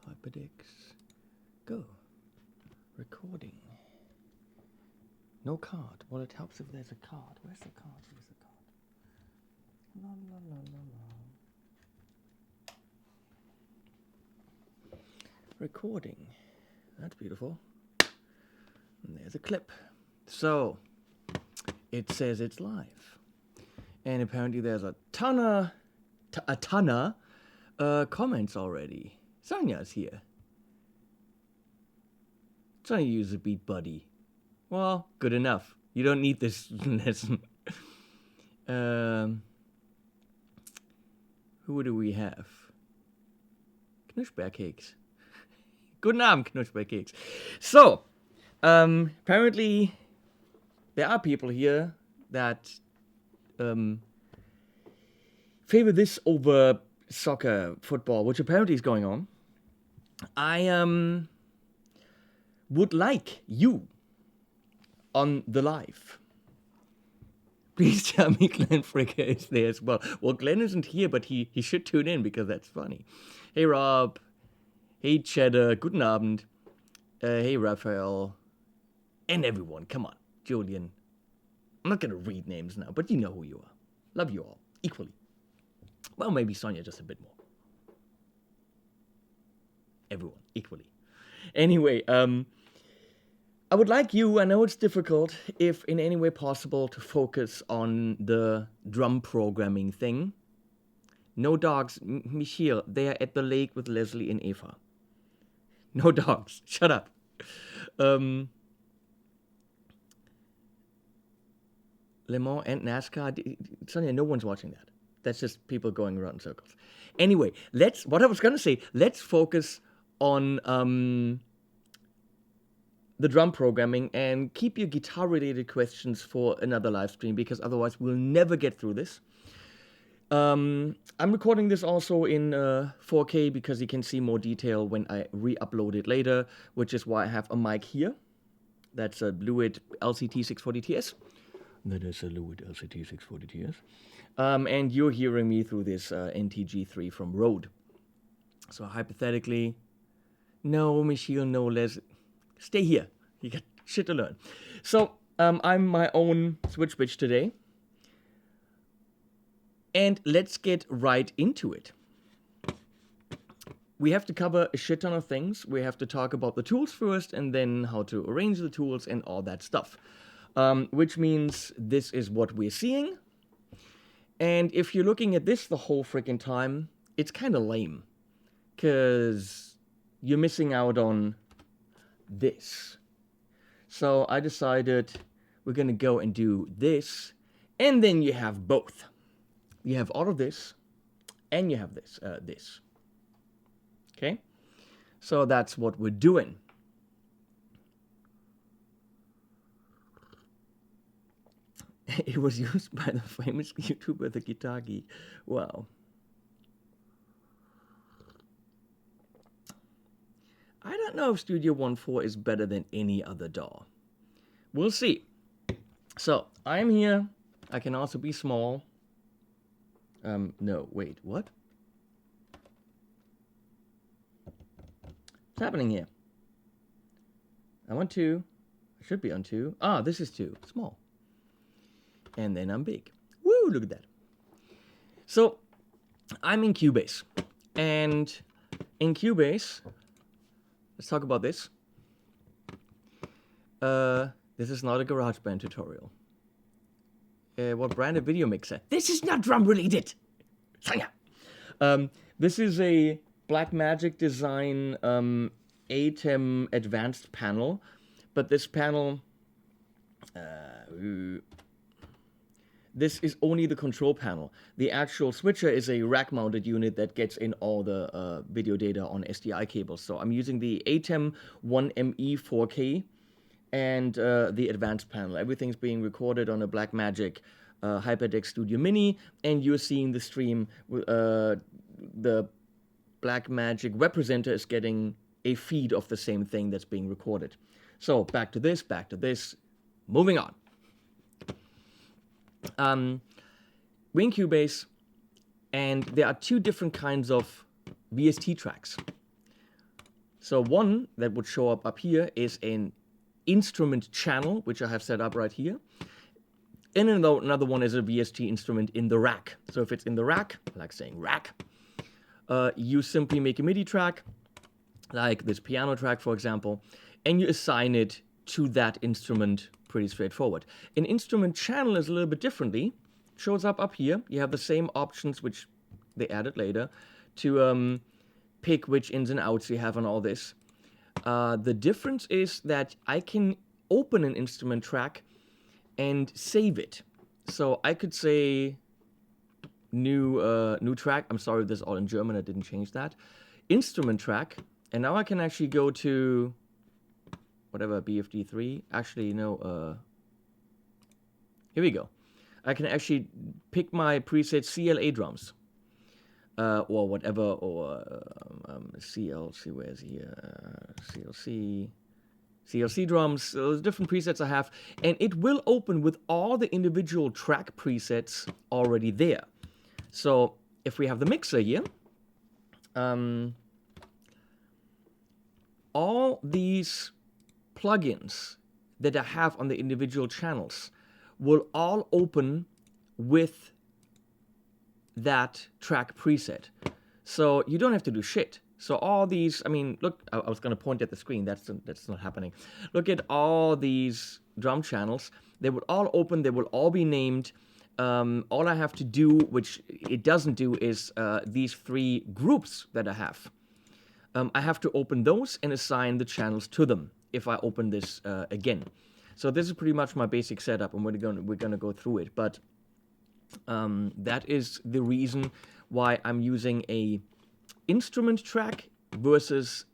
Hyperdeck. Go. Recording. No card. Well, it helps if there's a card. Where's the card? Where's the card? La la la la la. Recording. That's beautiful. And there's a clip. So, it says it's live. And apparently there's a ton of comments already. Sonya's here. Trying to use a beat buddy. Well, good enough. You don't need this lesson. Who do we have? Knuschbergkeks. Guten Abend, Knuschbergkeks. So, apparently there are people here that favor this over soccer, football, which apparently is going on. I would like you on the live. Please tell me Glenn Fricker is there as well. Well, Glenn isn't here, but he should tune in because that's funny. Hey, Rob. Hey, Cheddar. Guten Abend. Hey, Raphael. And everyone. Come on. Julian. I'm not going to read names now, but you know who you are. Love you all. Equally. Well, maybe Sonia just a bit more. Everyone. Equally. Anyway, I would like you, I know it's difficult, if in any way possible, to focus on the drum programming thing. No dogs. Michiel, they are at the lake with Leslie and Eva. No dogs. Shut up. Le Mans and NASCAR. Sonia, no one's watching that. That's just people going around in circles. Anyway, what I was going to say, let's focus on the drum programming and keep your guitar-related questions for another live stream, because otherwise we'll never get through this. I'm recording this also in 4K because you can see more detail when I re-upload it later, which is why I have a mic here. That's a Lewitt LCT 640TS. That is a Lewitt LCT 640TS. And you're hearing me through this NTG3 from Rode. So hypothetically, no, Michiel, no, Les, stay here. You got shit to learn. So, I'm my own switch bitch today. And let's get right into it. We have to cover a shit ton of things. We have to talk about the tools first, and then how to arrange the tools and all that stuff. Which means this is what we're seeing. And if you're looking at this the whole freaking time, it's kind of lame. Because you're missing out on this. So I decided we're going to go and do this. And then you have both. You have all of this. And you have this. Okay? So that's what we're doing. It was used by the famous YouTuber, The Guitar Geek. Wow. I don't know if Studio 1.4 is better than any other DAW. We'll see. So, I'm here. I can also be small. No, wait, what? What's happening here? I'm on 2. I should be on 2. Ah, this is 2. Small. And then I'm big. Woo, look at that. So, I'm in Cubase. And in Cubase, let's talk about this. This is not a GarageBand tutorial. What brand of video mixer? This is not drum related. Sonia. This is a Blackmagic Design ATEM advanced panel. But this panel, this is only the control panel. The actual switcher is a rack-mounted unit that gets in all the video data on SDI cables. So I'm using the ATEM 1ME 4K and the advanced panel. Everything's being recorded on a Blackmagic HyperDeck Studio Mini, and you're seeing the stream. The Blackmagic web presenter is getting a feed of the same thing that's being recorded. So back to this, moving on. We're in Cubase, and there are two different kinds of VST tracks. So one that would show up here is an instrument channel, which I have set up right here. And another one is a VST instrument in the rack. So if it's in the rack, I like saying rack, you simply make a MIDI track, like this piano track, for example, and you assign it to that instrument pretty straightforward. An instrument channel is a little bit differently. Shows up here. You have the same options, which they added later, to pick which ins and outs you have on all this. The difference is that I can open an instrument track and save it. So I could say new track. I'm sorry, this is all in German. I didn't change that. Instrument track, and now I can actually go to whatever BFD3. Actually, no. Here we go. I can actually pick my preset CLA drums, or whatever, or CLC. Where's here? CLC drums. Those different presets I have, and it will open with all the individual track presets already there. So if we have the mixer here, all these plugins that I have on the individual channels will all open with that track preset. So you don't have to do shit. So all these, I mean, look, I was going to point at the screen. That's not happening. Look at all these drum channels. They will all open. They will all be named. All I have to do, which it doesn't do, is these three groups that I have. I have to open those and assign the channels to them if I open this again. So this is pretty much my basic setup, and we're gonna go through it. But that is the reason why I'm using a instrument track versus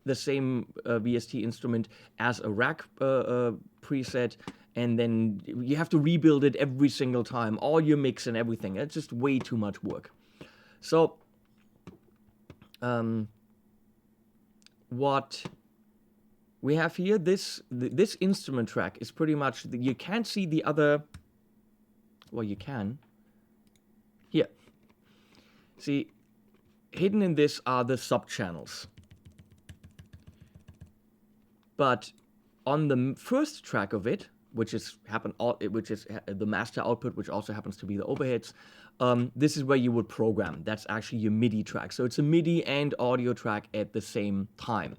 the same VST instrument as a rack preset, and then you have to rebuild it every single time, all your mix and everything. It's just way too much work. So what we have here, this instrument track is pretty much, you can't see the other, well, you can. Here. See, hidden in this are the sub-channels. But on the first track of it, which is the master output, which also happens to be the overheads, this is where you would program. That's actually your MIDI track. So it's a MIDI and audio track at the same time.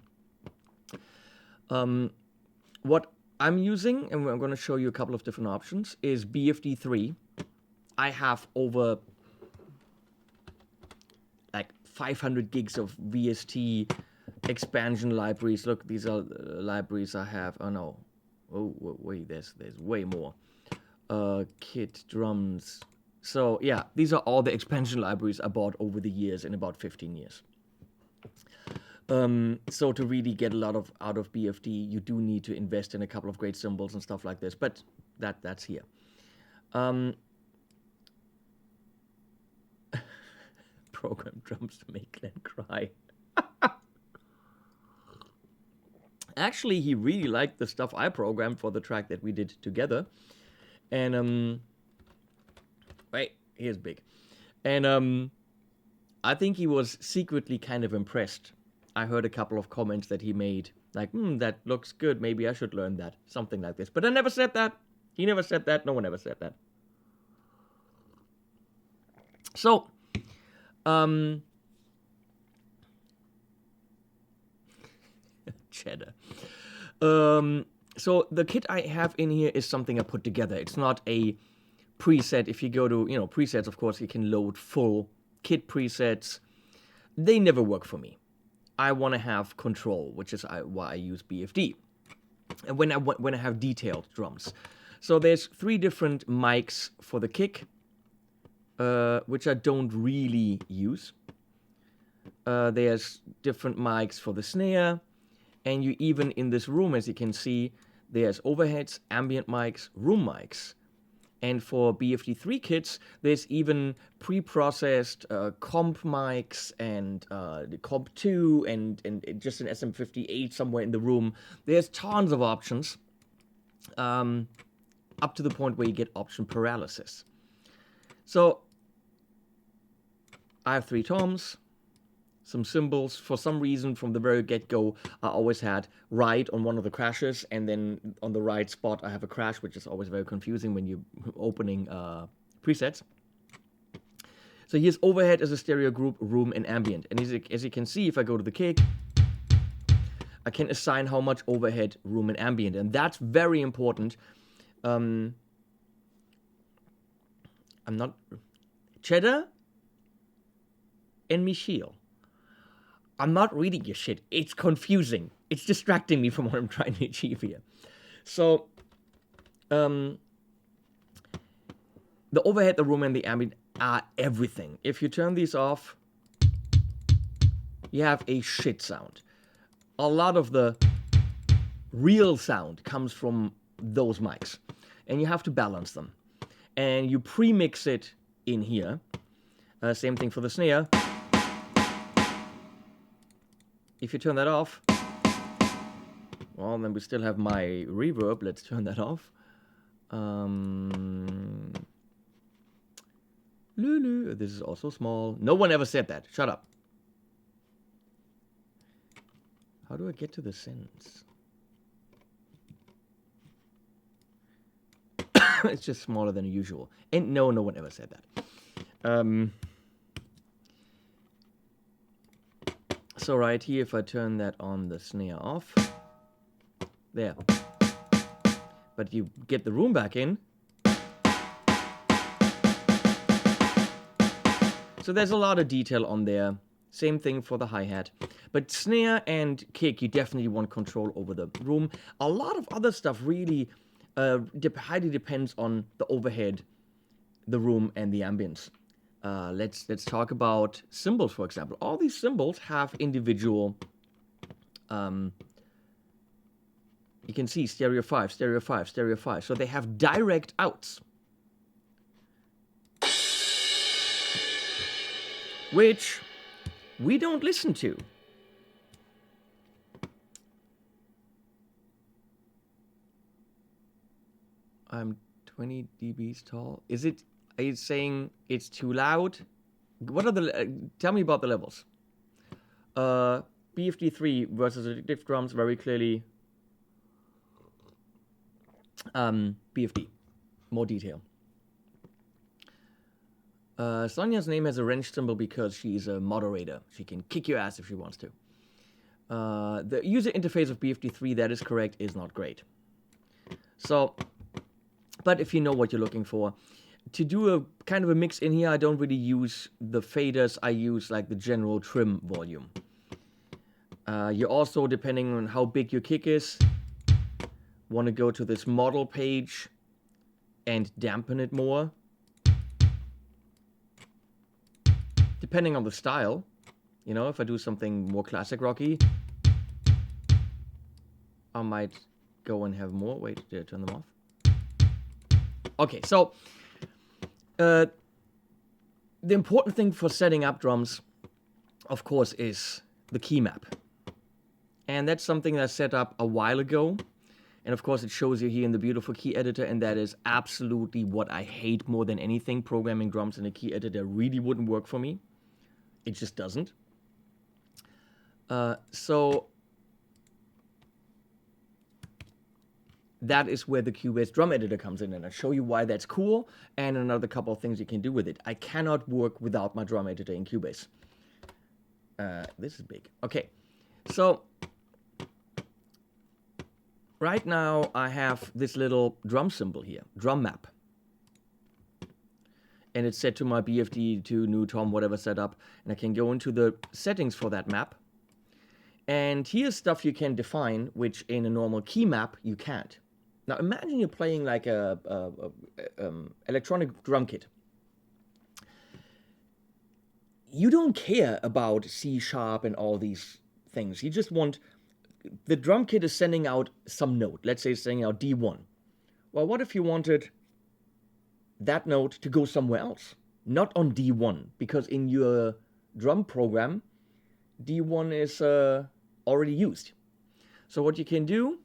What I'm using, and I'm going to show you a couple of different options, is BFD3. I have over like 500 gigs of VST expansion libraries. Look, these are libraries I have. Oh no, oh wait, there's way more. Kit drums. So yeah, these are all the expansion libraries I bought over the years, in about 15 years. So to really get a lot out of BFD, you do need to invest in a couple of great cymbals and stuff like this. But that's here. Program drums to make Glenn cry. Actually, he really liked the stuff I programmed for the track that we did together. And wait, here's big. And I think he was secretly kind of impressed. I heard a couple of comments that he made, like, that looks good, maybe I should learn that. Something like this. But I never said that. He never said that. No one ever said that. So, cheddar. So the kit I have in here is something I put together. It's not a preset. If you go to, presets, of course, you can load full kit presets. They never work for me. I want to have control, which is why I use BFD. And when I have detailed drums. So there's 3 different mics for the kick, which I don't really use. There's different mics for the snare. And you even in this room, as you can see, there's overheads, ambient mics, room mics. And for BFD3 kits, there's even pre-processed comp mics and the comp 2 and just an SM58 somewhere in the room. There's tons of options, up to the point where you get option paralysis. So I have 3 toms. some cymbals. For some reason, from the very get-go, I always had right on one of the crashes, and then on the right spot, I have a crash, which is always very confusing when you're opening presets. So here's overhead as a stereo group, room, and ambient. And as you can see, if I go to the kick, I can assign how much overhead, room, and ambient. And that's very important. I'm not... Cheddar and Michiel. I'm not reading your shit. It's confusing. It's distracting me from what I'm trying to achieve here. So, the overhead, the room, and the ambient are everything. If you turn these off, you have a shit sound. A lot of the real sound comes from those mics. And you have to balance them. And you pre-mix it in here. Same thing for the snare. If you turn that off, well, then we still have my reverb. Let's turn that off. Lulu, this is also small. No one ever said that. Shut up. How do I get to the sentence? It's just smaller than usual. And no one ever said that. So right here, if I turn that on the snare off, there. But you get the room back in. So there's a lot of detail on there. Same thing for the hi-hat. But snare and kick, you definitely want control over the room. A lot of other stuff really highly depends on the overhead, the room, and the ambience. Let's talk about cymbals, for example. All these cymbals have individual, you can see stereo 5, stereo 5, stereo 5. So they have direct outs, which we don't listen to. I'm 20 dBs tall. Are you saying it's too loud? What are the... tell me about the levels. BFD3 versus addictive drums, very clearly BFD. More detail. Sonia's name has a wrench symbol because she's a moderator. She can kick your ass if she wants to. The user interface of BFD3, that is correct, is not great. So, but if you know what you're looking for, to do a kind of a mix in here, I don't really use the faders. I use like the general trim volume. You also, depending on how big your kick is, want to go to this model page and dampen it more. Depending on the style, you know, if I do something more classic rocky, I might go and have more. Wait, did I turn them off? Okay, so the important thing for setting up drums, of course, is the key map. And that's something that I set up a while ago. And of course, it shows you here in the beautiful key editor, and that is absolutely what I hate more than anything. Programming drums in a key editor really wouldn't work for me. It just doesn't. So that is where the Cubase drum editor comes in, and I'll show you why that's cool and another couple of things you can do with it. I cannot work without my drum editor in Cubase. This is big. Okay, so right now I have this little drum symbol here, drum map. And it's set to my BFD2 new tom whatever setup, and I can go into the settings for that map. And here's stuff you can define, which in a normal key map you can't. Now imagine you're playing like a electronic drum kit. You don't care about C# and all these things. You just want, the drum kit is sending out some note. Let's say it's sending out D1. Well, what if you wanted that note to go somewhere else? Not on D1, because in your drum program, D1 is already used. So what you can do,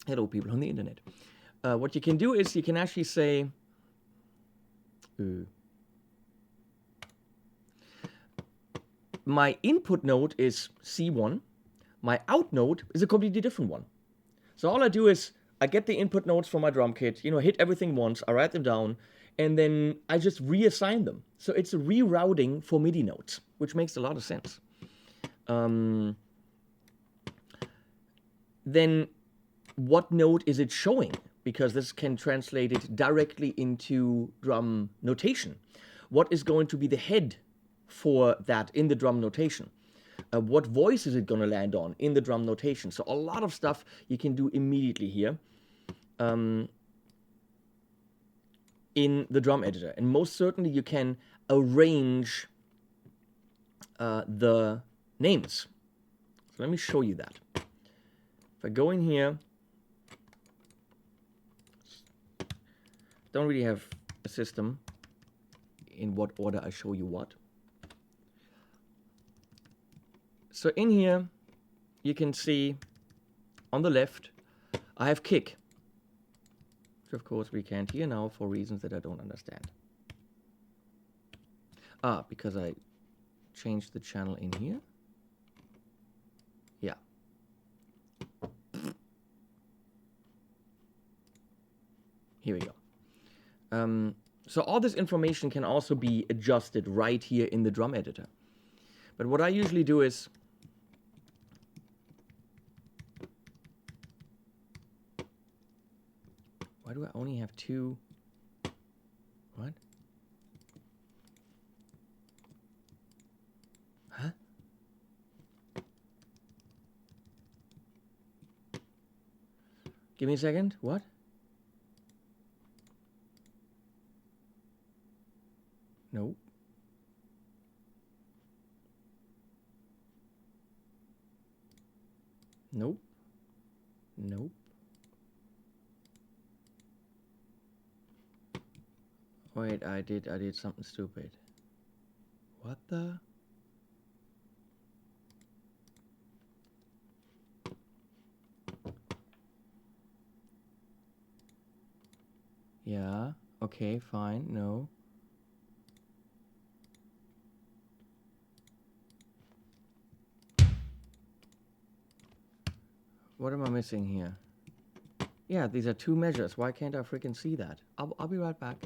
hello people on the internet, what you can do is you can actually say, my input note is C1. My out note is a completely different one. So all I do is I get the input notes from my drum kit, hit everything once, I write them down, and then I just reassign them. So it's a rerouting for MIDI notes, which makes a lot of sense. Then what note is it showing? Because this can translate it directly into drum notation. What is going to be the head for that in the drum notation? What voice is it going to land on in the drum notation? So a lot of stuff you can do immediately here in the drum editor. And most certainly you can arrange the names. So let me show you that. If I go in here, don't really have a system in what order I show you what. So in here, you can see on the left, I have kick, which of course we can't hear now for reasons that I don't understand. Because I changed the channel in here. Yeah. Here we go. So all this information can also be adjusted right here in the drum editor. But what I usually do is why do I only have two? What? Huh? Give me a second. What? Nope. Nope. Nope. Wait, I did something stupid. What the? Yeah, okay, fine, no. What am I missing here? Yeah, these are two measures. Why can't I freaking see that? I'll be right back.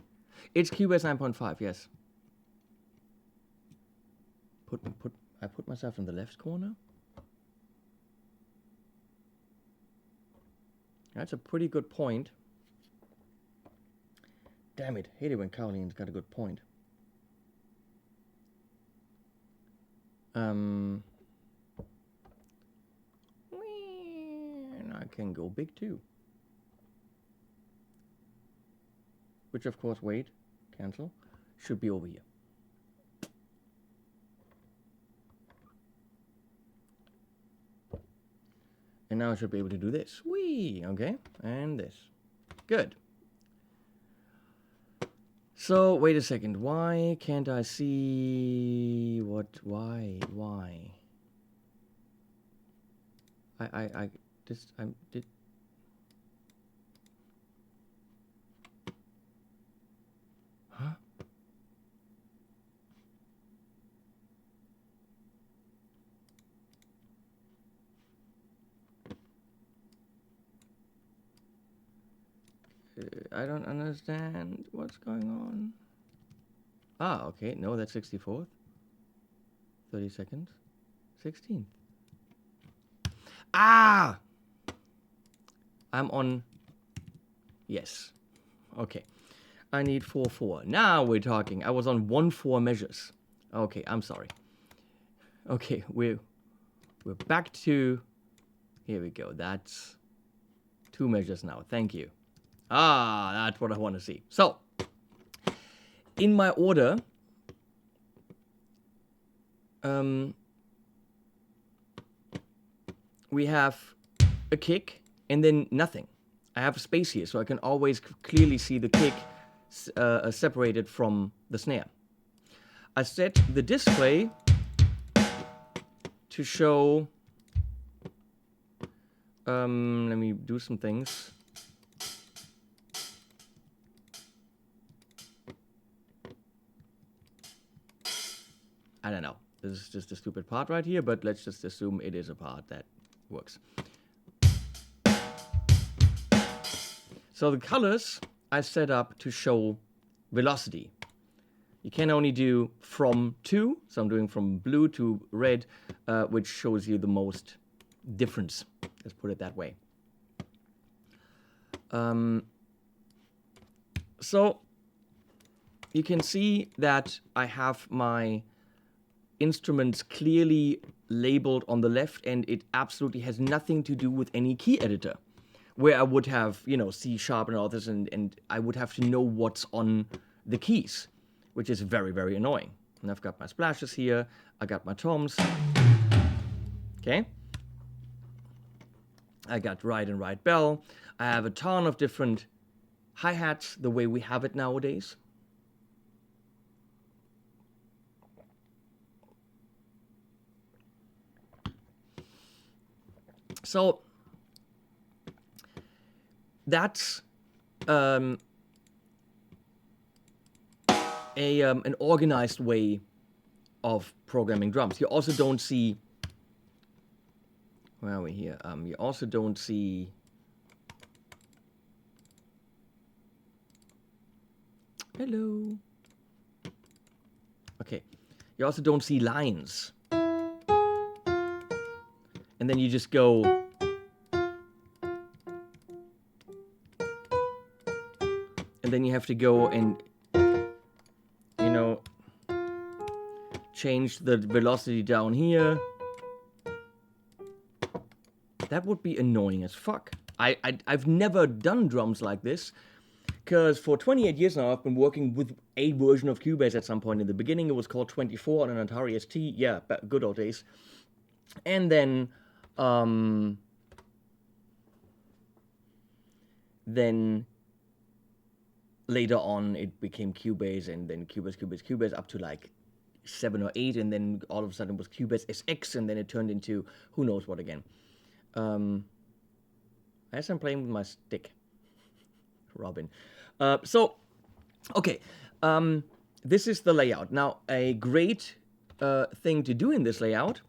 It's Cubase 9.5, yes. I put myself in the left corner? That's a pretty good point. Damn it, hate it when Caroline's got a good point. And I can go big too. Which of course, wait, cancel, should be over here. And now I should be able to do this. Whee! Okay, and this. Good. So, wait a second. Why can't I see what? Why? I did. Huh? I don't understand what's going on. Ah, okay. No, that's 64th. 30 seconds. 16th. Ah! I'm on... Yes. Okay. I need 4/4. Now we're talking. I was on 1/4 measures. Okay, I'm sorry. Okay, we're back to... Here we go. That's 2 measures now. Thank you. Ah, that's what I want to see. So, in my order, we have a kick and then nothing. I have a space here, so I can always clearly see the kick separated from the snare. I set the display to show... let me do some things. I don't know. This is just a stupid part right here, but let's just assume it is a part that works. So the colors I set up to show velocity. You can only do from to, so I'm doing from blue to red, which shows you the most difference. Let's put it that way. So you can see that I have my instruments clearly labeled on the left, and it absolutely has nothing to do with any key editor, where I would have, you know, C# and all this, and I would have to know what's on the keys, which is very, very annoying. And I've got my splashes here, I got my toms, okay? I got right and right bell. I have a ton of different hi-hats, the way we have it nowadays. So that's an organized way of programming drums. You also don't see, where are we here? You also don't see, hello. Okay, you also don't see lines. And then you just go, and then you have to go and, you know, change the velocity down here. That would be annoying as fuck. I've never done drums like this, because for 28 years now I've been working with a version of Cubase at some point. In the beginning it was called 24 on an Atari ST, yeah, good old days. And then later on it became Cubase, and then Cubase up to like 7 or 8, and then all of a sudden it was Cubase SX, and then it turned into who knows what again. As I'm playing with my stick, Robin. So, okay, this is the layout. Now, a great thing to do in this layout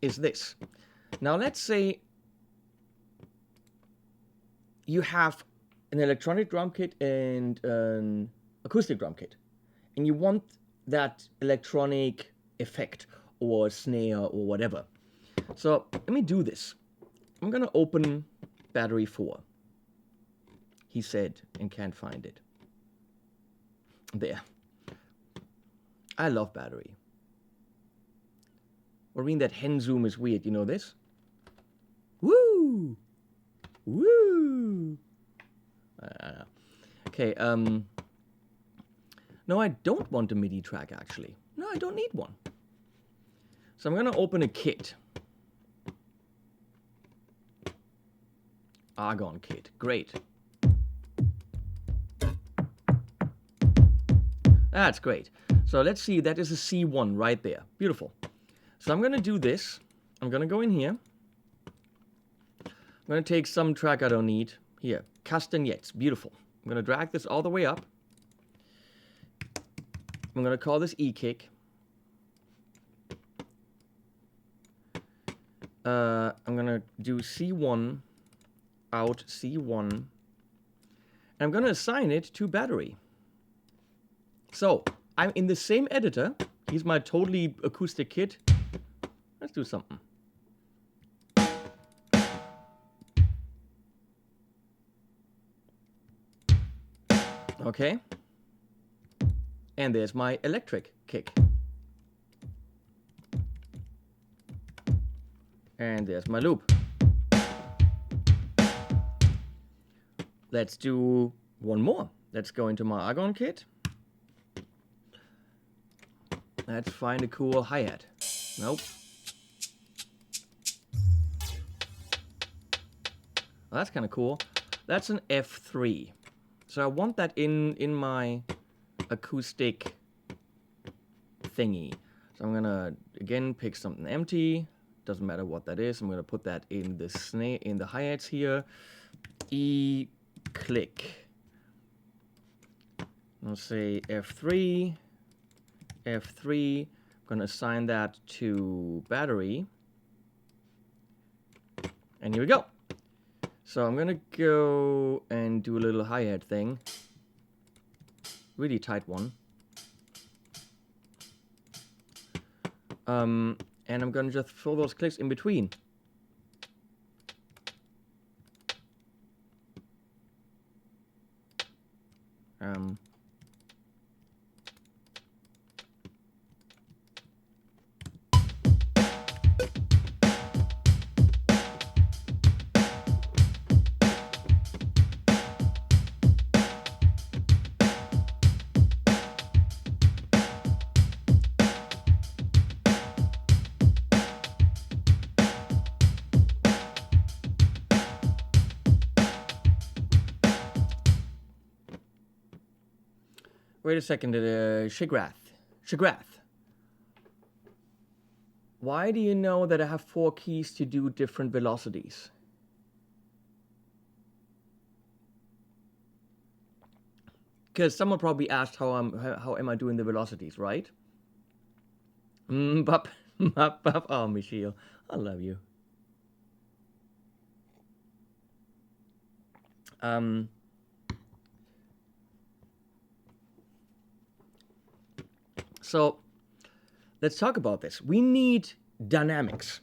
is this. Now, let's say you have an electronic drum kit and an acoustic drum kit, and you want that electronic effect or snare or whatever. So let me do this. I'm gonna open battery 4. He said, and can't find it. There. I love battery. Or I mean that hen zoom is weird, you know this? Woo! Woo! Okay, no, I don't want a MIDI track, actually. No, I don't need one. So I'm gonna open a kit. Argon kit, great. That's great. So let's see, that is a C1 right there. Beautiful. So I'm gonna do this. I'm gonna go in here. I'm gonna take some track I don't need. Here, castanets, beautiful. I'm gonna drag this all the way up. I'm gonna call this E-kick. I'm gonna do C1, out C1. And I'm gonna assign it to battery. So, I'm in the same editor. Here's my totally acoustic kit. Let's do something. Okay. And there's my electric kick. And there's my loop. Let's do one more. Let's go into my Argon kit. Let's find a cool hi-hat. Nope. Well, that's kind of cool. That's an F3. So I want that in my acoustic thingy. So I'm gonna again pick something empty. Doesn't matter what that is. I'm gonna put that in the snare, in the hi-hats here. E click. I'll say F3, F3, going to assign that to battery. And here we go. So I'm going to go and do a little hi-hat thing. Really tight one. And I'm going to just throw those clicks in between. Wait a second, Shagrath. Why do you know that I have 4 keys to do different velocities? Because someone probably asked how am I doing the velocities, right? Oh, Michiel, I love you. So let's talk about this. We need dynamics.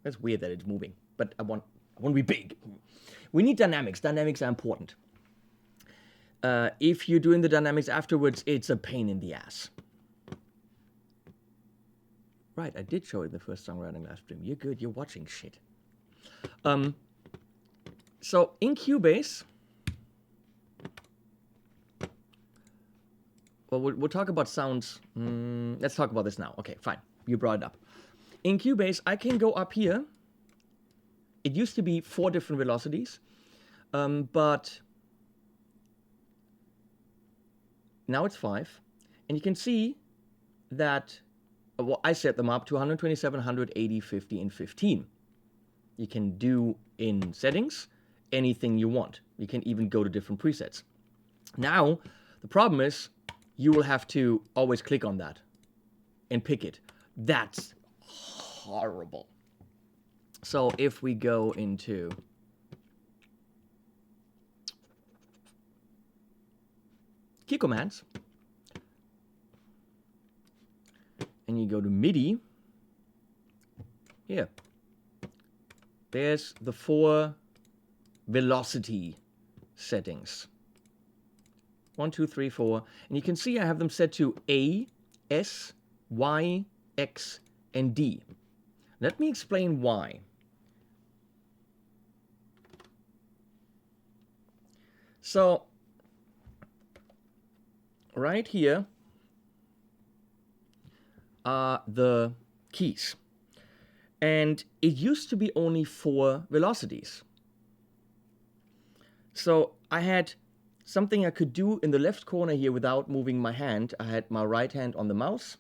That's weird that it's moving, but I want to be big. We need dynamics. Dynamics are important. If you're doing the dynamics afterwards, it's a pain in the ass. Right, I did show it in the first songwriting live stream. You're good. You're watching shit. So in Cubase, well, we'll talk about sounds. Let's talk about this now. Okay, fine. You brought it up. In Cubase, I can go up here. It used to be 4 different velocities, but now it's 5. And you can see that I set them up to 127, 180, 50, and 15. You can do in settings anything you want. You can even go to different presets. Now, the problem is you will have to always click on that and pick it. That's horrible. So if we go into key commands and you go to MIDI, here, there's the 4 velocity settings. 1, 2, 3, 4. And you can see I have them set to A, S, Y, X, and D. Let me explain why. So, right here are the keys. And it used to be only 4 velocities. So I had something I could do in the left corner here without moving my hand. I had my right hand on the mouse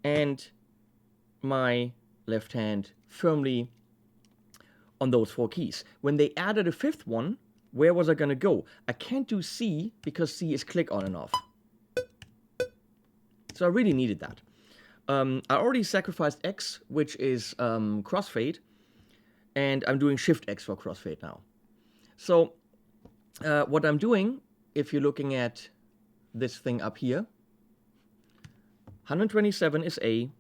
and my left hand firmly on those 4 keys. When they added a 5th one, where was I going to go? I can't do C because C is click on and off. So I really needed that. I already sacrificed X, which is crossfade, and I'm doing Shift X for crossfade now. So what I'm doing, if you're looking at this thing up here, 127 is A,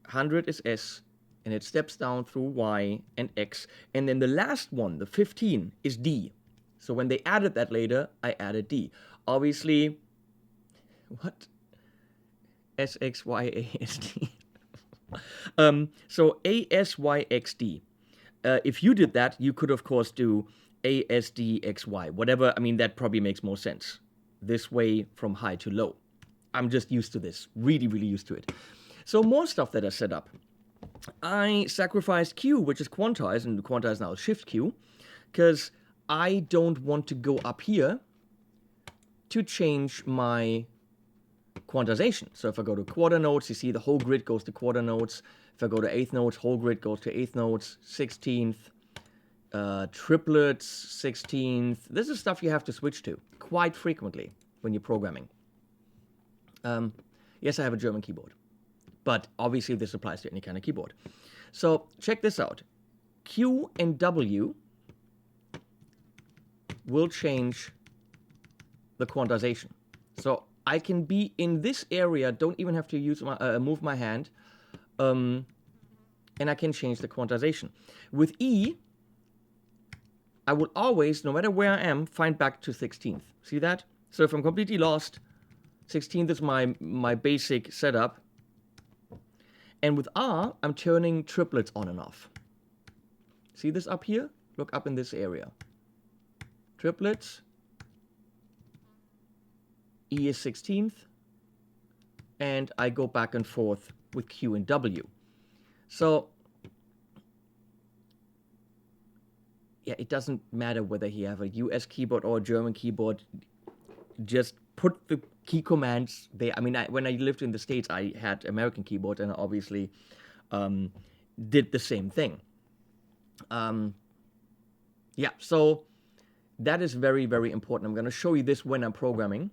100 is S, and it steps down through Y and X. And then the last one, the 15, is D. So when they added that later, I added D. Obviously, what? S, X, Y, A, S, D. So A, S, Y, X, D. If you did that, you could, of course, do A, S, D, X, Y. Whatever, I mean, that probably makes more sense. This way from high to low. I'm just used to this. Really, really used to it. So more stuff that I set up. I sacrificed Q, which is quantize, and quantize now is Shift Q, because I don't want to go up here to change my quantization. So if I go to quarter notes, you see the whole grid goes to quarter notes. If I go to eighth notes, whole grid goes to eighth notes, 16th, triplets, 16th. This is stuff you have to switch to quite frequently. when you're programming. Yes, I have a German keyboard, but obviously this applies to any kind of keyboard. So check this out. Q and W will change the quantization. So I can be in this area, don't even have to use move my hand, and I can change the quantization. With E, I will always, no matter where I am, find back to 16th. See that? So if I'm completely lost, 16th is my basic setup. And with R, I'm turning triplets on and off. See this up here? Look up in this area. Triplets. E is 16th. And I go back and forth with Q and W. So, yeah, it doesn't matter whether you have a US keyboard or a German keyboard. Just put the key commands there. I mean, when I lived in the States, I had American keyboard, and I obviously did the same thing. Yeah, so that is very, very important. I'm going to show you this when I'm programming.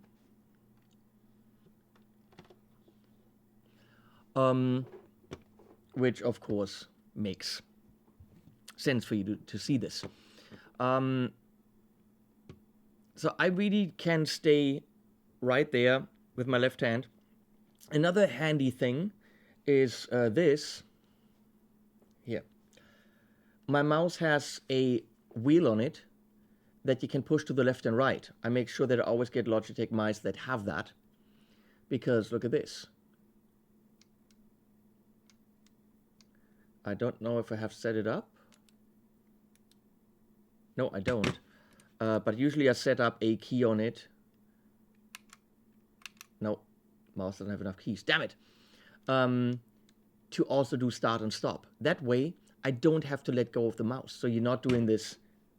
Which, of course, makes sense for you to see this. So I really can stay right there with my left hand. Another handy thing is this here. My mouse has a wheel on it that you can push to the left and right. I make sure that I always get Logitech mice that have that, because look at this. I don't know if I have set it up. No, I don't. But usually I set up a key on it. No, mouse doesn't have enough keys. Damn it. To also do start and stop. That way, I don't have to let go of the mouse. So you're not doing this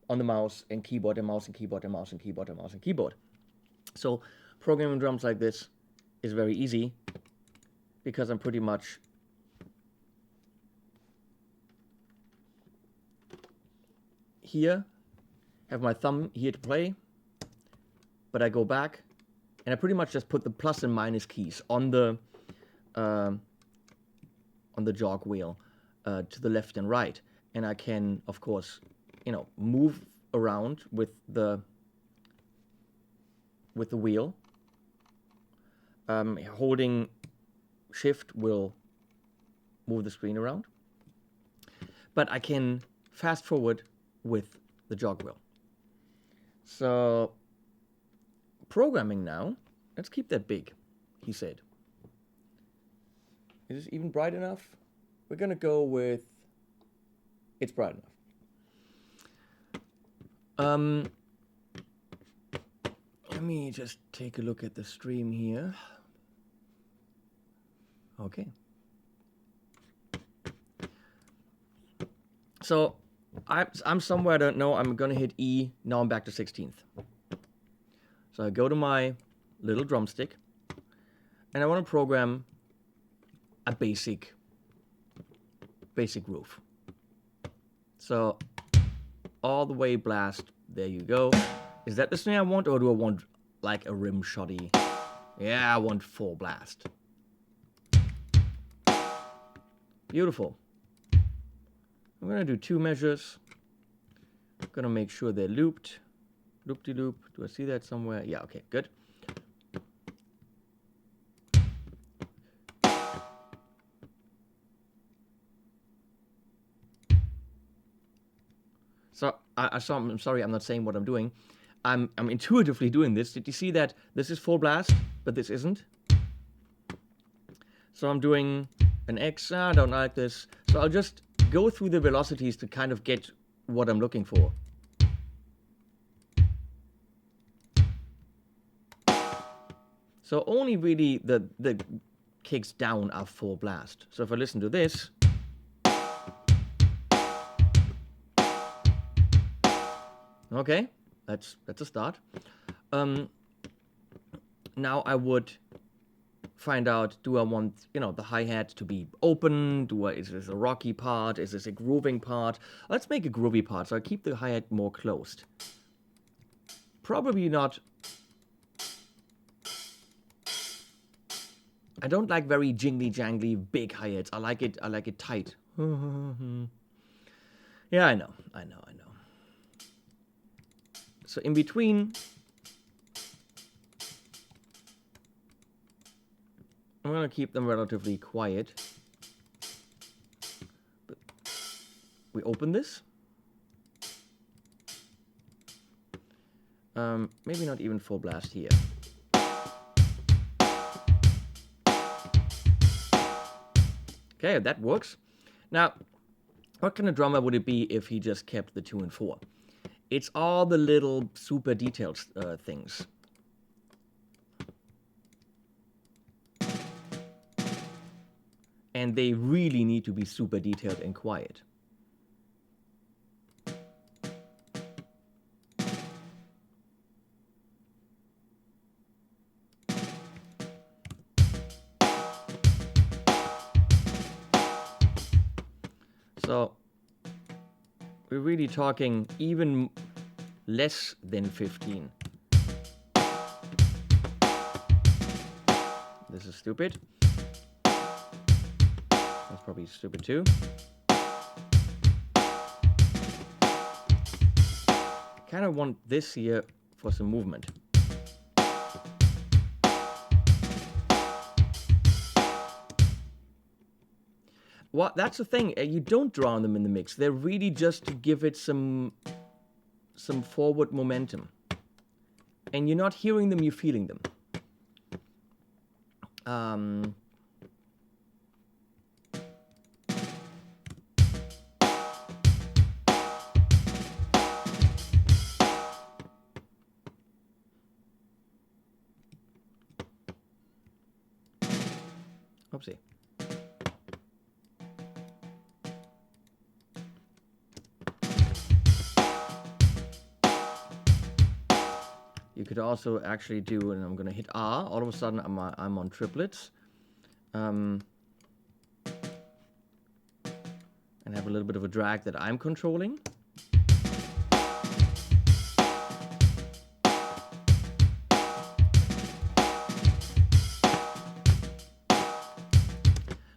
on the mouse and keyboard and mouse and keyboard and mouse and keyboard and mouse and keyboard. So programming drums like this is very easy because I'm pretty much here, have my thumb here to play, but I go back and I pretty much just put the plus and minus keys on the jog wheel to the left and right, and I can, of course, move around with the wheel. Holding shift will move the screen around, but I can fast forward with the jog wheel. So programming now, let's keep that big, he said. Is this even bright enough? We're gonna go with, it's bright enough. Let me just take a look at the stream here. Okay. So I'm somewhere I don't know. I'm gonna hit E. Now I'm back to 16th. So I go to my little drumstick, and I want to program a basic groove. So all the way blast. There you go. Is that the snare I want, or do I want like a rim shotty? Yeah, I want full blast. Beautiful. I'm gonna do 2 measures. I'm gonna make sure they're looped. Loop-de-loop. Do I see that somewhere? Yeah, okay, good. So I'm sorry, I'm not saying what I'm doing. I'm intuitively doing this. Did you see that this is full blast, but this isn't? So I'm doing an X. I don't like this. So I'll just go through the velocities to kind of get what I'm looking for. So only really the kicks down are full blast. So if I listen to this, okay, that's a start. Now I would find out, do I want, the hi-hat to be open? Is this a rocky part? Is this a grooving part? Let's make a groovy part, so I keep the hi-hat more closed. Probably not I don't like very jingly jangly big hi-hats. I like it tight. Yeah, I know. So in between, I'm gonna keep them relatively quiet. But we open this. Maybe not even full blast here. Okay, that works. Now, what kind of drummer would it be if he just kept the 2 and 4? It's all the little super detailed things. And they really need to be super detailed and quiet. So we're really talking even less than 15. This is stupid. That's probably stupid too. Kind of want this here for some movement. Well, that's the thing. You don't drown them in the mix. They're really just to give it some forward momentum. And you're not hearing them, you're feeling them. Oopsie. You could also actually do, and I'm going to hit R. All of a sudden, I'm on triplets. And have a little bit of a drag that I'm controlling.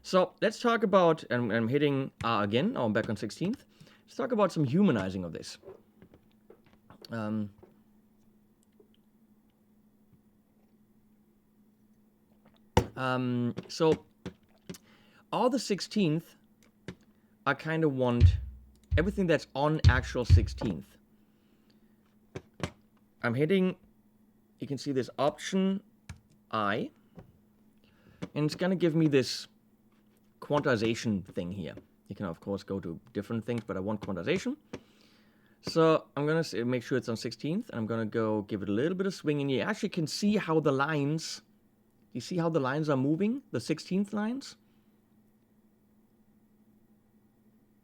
So let's talk about, and I'm hitting R again. Now I'm back on 16th. Let's talk about some humanizing of this. So all the 16th, I kind of want everything that's on actual 16th. I'm hitting, you can see this option I, and it's going to give me this quantization thing here. You can of course go to different things, but I want quantization. So I'm going to make sure it's on 16th, and I'm going to go give it a little bit of swing, and you actually can see how the lines, you see how the lines are moving, the 16th lines?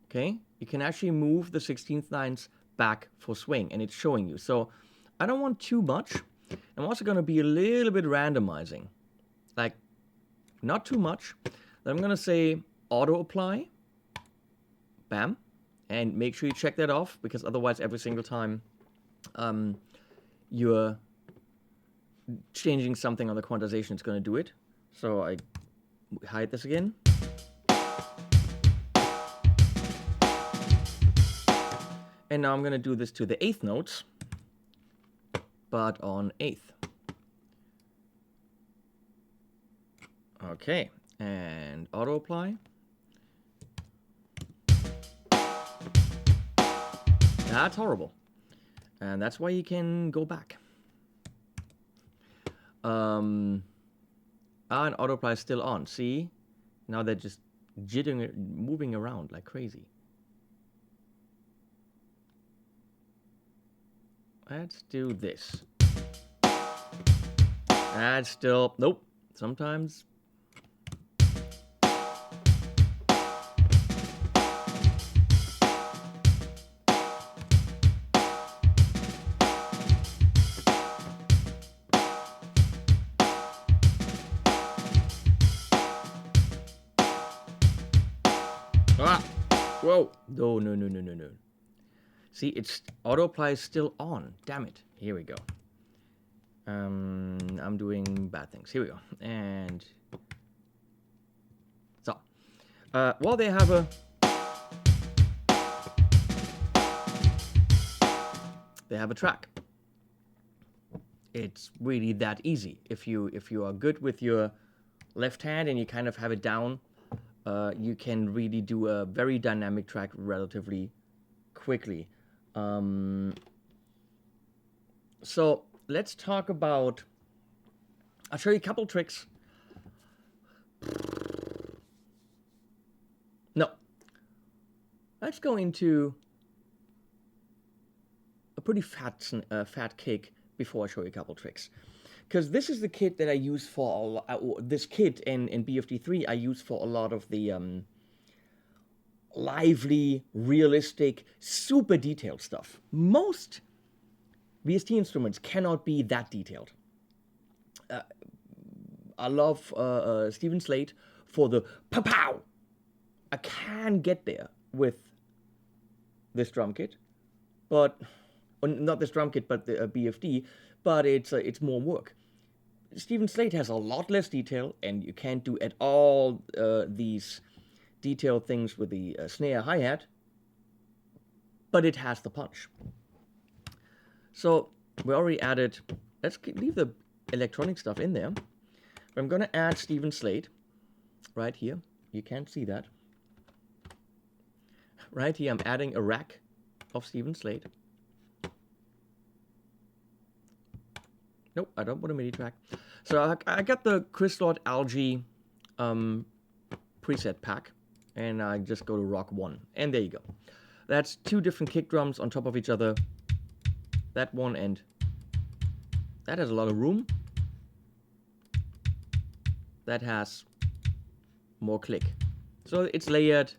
Okay, you can actually move the 16th lines back for swing, and it's showing you. So I don't want too much. I'm also going to be a little bit randomizing, like not too much. Then I'm going to say auto apply, bam, and make sure you check that off, because otherwise every single time you're changing something on the quantization, it's going to do it. So I hide this again. And now I'm going to do this to the 8th notes, but on 8th. Okay, and auto apply. That's horrible. And that's why you can go back. And auto apply is still on. See? Now they're just jittering, moving around like crazy. Let's do this. That's still, nope. Sometimes. Ah! Whoa! No. See, it's auto apply is still on. Damn it. Here we go. I'm doing bad things. Here we go. And Well, they have a track. It's really that easy. If you are good with your left hand and you kind of have it down, you can really do a very dynamic track relatively quickly. So let's talk about. I'll show you a couple tricks. No. Let's go into a pretty fat kick before I show you a couple tricks. Because this is the kit that I use for this kit in BFD3 I use for a lot of the lively, realistic, super detailed stuff. Most VST instruments cannot be that detailed. I love Stephen Slate for the pow-pow. I can get there with this drum kit, but not this drum kit, but the BFD. But it's more work. Stephen Slate has a lot less detail, and you can't do at all these detailed things with the snare hi-hat, but it has the punch. So we already added, let's leave the electronic stuff in there. I'm going to add Stephen Slate right here. You can't see that. Right here, I'm adding a rack of Stephen Slate. Nope, I don't want a MIDI track. So I got the Chris Lord Algae preset pack, and I just go to Rock 1, and there you go. That's two different kick drums on top of each other. That one, and that has a lot of room. That has more click. So it's layered.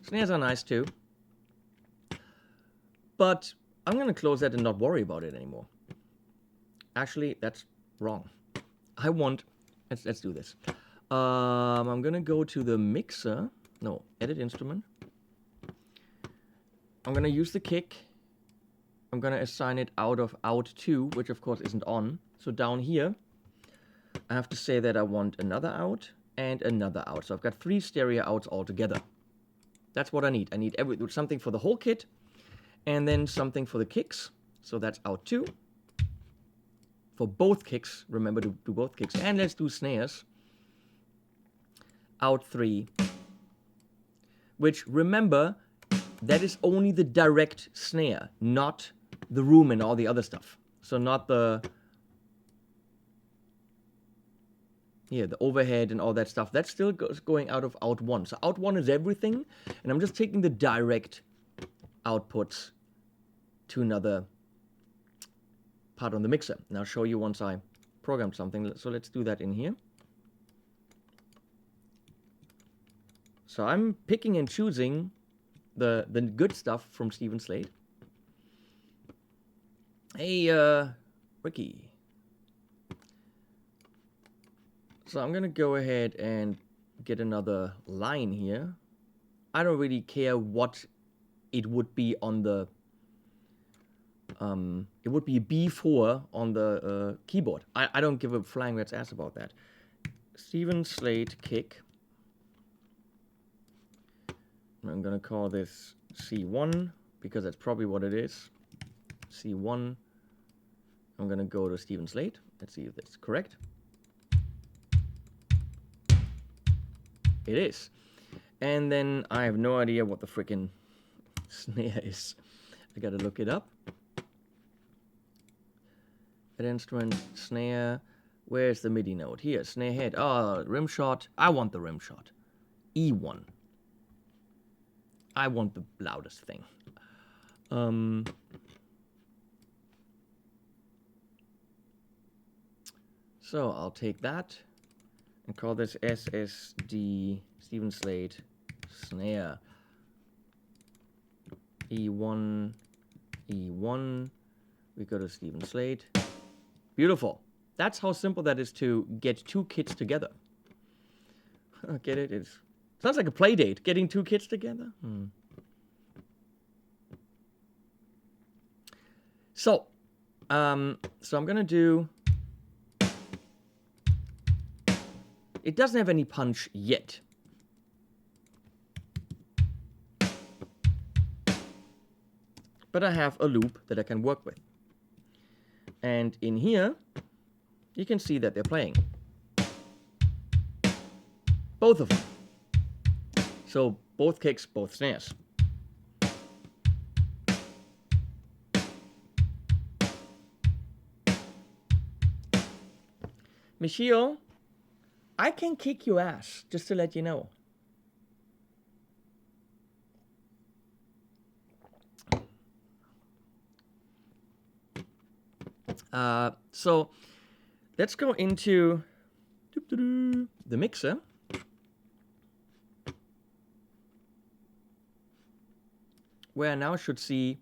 Snares are nice too. But I'm going to close that and not worry about it anymore. Actually, that's wrong. I want, let's do this. I'm going to go to the mixer. No, edit instrument. I'm going to use the kick. I'm going to assign it out of out 2, which of course isn't on. So down here, I have to say that I want another out and another out. So I've got 3 stereo outs altogether. That's what I need. I need something for the whole kit, and then something for the kicks. So that's out 2. For both kicks, remember to do both kicks. And let's do snares. Out 3. Which, remember, that is only the direct snare, not the room and all the other stuff. So not the overhead and all that stuff. That still goes going out of out 1. So out 1 is everything, and I'm just taking the direct outputs to another part on the mixer. And I'll show you once I program something. So let's do that in here. So I'm picking and choosing the good stuff from Stephen Slate. Hey, Ricky. So I'm going to go ahead and get another line here. I don't really care what it would be on the... it would be B4 on the keyboard. I don't give a flying rat's ass about that. Stephen Slate kick. I'm going to call this C1 because that's probably what it is. C1. I'm going to go to Stephen Slate. Let's see if that's correct. It is. And then I have no idea what the frickin' snare is. I gotta look it up. That instrument, snare. Where's the MIDI note? Here, snare head. Oh, rim shot. I want the rim shot. E1. I want the loudest thing. So I'll take that and call this SSD Stephen Slate snare. E1, E1. We go to Stephen Slate. Beautiful. That's how simple that is to get 2 kits together. Get it? It sounds like a play date, getting 2 kits together. So I'm gonna do. It doesn't have any punch yet. but I have a loop that I can work with. And in here, you can see that they're playing. Both of them. So both kicks, both snares. Michio, I can kick your ass, just to let you know. So let's go into the mixer. Where I now should see,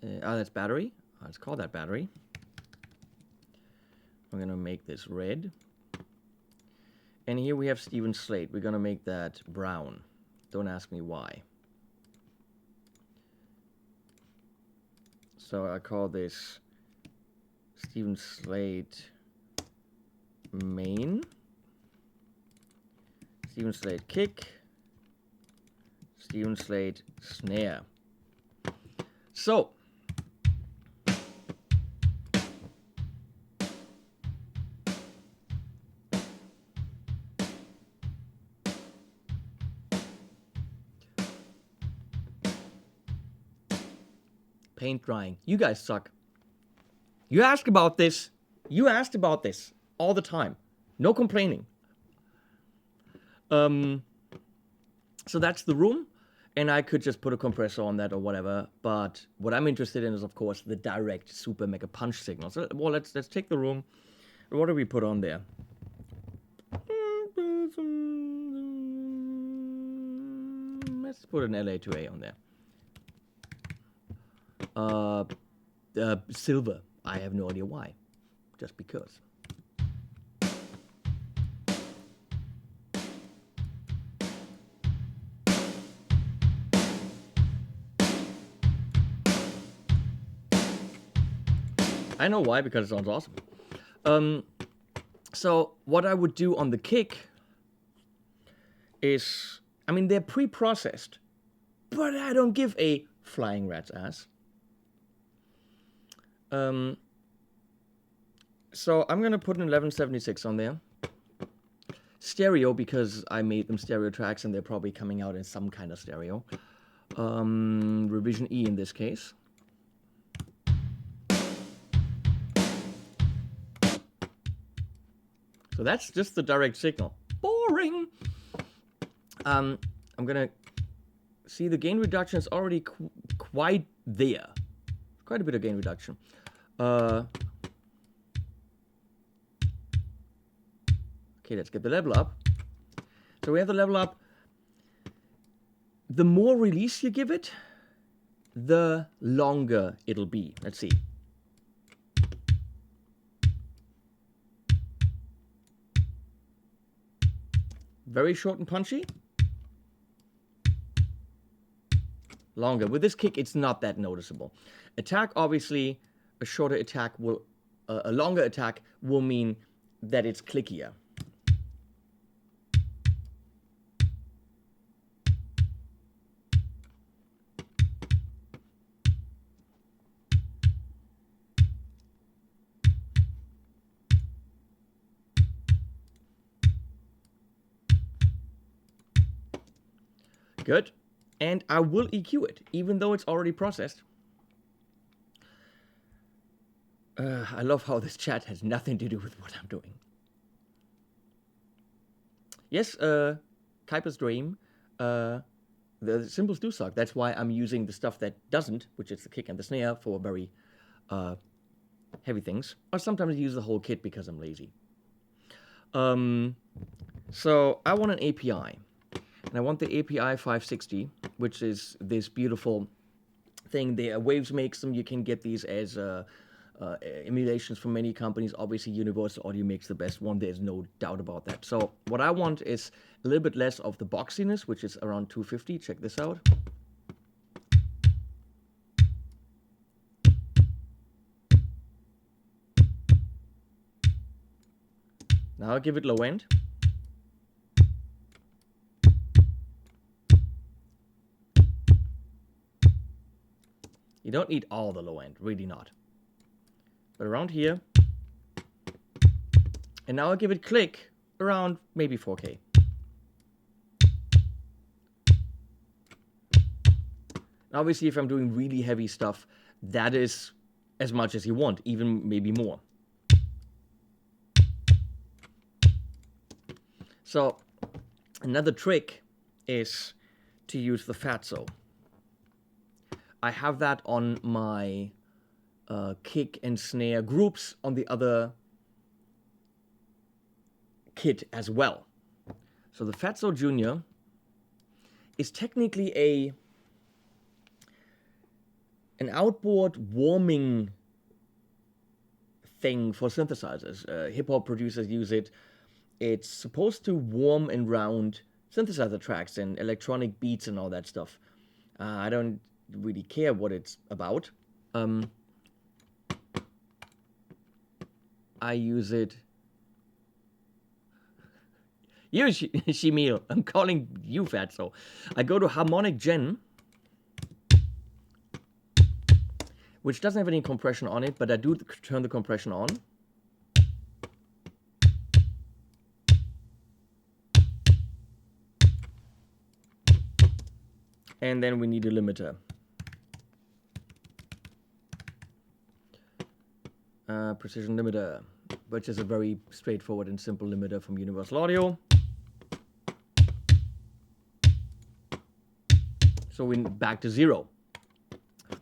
that's battery. Let's call that battery. I'm gonna make this red. And here we have Steven Slate. We're gonna make that brown. Don't ask me why. So I call this Steven Slate main, Steven Slate kick, Steven Slate snare. So paint drying. You guys suck. You ask about this. You asked about this all the time. No complaining. So that's the room, and I could just put a compressor on that or whatever. But what I'm interested in is, of course, the direct super mega punch signal. So, well, let's take the room. What do we put on there? Let's put an LA2A on there. Silver. I have no idea why. Just because. I know why, because it sounds awesome. So what I would do on the kick is, I mean, they're pre-processed, but I don't give a flying rat's ass. So I'm gonna put an 1176 on there. Stereo, because I made them stereo tracks and they're probably coming out in some kind of stereo. Revision E in this case. So that's just the direct signal. Boring! I'm gonna see the gain reduction is already quite there. Quite a bit of gain reduction. Okay, let's get the level up. So we have the level up. The more release you give it, the longer it'll be. Let's see. Very short and punchy. Longer. With this kick, it's not that noticeable. Attack, obviously, a shorter attack will, a longer attack will mean that it's clickier. Good. And I will EQ it, even though it's already processed. I love how this chat has nothing to do with what I'm doing. Yes, Kuiper's Dream, the cymbals do suck. That's why I'm using the stuff that doesn't, which is the kick and the snare, for very heavy things. Or sometimes I use the whole kit because I'm lazy. So I want an API. And I want the API 560, which is this beautiful thing there. Waves makes them. You can get these as emulations from many companies. Obviously, Universal Audio makes the best one. There's no doubt about that. So what I want is a little bit less of the boxiness, which is around 250. Check this out. Now I'll give it low end. You don't need all the low end, really not. But around here. And now I'll give it click around maybe 4K. Obviously, if I'm doing really heavy stuff, that is as much as you want, even maybe more. So another trick is to use the fatso. I have that on my kick and snare groups on the other kit as well. So the Fatso Junior is technically an outboard warming thing for synthesizers. Hip-hop producers use it. It's supposed to warm and round synthesizer tracks and electronic beats and all that stuff. I don't really care what it's about. I use it. You, Shimil, I'm calling you Fatso. I go to Harmonic Gen, which doesn't have any compression on it, but I do turn the compression on. And then we need a limiter. Precision limiter, which is a very straightforward and simple limiter from Universal Audio. So we're back to 0.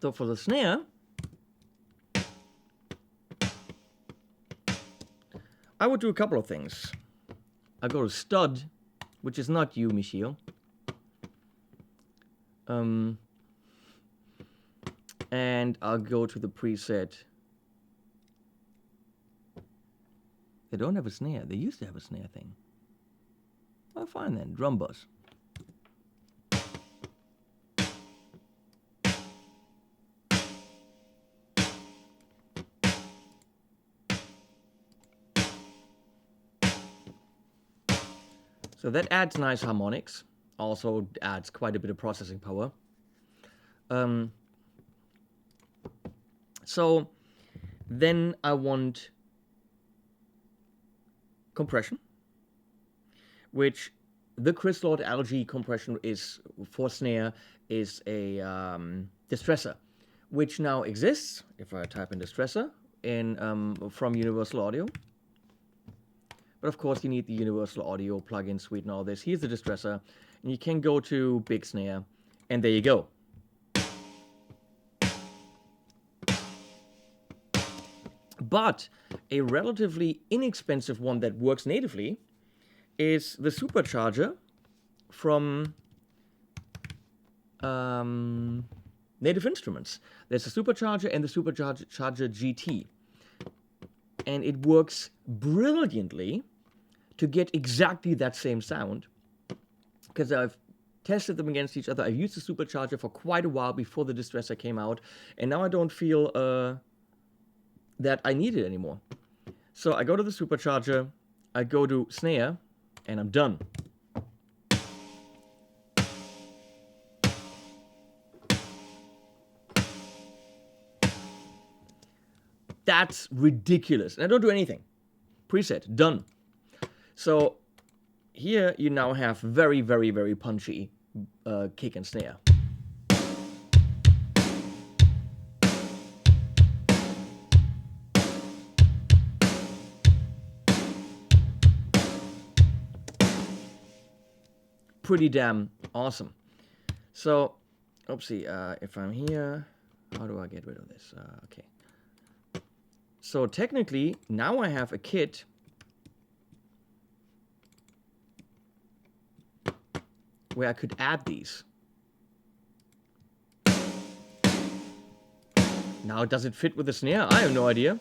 So for the snare, I would do a couple of things. I go to stud, which is not you, Michiel. And I'll go to the preset. They don't have a snare. They used to have a snare thing. Well, fine then. Drum bus. So that adds nice harmonics. Also adds quite a bit of processing power. So then I want compression, which the Chris Lord Algae compression is for snare is a distressor, which now exists. If I type in distressor in from Universal Audio. But of course, you need the Universal Audio plugin suite and all this. Here's the distressor, and you can go to Big Snare, and there you go. But a relatively inexpensive one that works natively is the supercharger from Native Instruments. There's a supercharger and the supercharger GT. And it works brilliantly to get exactly that same sound. Because I've tested them against each other. I've used the supercharger for quite a while before the distressor came out. And now I don't feel that I need it anymore. So I go to the supercharger, I go to snare, and I'm done. That's ridiculous. And I don't do anything. Preset, done. So here you now have very, very, very punchy kick and snare. Pretty damn awesome. So, oopsie, if I'm here, how do I get rid of this? Okay. So technically, now I have a kit where I could add these. Now, does it fit with the snare? I have no idea.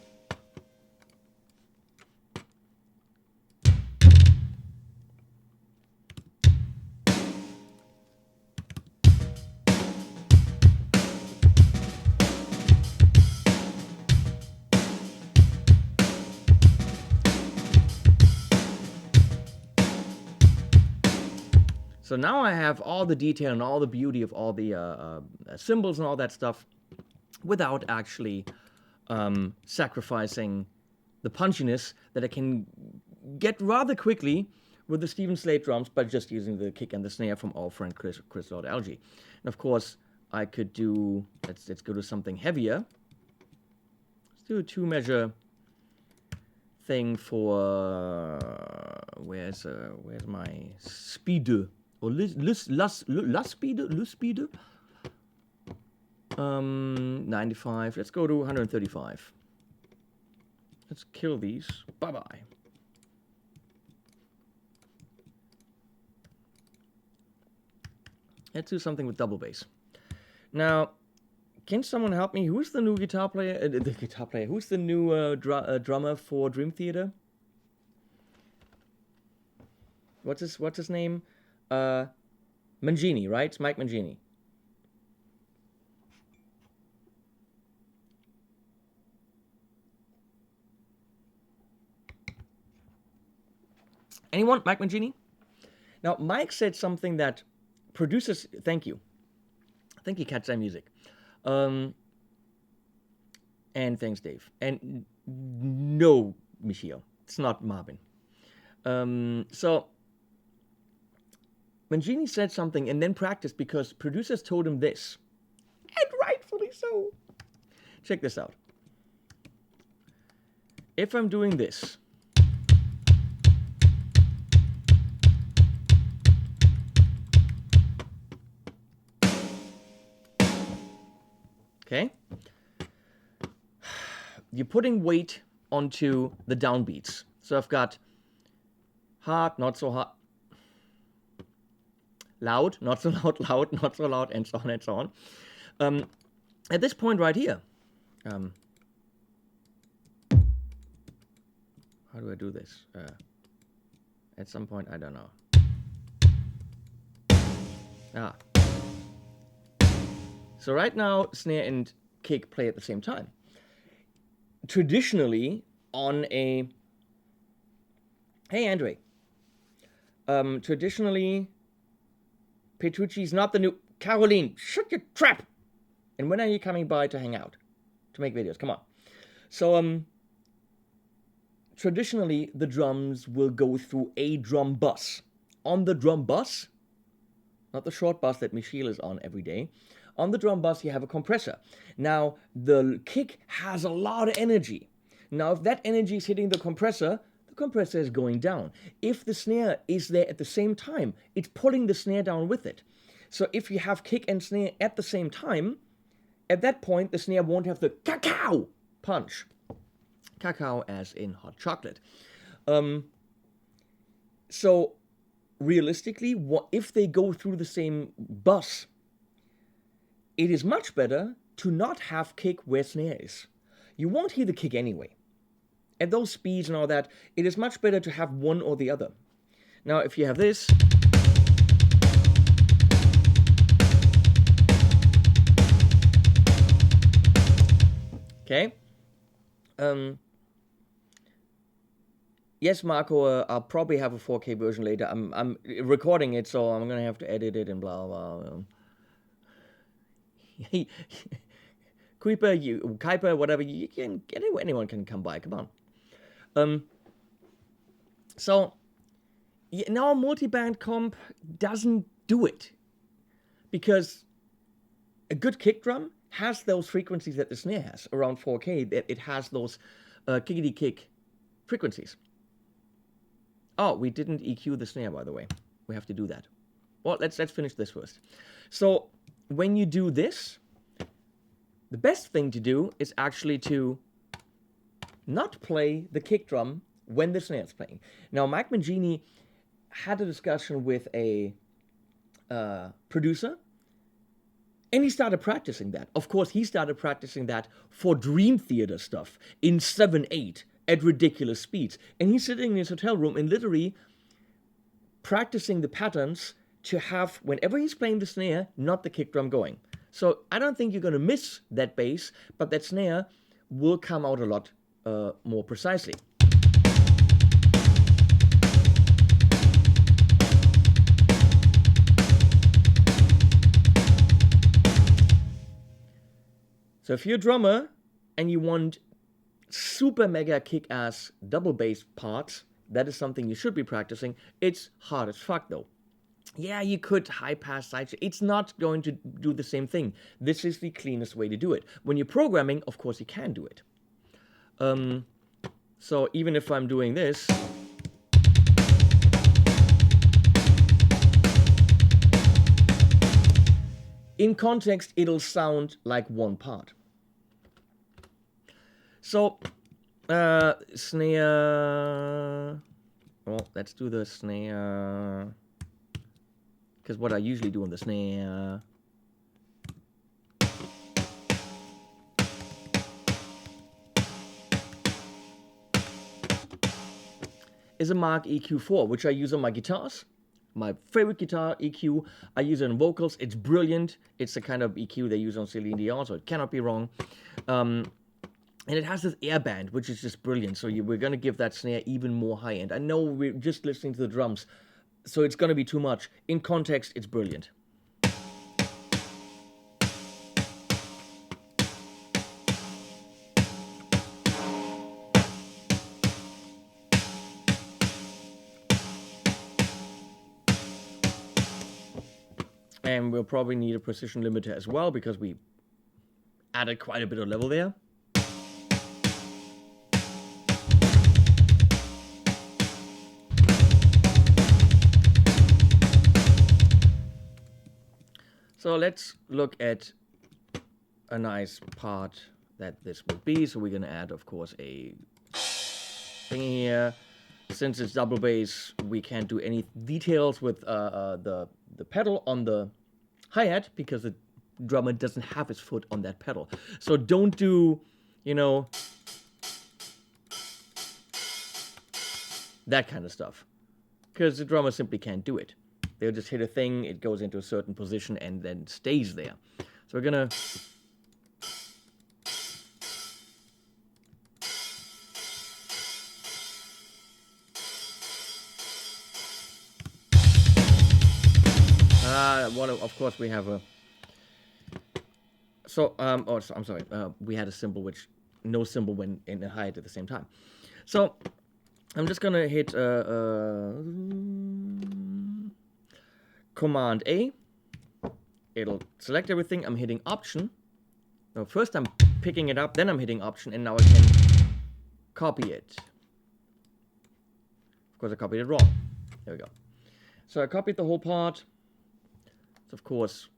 So now I have all the detail and all the beauty of all the symbols and all that stuff. without actually sacrificing the punchiness that I can get rather quickly with the Stephen Slade drums by just using the kick and the snare from our friend Chris Lord Algie. And of course, I could do, let's go to something heavier. Let's do a 2-measure thing for, where's my speed? Or la speed? 95. Let's go to 135. Let's kill these. Bye-bye. Let's do something with double bass. Now, can someone help me? Who's the new guitar player? Who's the new drummer for Dream Theater? What's his name? Mangini, right? It's Mike Mangini. Anyone? Mike Mangini? Now, Mike said something that producers... Thank you, Cat's Eye Music. And thanks, Dave. And no, Michio. It's not Marvin. So, Mangini said something and then practiced because producers told him this. And rightfully so. Check this out. If I'm doing this... Okay? You're putting weight onto the downbeats. So I've got hard, not so hard, loud, not so loud, loud, not so loud, and so on and so on. At this point right here, how do I do this? At some point, I don't know. So right now, snare and kick play at the same time. Traditionally, on a... Hey, Andre. Traditionally, Petrucci's not the new... Caroline, shut your trap! And when are you coming by to hang out? To make videos? Come on. So, traditionally, the drums will go through a drum bus. On the drum bus, not the short bus that Michiel is on every day, on the drum bus, you have a compressor. Now, the kick has a lot of energy. Now, if that energy is hitting the compressor is going down. If the snare is there at the same time, it's pulling the snare down with it. So if you have kick and snare at the same time, at that point, the snare won't have the cacao punch. Cacao as in hot chocolate. So, realistically, if they go through the same bus, it is much better to not have kick where snare is. You won't hear the kick anyway. At those speeds and all that, it is much better to have one or the other. Now, if you have this... Okay. Yes, Marco, I'll probably have a 4K version later. I'm recording it, so I'm going to have to edit it and blah, blah. Kuiper, whatever, anyone can come by, come on. So, now a multi-band comp doesn't do it. Because a good kick drum has those frequencies that the snare has, around 4K, that it has those kickity kick frequencies. Oh, we didn't EQ the snare, by the way. We have to do that. Well, let's finish this first. So, when you do this, the best thing to do is actually to not play the kick drum when the snare is playing. Now, Mike Mangini had a discussion with a producer, and he started practicing that. Of course, he started practicing that for Dream Theater stuff in 7/8 at ridiculous speeds. And he's sitting in his hotel room and literally practicing the patterns to have, whenever he's playing the snare, not the kick drum going. So I don't think you're going to miss that bass, but that snare will come out a lot more precisely. So if you're a drummer and you want super mega kick-ass double bass parts, that is something you should be practicing. It's hard as fuck though. Yeah, you could high pass sidechain. It's not going to do the same thing. This is the cleanest way to do it. When you're programming, of course, you can do it. So even if I'm doing this, in context, it'll sound like one part. So, snare. Well, let's do the snare. Because what I usually do on the snare is a Mark EQ4, which I use on my guitars. My favorite guitar EQ. I use it on vocals. It's brilliant. It's the kind of EQ they use on Celine Dion, so it cannot be wrong. And it has this air band, which is just brilliant. So we're going to give that snare even more high end. I know we're just listening to the drums, so it's going to be too much. In context, it's brilliant. And we'll probably need a precision limiter as well, because we added quite a bit of level there. So let's look at a nice part that this would be. So we're going to add, of course, a thing here. Since it's double bass, we can't do any details with the pedal on the hi-hat, because the drummer doesn't have his foot on that pedal. So don't do, you know, that kind of stuff, because the drummer simply can't do it. They'll just hit a thing, it goes into a certain position, and then stays there. So we're gonna of course we have a I'm sorry, we had a cymbal which no cymbal went in the hi-hat at the same time. So I'm just gonna hit Command A. It'll select everything. I'm hitting Option. No, first I'm picking it up, then I'm hitting Option, and now I can copy it. Of course, I copied it wrong. There we go. So I copied the whole part. So of course,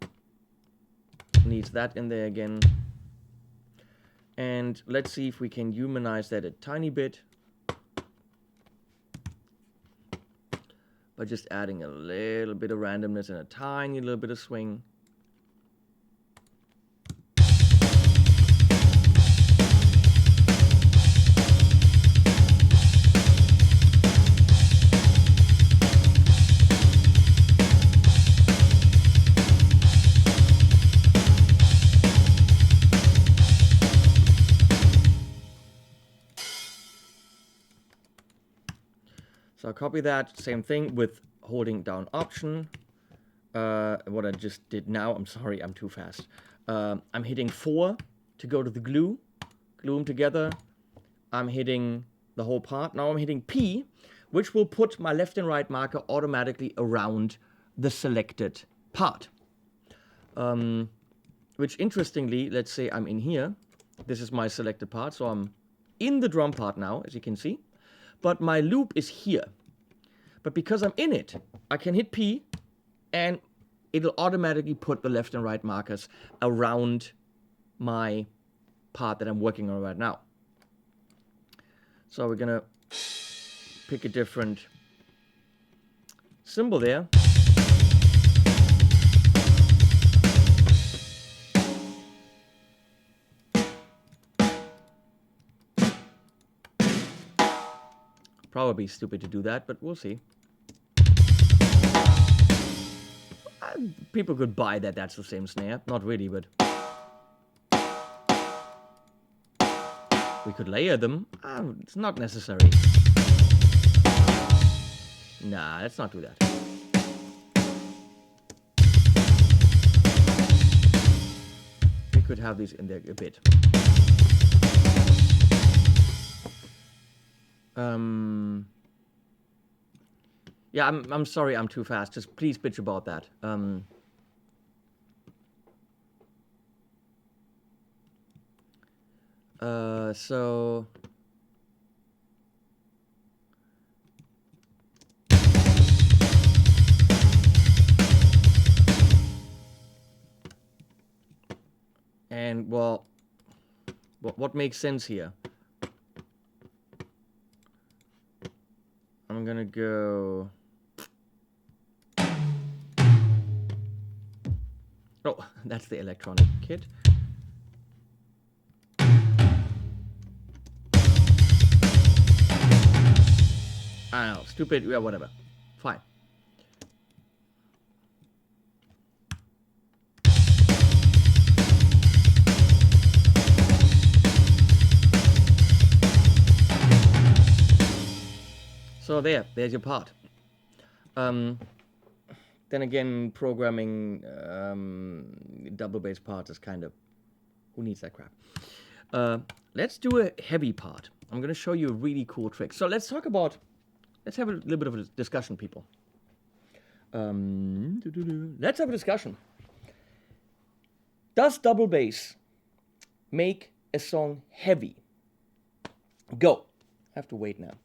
needs that in there again. And let's see if we can humanize that a tiny bit by just adding a little bit of randomness and a tiny little bit of swing. So I'll copy that, same thing with holding down Option. What I just did now, I'm sorry, I'm too fast. I'm hitting 4 to go to the glue them together. I'm hitting the whole part. Now I'm hitting P, which will put my left and right marker automatically around the selected part. Which interestingly, let's say I'm in here. This is my selected part, so I'm in the drum part now, as you can see. But my loop is here. But because I'm in it, I can hit P, and it'll automatically put the left and right markers around my part that I'm working on right now. So we're gonna pick a different symbol there. Probably stupid to do that, but we'll see. People could buy that that's the same snare. Not really, but we could layer them. It's not necessary. Nah, let's not do that. could have these in there a bit. Yeah, I'm sorry I'm too fast. Just please bitch about that. So and well, what makes sense here? I'm gonna go. Oh, that's the electronic kit. I don't know, stupid, yeah, whatever. Fine. So there's your part. Then again, programming double bass parts is kind of, who needs that crap? Let's do a heavy part. I'm going to show you a really cool trick. So let's have a little bit of a discussion, people. Let's have a discussion. Does double bass make a song heavy? Go. I have to wait now.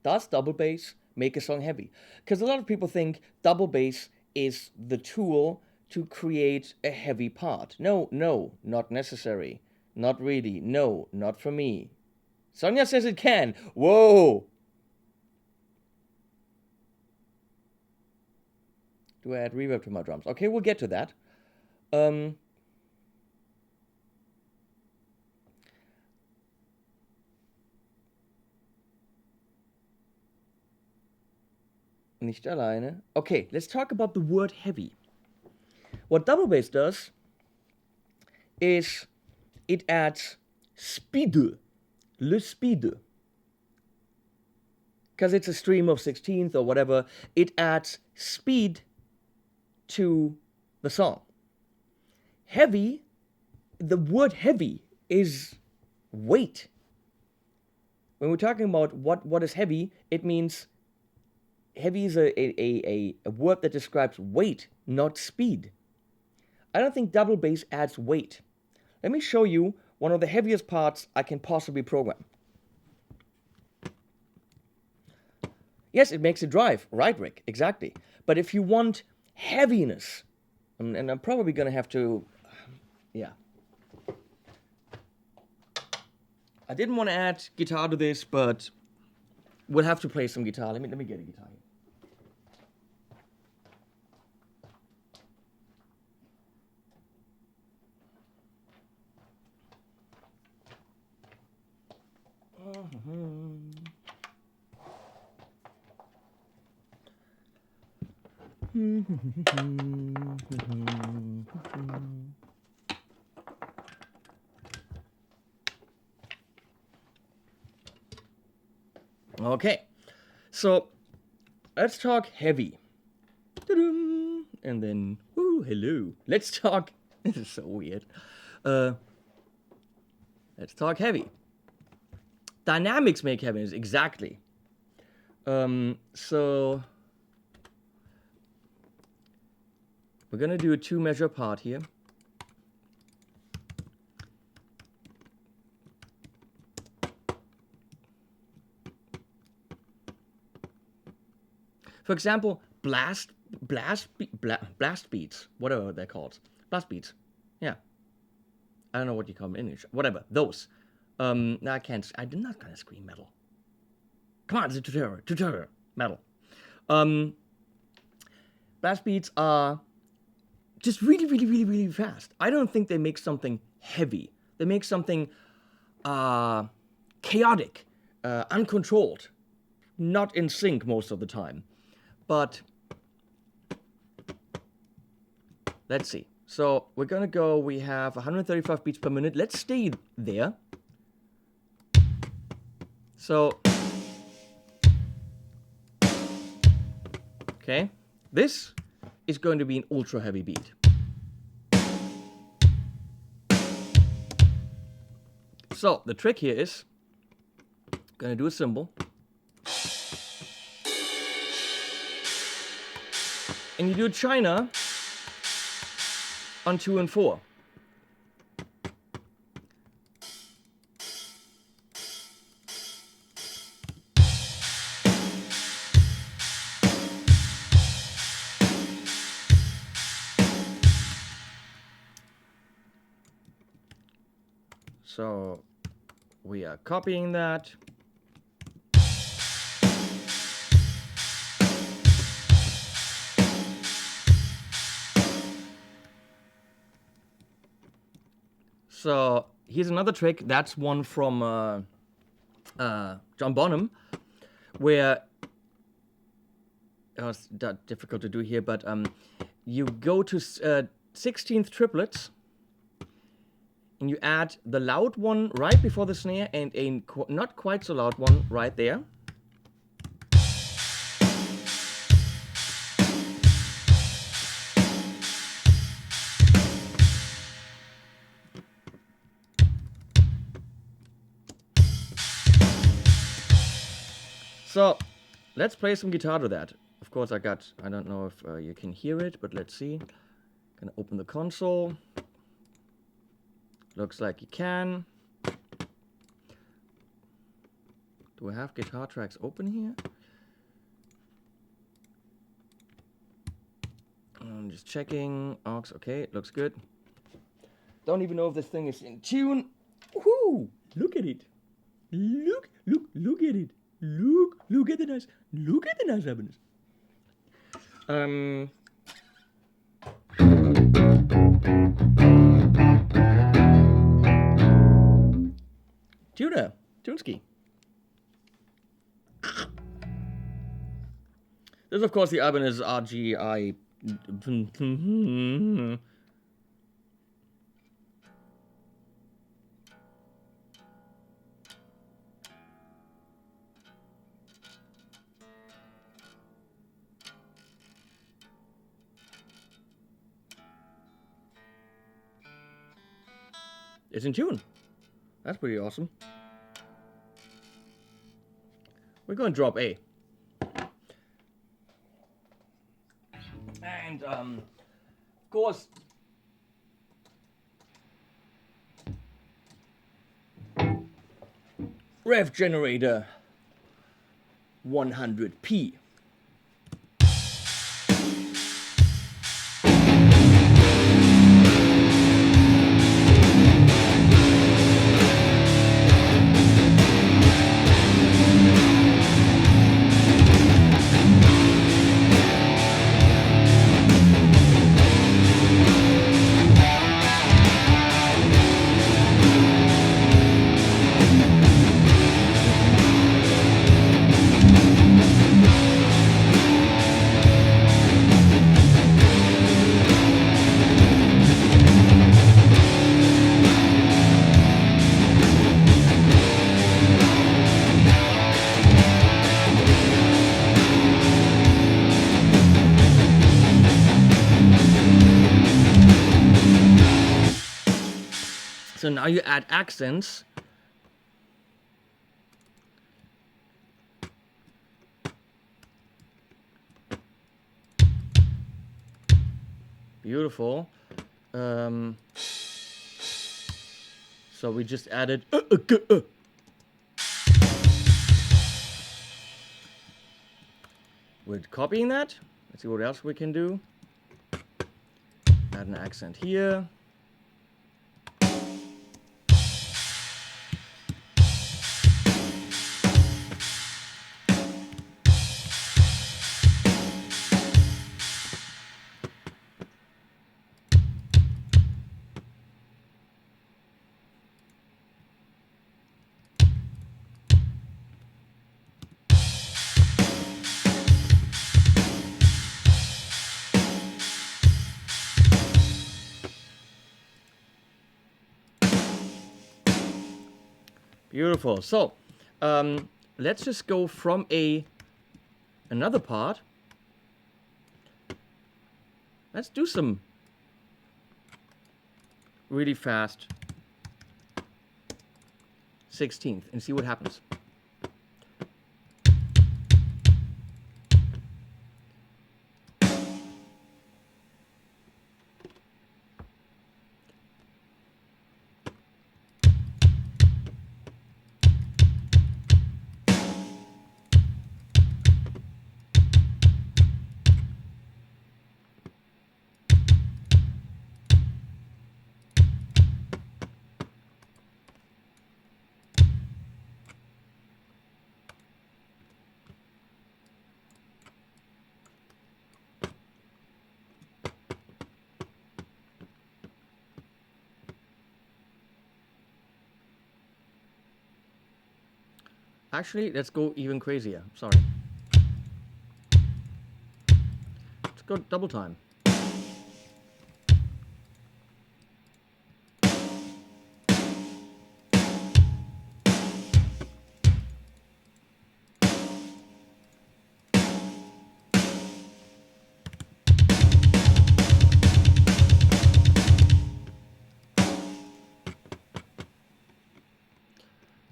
Does double bass make a song heavy? Because a lot of people think double bass is the tool to create a heavy part. No, not necessary. Not really. No, not for me. Sonia says it can. Whoa! Do I add reverb to my drums? Okay, we'll get to that. Nicht alleine. Okay, let's talk about the word heavy. What double bass does is it adds speed, le speed. Because it's a stream of 16th or whatever, it adds speed to the song. Heavy, the word heavy is weight. When we're talking about what is heavy, it means heavy is a word that describes weight, not speed. I don't think double bass adds weight. Let me show you one of the heaviest parts I can possibly program. Yes, it makes it drive, right, Rick? Exactly. But if you want heaviness, and I'm probably going to have to, yeah. I didn't want to add guitar to this, but we'll have to play some guitar. Let me get a guitar here. Okay, so let's talk heavy. And then, hello. Let's talk, this is so weird. Let's talk heavy. Dynamics make heaviness, exactly. So we're gonna do a 2-measure part here. For example, blast beats, whatever they're called. Blast beats, yeah. I don't know what you call them in English. Whatever, those. No, I can't. I'm not gonna scream metal. Come on, it's a tutorial. Metal. Blast beats are just really fast. I don't think they make something heavy. They make something chaotic, uncontrolled, not in sync most of the time. But let's see. So we're gonna go, we have 135 beats per minute. Let's stay there. So, okay, this is going to be an ultra heavy beat. So the trick here is, gonna do a cymbal. And you do China on 2 and 4. So we are copying that. So here's another trick. That's one from John Bonham, where it was difficult to do here, but you go to 16th triplets, and you add the loud one right before the snare and a not quite so loud one right there. So let's play some guitar to that. Of course, I don't know if you can hear it, but let's see. Gonna open the console. Looks like you can. Do I have guitar tracks open here? I'm just checking. Aux, okay, it looks good. Don't even know if this thing is in tune. Woohoo! Look at it. Look at it. Look at the nice heaviness. Tuneski. This, of course, the album is RGI. It's in tune. That's pretty awesome. We're going to drop A. And, of course, Rev Generator 100p. So now you add accents. Beautiful. So we just added We're copying that. Let's see what else we can do. Add an accent here. Beautiful. So, let's just go from another part. Let's do some really fast 16th and see what happens. Actually, let's go even crazier. Sorry. Let's go double time.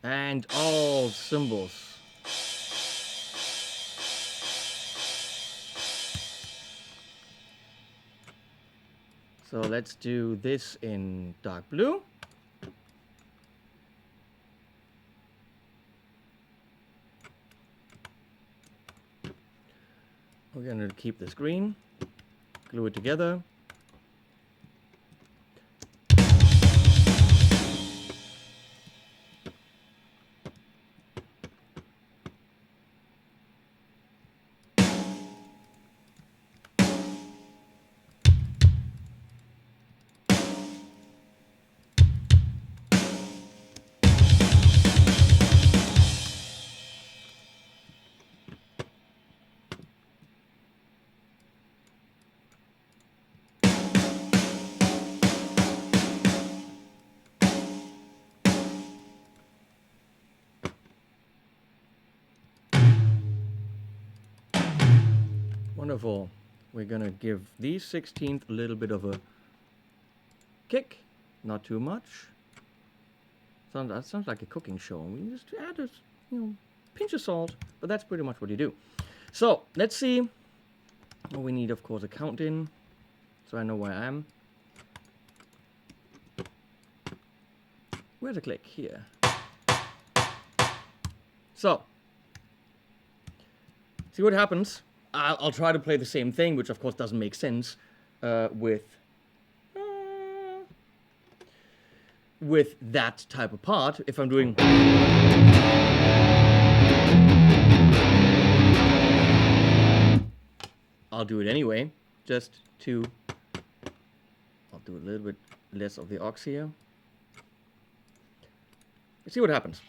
And all cymbals. So let's do this in dark blue. We're going to keep this green, glue it together. Wonderful. We're gonna give these 16th a little bit of a kick, not too much. That sounds like a cooking show. We just add a pinch of salt, but that's pretty much what you do. So let's see. Oh, we need, of course, a count in, so I know where I am. Where's the click? Here. So, see what happens. I'll try to play the same thing, which of course doesn't make sense with that type of part. If I'm doing, I'll do it anyway, just to, I'll do a little bit less of the aux here. Let's see what happens.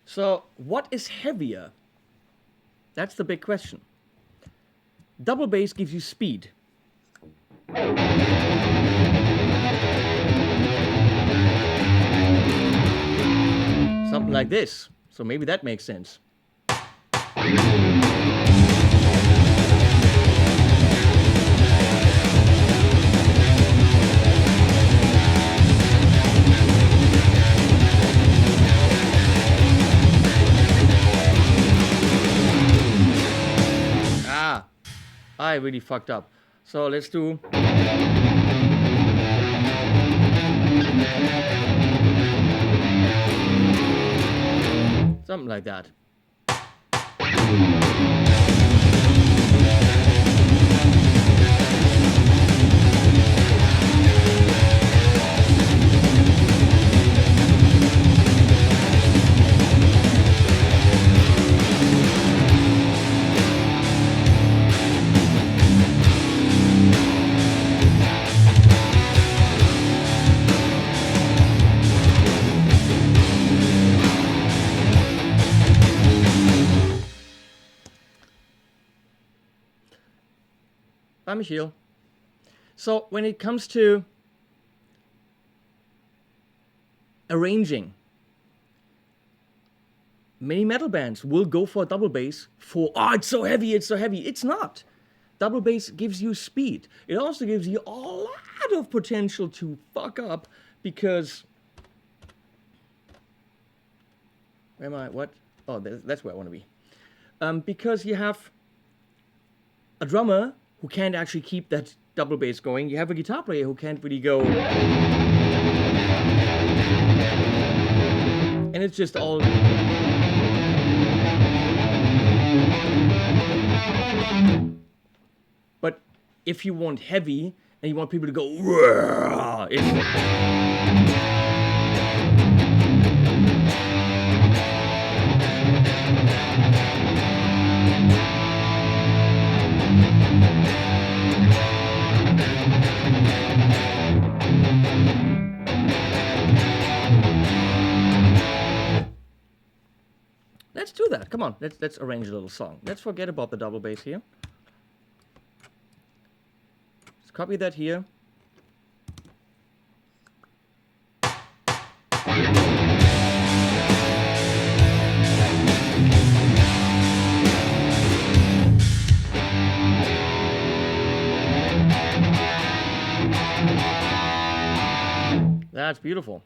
So, what is heavier? That's the big question. Double bass gives you speed. Something like this. So maybe that makes sense. I really fucked up. So let's do. Something like that. Hi, Michiel. So when it comes to arranging, many metal bands will go for a double bass for, oh, it's so heavy, it's so heavy. It's not. Double bass gives you speed. It also gives you a lot of potential to fuck up because... Where am I? What? Oh, that's where I want to be. Because you have a drummer who can't actually keep that double bass going. You have a guitar player who can't really go... And it's just all... But if you want heavy and you want people to go, let's do that. Come on, let's arrange a little song. Let's forget about the double bass here. Let's copy that here. That's beautiful.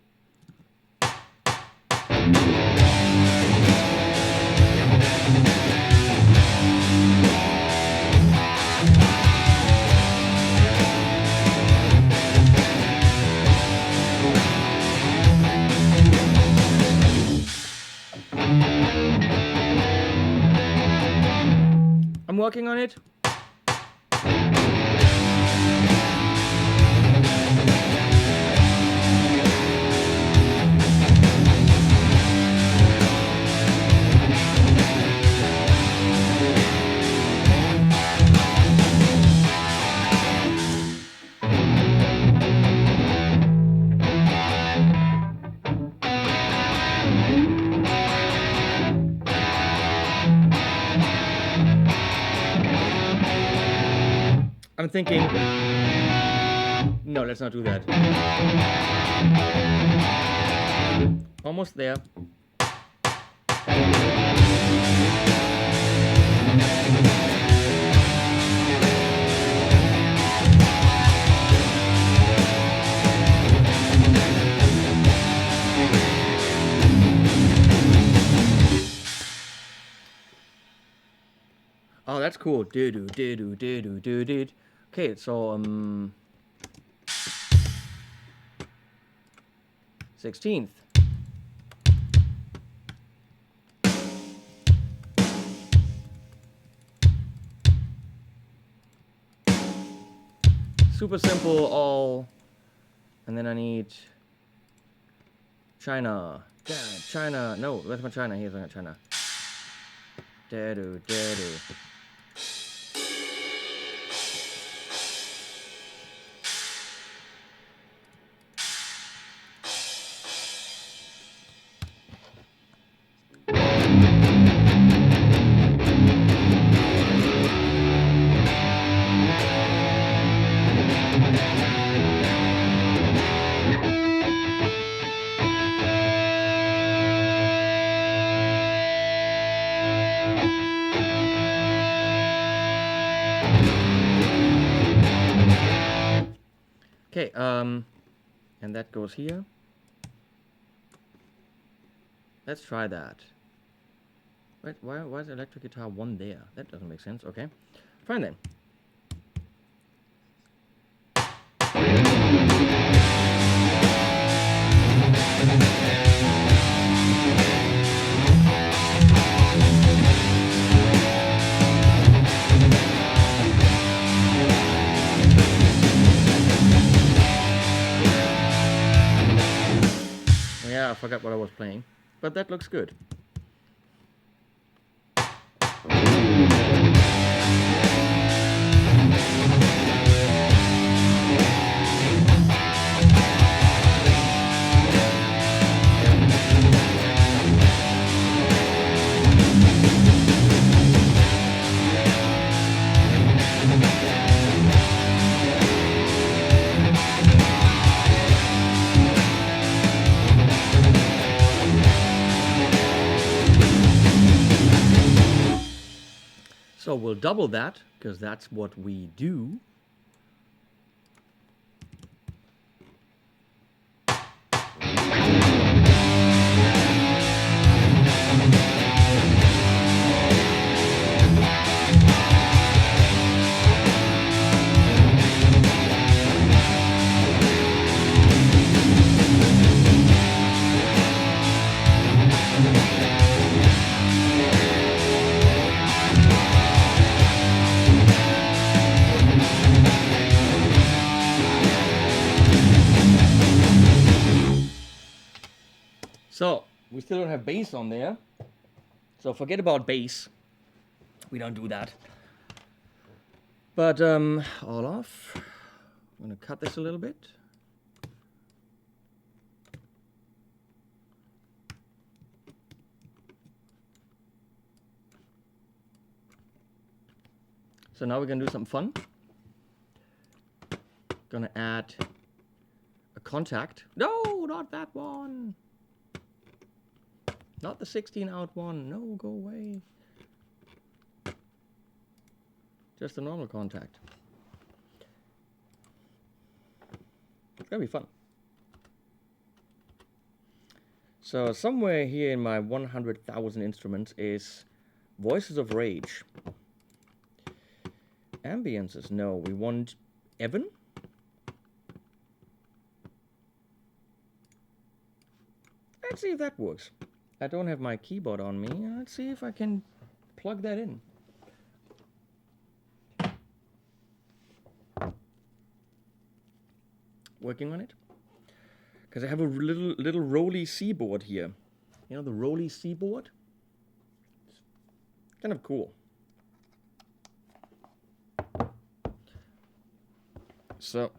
I'm working on it. I'm thinking, no, let's not do that. Almost there. Oh, that's cool. Do-do, do-do, do-do, do-do. Okay, so 16th. Super simple, all, and then I need China. Yeah, China. No, where's my China? Here's my China. Do-do, do-do. Okay, and that goes here. Let's try that. Wait, why is electric guitar 1 there? That doesn't make sense. Okay, fine then. Yeah, I forgot what I was playing, but that looks good. will double that, because that's what we do. So, we still don't have bass on there. So forget about bass. We don't do that. But all off. I'm gonna cut this a little bit. So now we're gonna do something fun. Gonna add a contact. No, not that one. Not the 16 out one. No, go away. Just a normal contact. It's gonna be fun. So somewhere here in my 100,000 instruments is Voices of Rage. Ambiences, no. We want Evan. Let's see if that works. I don't have my keyboard on me. Let's see if I can plug that in. Working on it. Because I have a little Rolly C board here. You know the Rolly C board? It's kind of cool. So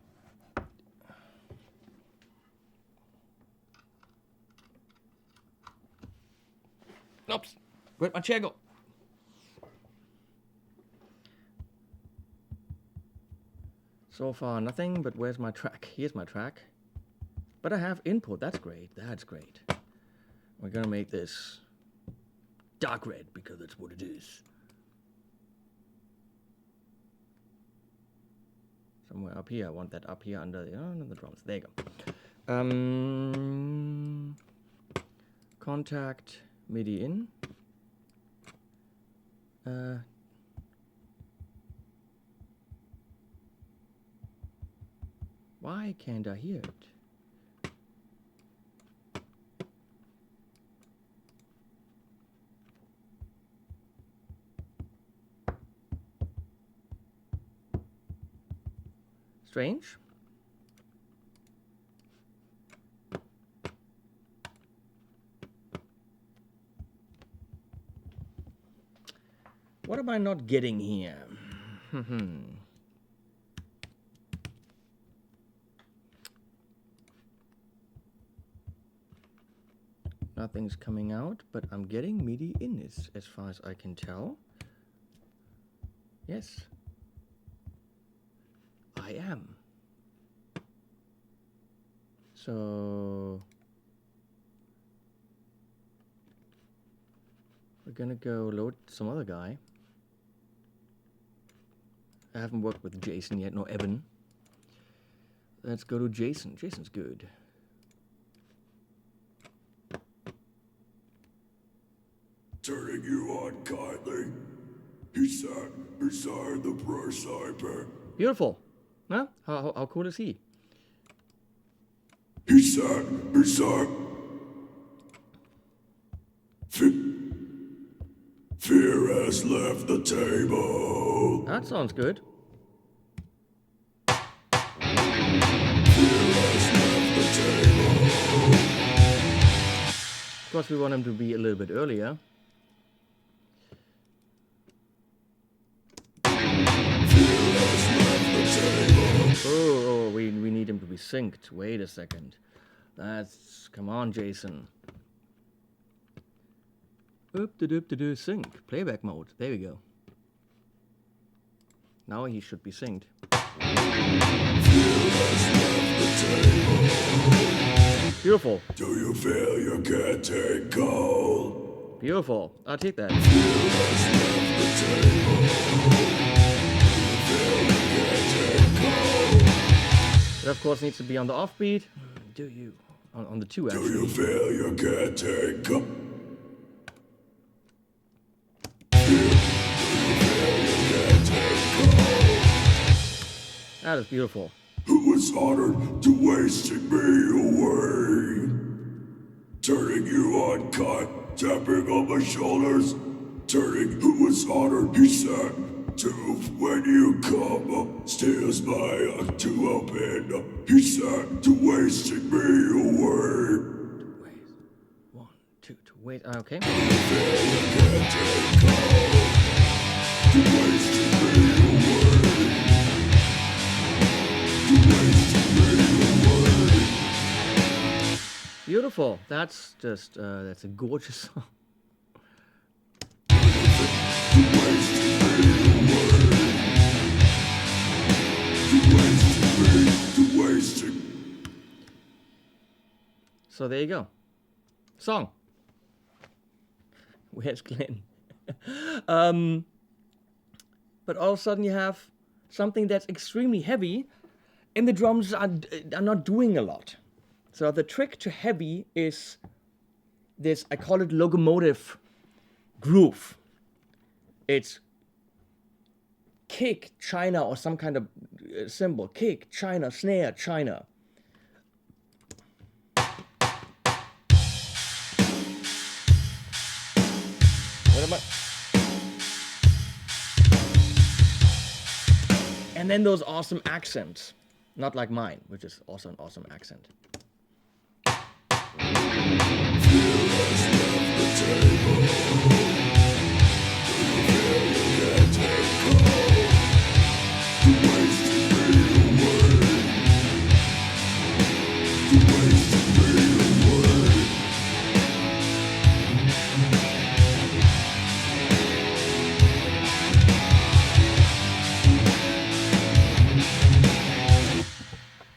oops, where'd my chair go? So far nothing, but where's my track? Here's my track. But I have input, that's great, that's great. We're gonna make this dark red because that's what it is. Somewhere up here, I want that up here under the drums. There you go. Contact. MIDI in. Why can't I hear it? Strange. What am I not getting here? Nothing's coming out, but I'm getting MIDI in as far as I can tell. Yes. I am. So we're gonna go load some other guy. I haven't worked with Jason yet, nor Evan. Let's go to Jason. Jason's good. Turning you on kindly, he sat beside the precipice. Beautiful. Huh? How cool is he? He sat beside. Fear has left the table. That sounds good. Fear has left the table. Of course, we want him to be a little bit earlier. Oh, we need him to be synced. Wait a second. Come on, Jason. Sync. Playback mode. There we go. Now he should be synced. Beautiful. Do you feel you can't take cold? Beautiful. I'll take that. Fear has left the table. It of course needs to be on the offbeat. Do you? On the 2 Do actually. you feel you can't take up? That is beautiful. Who was honored to wasting me away? Turning you uncut, tapping on my shoulders. Turning who was honored, he said. To when you come up, steals my heart to open. He said to wasting me away. Wait. 1, 2, to wait. Okay. To wasting me away. To wasting me away. Beautiful. That's just that's a gorgeous song. To wasting me away. To wasting me, to wasting. So there you go. Song. Where's Glenn? But all of a sudden you have something that's extremely heavy, and the drums are not doing a lot. So the trick to heavy is this, I call it locomotive groove. It's kick, China, or some kind of cymbal. Kick, China, snare, China. What am I? And then those awesome accents. Not like mine, which is also an awesome accent.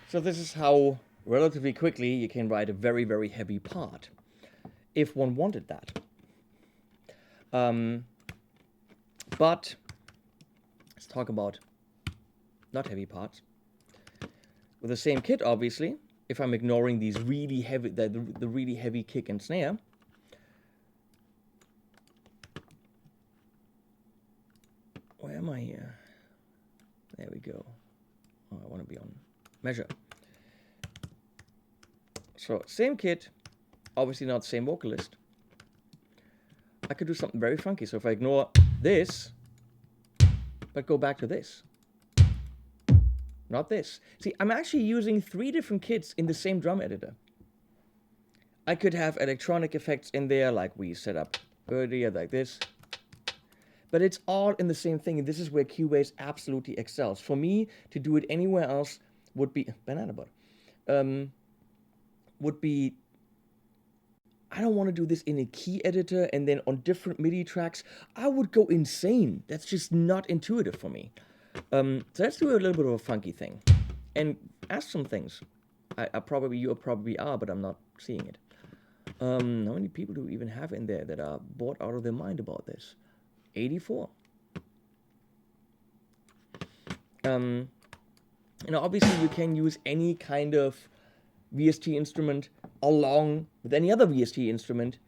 So this is how relatively quickly you can write a very, very heavy part, if one wanted that. But let's talk about not heavy parts. With the same kit, obviously, if I'm ignoring these really heavy, the really heavy kick and snare, where am I here? There we go. Oh, I want to be on measure. So same kit, obviously not the same vocalist. I could do something very funky. So if I ignore this, but go back to this, not this. See, I'm actually using 3 different kits in the same drum editor. I could have electronic effects in there, like we set up earlier, like this. But it's all in the same thing, and this is where Cubase absolutely excels. For me, to do it anywhere else would be banana butter. Would be, I don't want to do this in a key editor and then on different MIDI tracks. I would go insane. That's just not intuitive for me. So let's do a little bit of a funky thing and ask some things. You probably are, but I'm not seeing it. How many people do we even have in there that are bored out of their mind about this? 84. Obviously you can use any kind of VST instrument along with any other VST instrument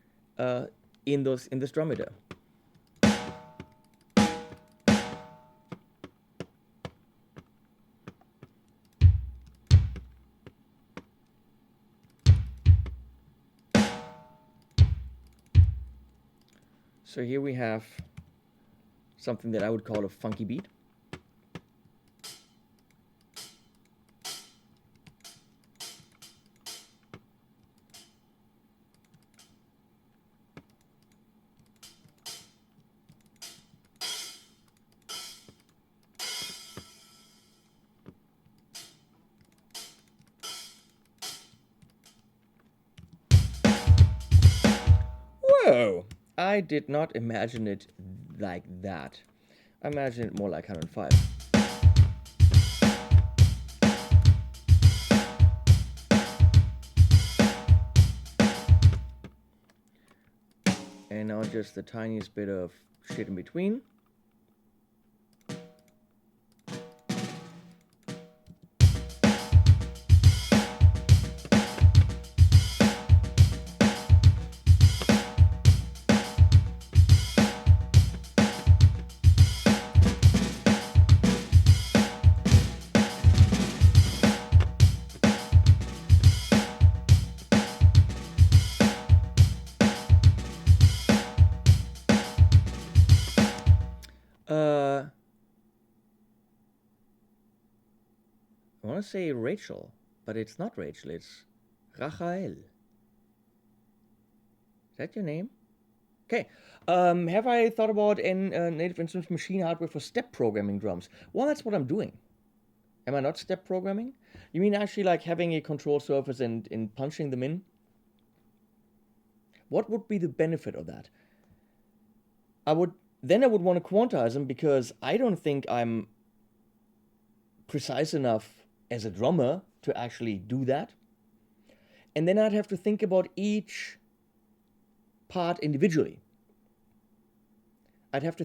in this drum editor. So here we have something that I would call a funky beat. Whoa! I did not imagine it like that. I imagine it more like 105. And now just the tiniest bit of shit in between. want to say Rachel, but it's not Rachel, it's Rachael. Is that your name? Okay. Have I thought about native instruments machine hardware for step programming drums? Well, that's what I'm doing. Am I not step programming? You mean actually like having a control surface and punching them in? What would be the benefit of that? I would want to quantize them because I don't think I'm precise enough as a drummer to actually do that. And then I'd have to think about each part individually. I'd have to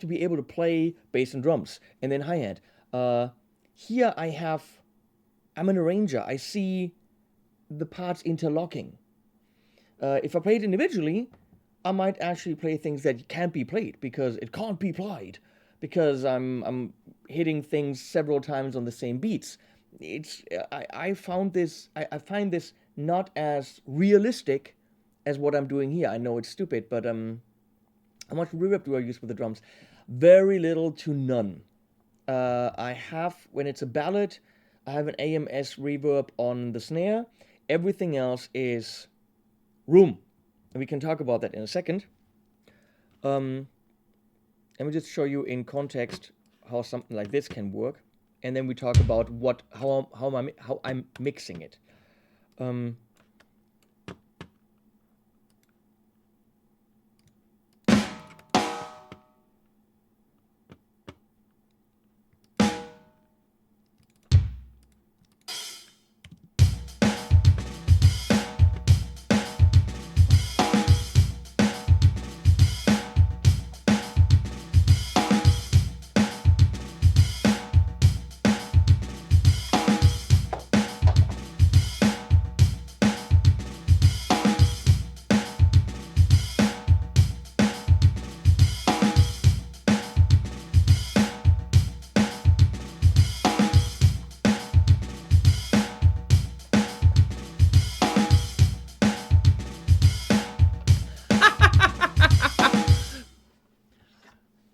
be able to play bass and drums and then hi-hat. Here I'm an arranger. I see the parts interlocking. If I play it individually, I might actually play things that can't be played because it can't be played because I'm hitting things several times on the same beats. I find this not as realistic as what I'm doing here. I know it's stupid, but how much reverb do I use with the drums? Very little to none. When it's a ballad, I have an AMS reverb on the snare. Everything else is room. And we can talk about that in a second. Let me just show you in context how something like this can work. And then we talk about how I'm mixing it.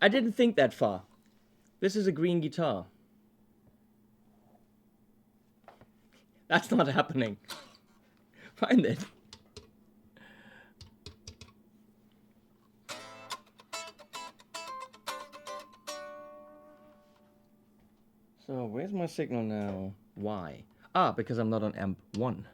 I didn't think that far. This is a green guitar. That's not happening. Find it. So where's my signal now? Why? Because I'm not on amp 1.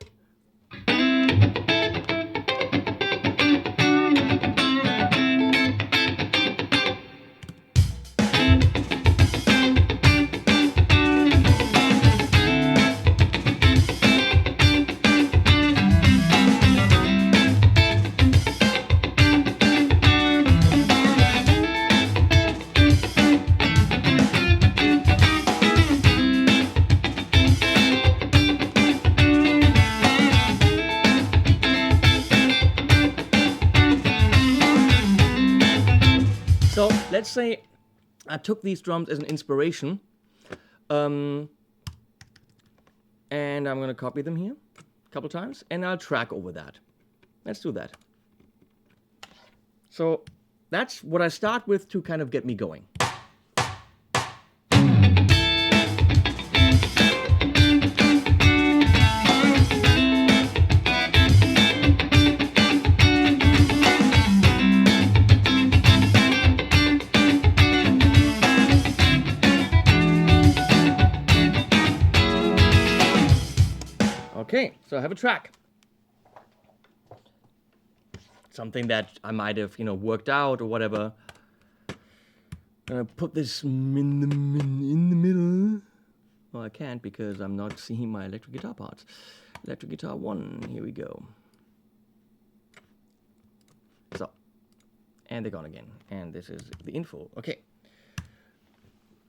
So let's say I took these drums as an inspiration, and I'm going to copy them here a couple times, and I'll track over that. Let's do that. So that's what I start with to kind of get me going. Okay, so I have a track. Something that I might have, worked out or whatever. Gonna put this in the middle. Well, I can't because I'm not seeing my electric guitar parts. Electric guitar 1, here we go. So, and they're gone again. And this is the info. Okay.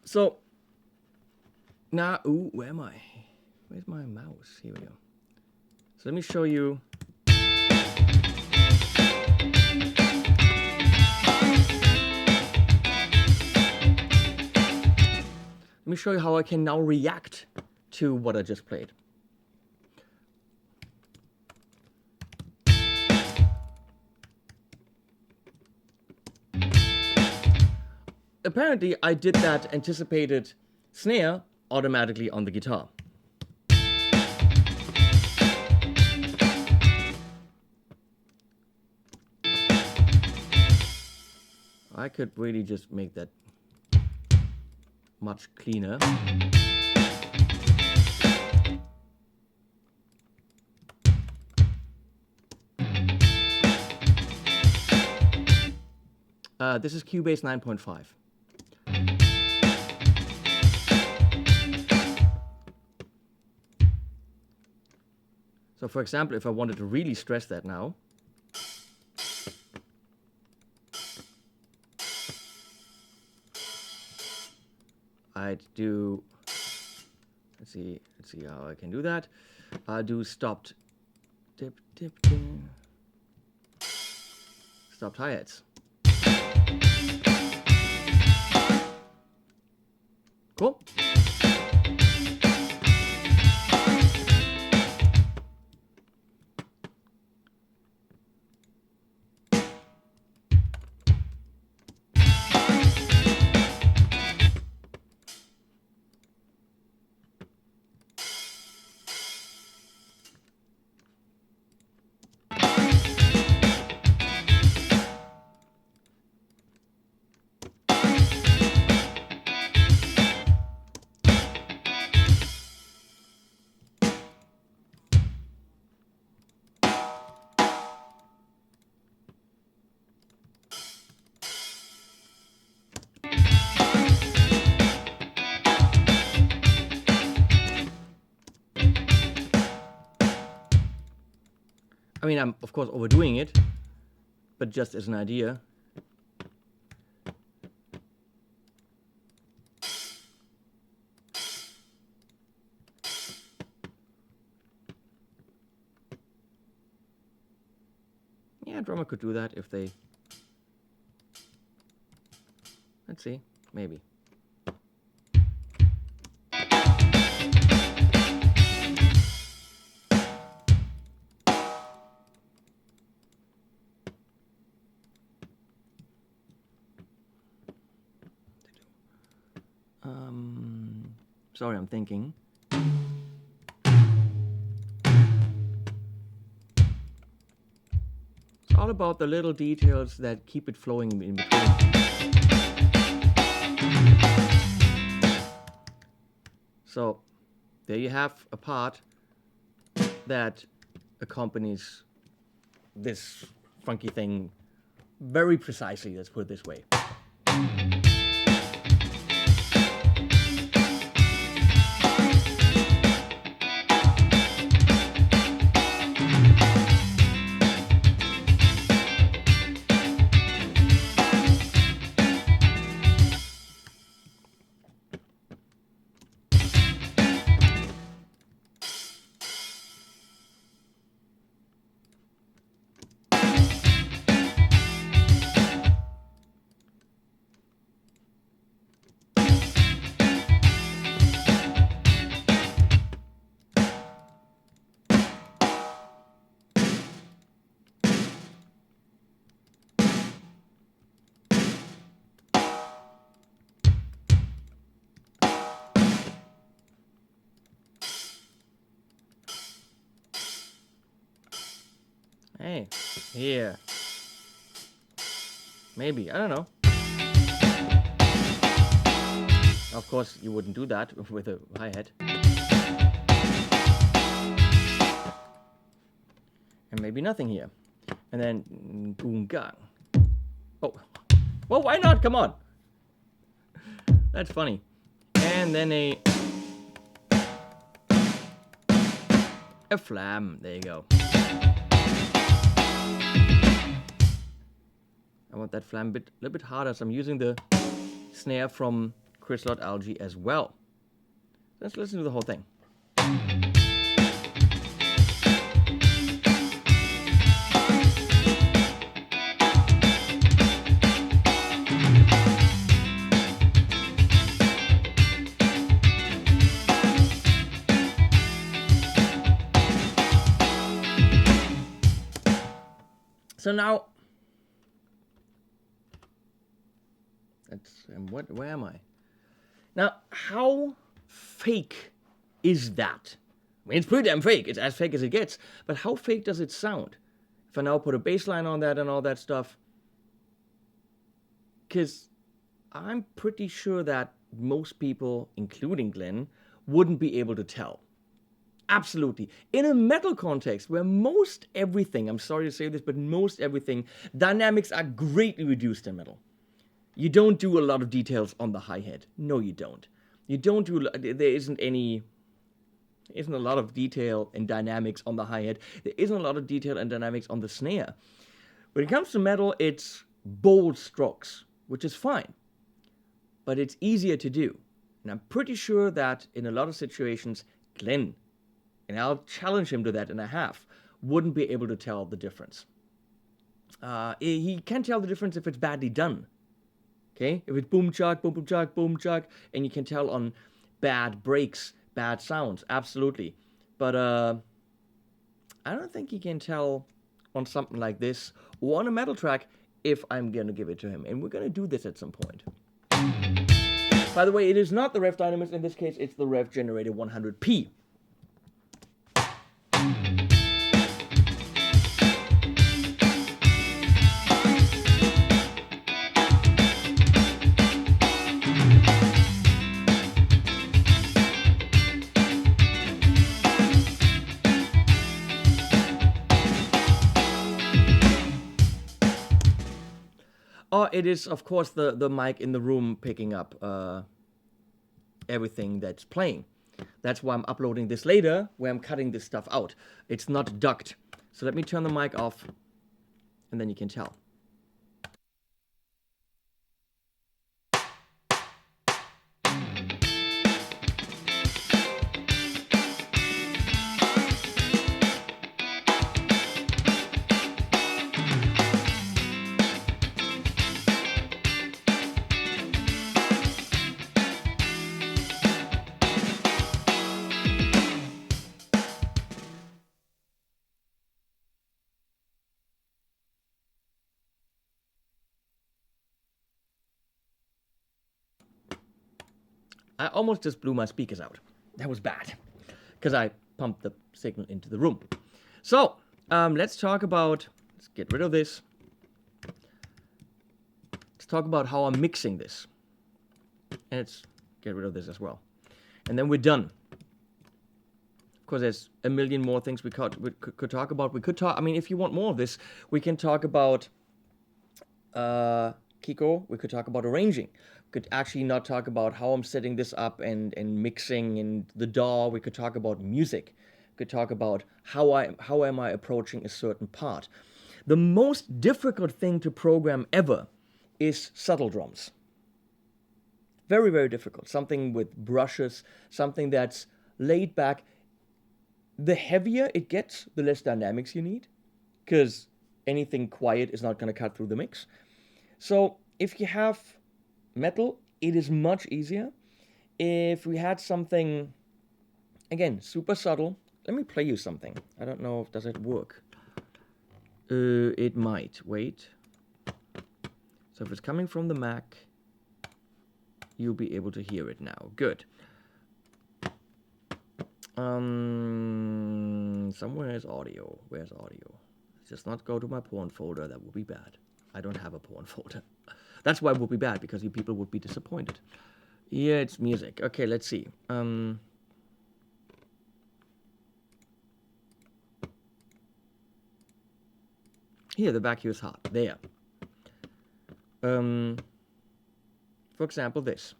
So, now, where am I? Where's my mouse? Here we go. So let me show you. Let me show you how I can now react to what I just played. Apparently, I did that anticipated snare automatically on the guitar. I could really just make that much cleaner. This is Cubase 9.5. So for example, if I wanted to really stress that now, I'd do, let's see how I can do that. I'll do stopped dip, dip, dip. Stopped hi-hats. Cool. I mean, I'm of course overdoing it, but just as an idea. Yeah, a drummer could do that if they... Let's see, maybe. Sorry, I'm thinking. It's all about the little details that keep it flowing in between. So, there you have a part that accompanies this funky thing very precisely, let's put it this way. Hey, here. Maybe, I don't know. Of course, you wouldn't do that with a hi-hat. And maybe nothing here. And then, boom, gang. Oh, well, why not? Come on. That's funny. And then a flam. There you go. I want that flam a little bit harder, so I'm using the snare from Algae as well. Let's listen to the whole thing. So now, where am I? Now, how fake is that? I mean, it's pretty damn fake. It's as fake as it gets. But how fake does it sound? If I now put a bass line on that and all that stuff. Because I'm pretty sure that most people, including Glenn, wouldn't be able to tell. Absolutely. In a metal context where most everything, I'm sorry to say this, but most everything, dynamics are greatly reduced in metal. You don't do a lot of details on the hi-hat. No, you don't. You don't do, there isn't a lot of detail and dynamics on the hi-hat. There isn't a lot of detail and dynamics on the snare. When it comes to metal, it's bold strokes, which is fine. But it's easier to do. And I'm pretty sure that in a lot of situations, Glenn, and I'll challenge him to that, and I have, wouldn't be able to tell the difference. He can tell the difference if it's badly done. Okay? If it's boom chuck, boom boom chuck, boom chuck, and you can tell on bad breaks, bad sounds, absolutely. But I don't think he can tell on something like this or on a metal track if I'm gonna give it to him. And we're gonna do this at some point. By the way, it is not the Rev Dynamis. In this case, it's the Rev Generator 100P. Oh, it is, of course, the mic in the room picking up everything that's playing. That's why I'm uploading this later, where I'm cutting this stuff out. It's not ducked. So let me turn the mic off, and then you can tell. I almost just blew my speakers out. That was bad, because I pumped the signal into the room. So, let's talk about, let's get rid of this. Let's talk about how I'm mixing this. And let's get rid of this as well. And then we're done. Of course, there's a million more things we could talk about. We could talk, I mean, if you want more of this, we can talk about Kiko. We could talk about arranging. Could actually not talk about how I'm setting this up and mixing and the DAW. We could talk about music. We could talk about how am I approaching a certain part. The most difficult thing to program ever is subtle drums. Very, very difficult. Something with brushes, something that's laid back. The heavier it gets, the less dynamics you need, because anything quiet is not going to cut through the mix. So if you have metal, it is much easier. If we had something, again, super subtle, let me play you something. I don't know if does it work. It might. Wait. So if it's coming from the Mac, you'll be able to hear it now. Good. Somewhere is audio. Where's audio? Let's just not go to my porn folder. That would be bad. I don't have a porn folder. That's why it would be bad, because you people would be disappointed. Yeah, it's music. Okay, let's see. Here, the vacuum is hot. There. For example, this.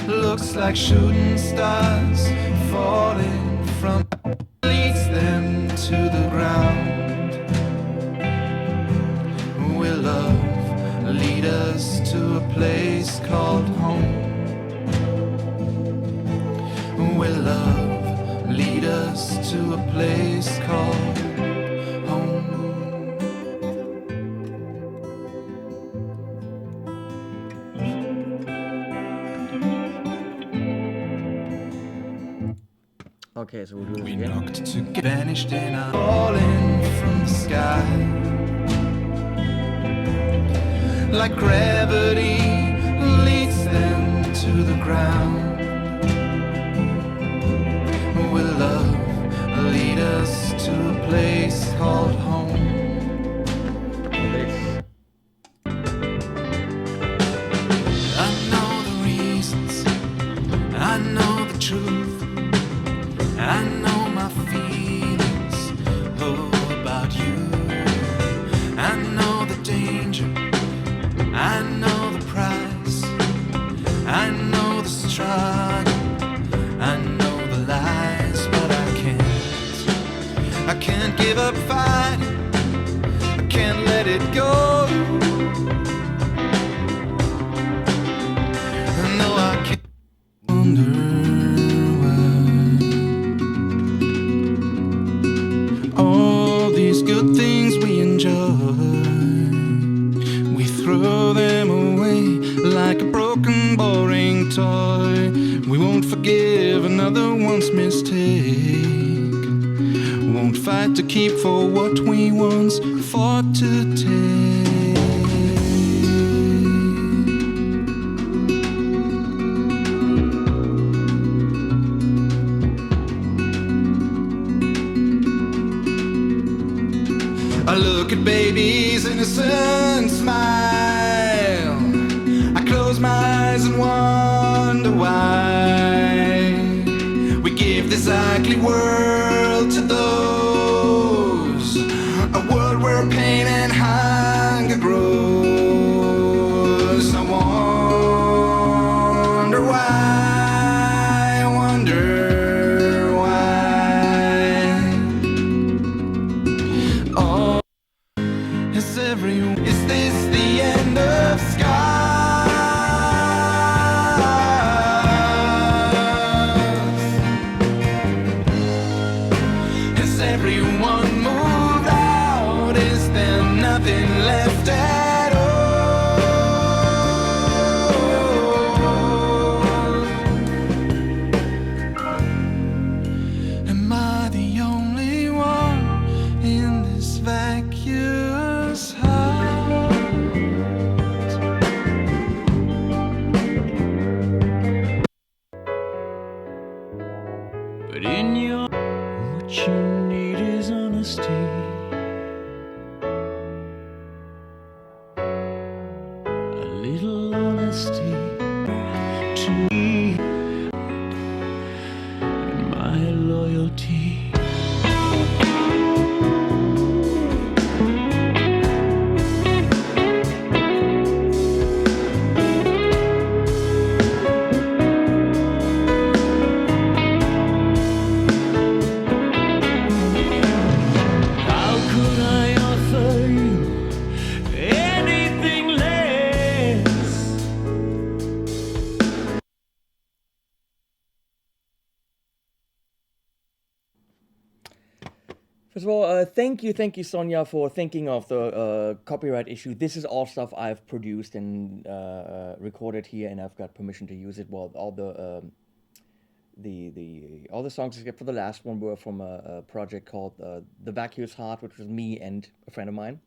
Looks like shooting stars falling from leads them to the ground. Will love lead us to a place called home? Will love lead us to a place called home? Okay, so we'll do this We again. knocked to get vanished and I'm falling from the sky. Like gravity leads them to the ground. Will love lead us to a place called home? This. I know the reasons, I know the truth, I know my feelings about you. I know the danger, I know the price, I know the struggle, I know the lies, but I can't give up fighting, I can't let it go. No, I can't wonder why all these good things we enjoy, we throw them away like a broken, boring toy. We won't forgive another one's mistake, won't fight to keep for what we once fought to take. I look at baby's innocent smile, I close my eyes and wonder why we give this ugly world to those, a world where pain and hunger grows. I wonder why, I wonder why. Oh, is this the end of scars? Has everyone moved out? Is there nothing left at all? Am I the only one in this vacuous heart? But in your, what you need is honesty. A little honesty to me and my loyalty. How could I offer you anything less? First of all, thank you, Sonia, for thinking of the copyright issue. This is all stuff I've produced and recorded here, and I've got permission to use it. Well, all the songs except for the last one were from a project called The Vacuous Heart, which was me and a friend of mine,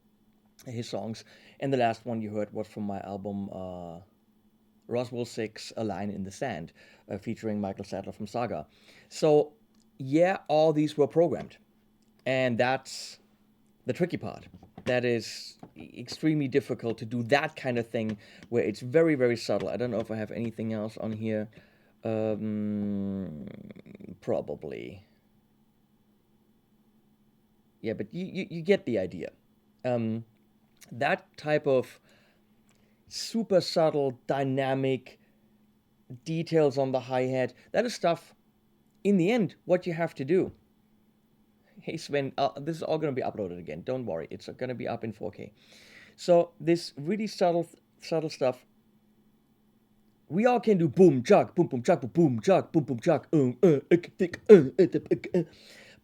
his songs. And the last one you heard was from my album Roswell 6, A Line in the Sand, featuring Michael Sadler from Saga. So, yeah, all these were programmed. And that's the tricky part. That is extremely difficult to do that kind of thing where it's very, very subtle. I don't know if I have anything else on here. Probably. Yeah, but you get the idea. That type of super subtle, dynamic details on the hi-hat, that is stuff, in the end, what you have to do. Hey Sven, this is all going to be uploaded again. Don't worry, it's going to be up in 4K. So this really subtle stuff. We all can do boom chug, boom chug, boom chug, boom chug.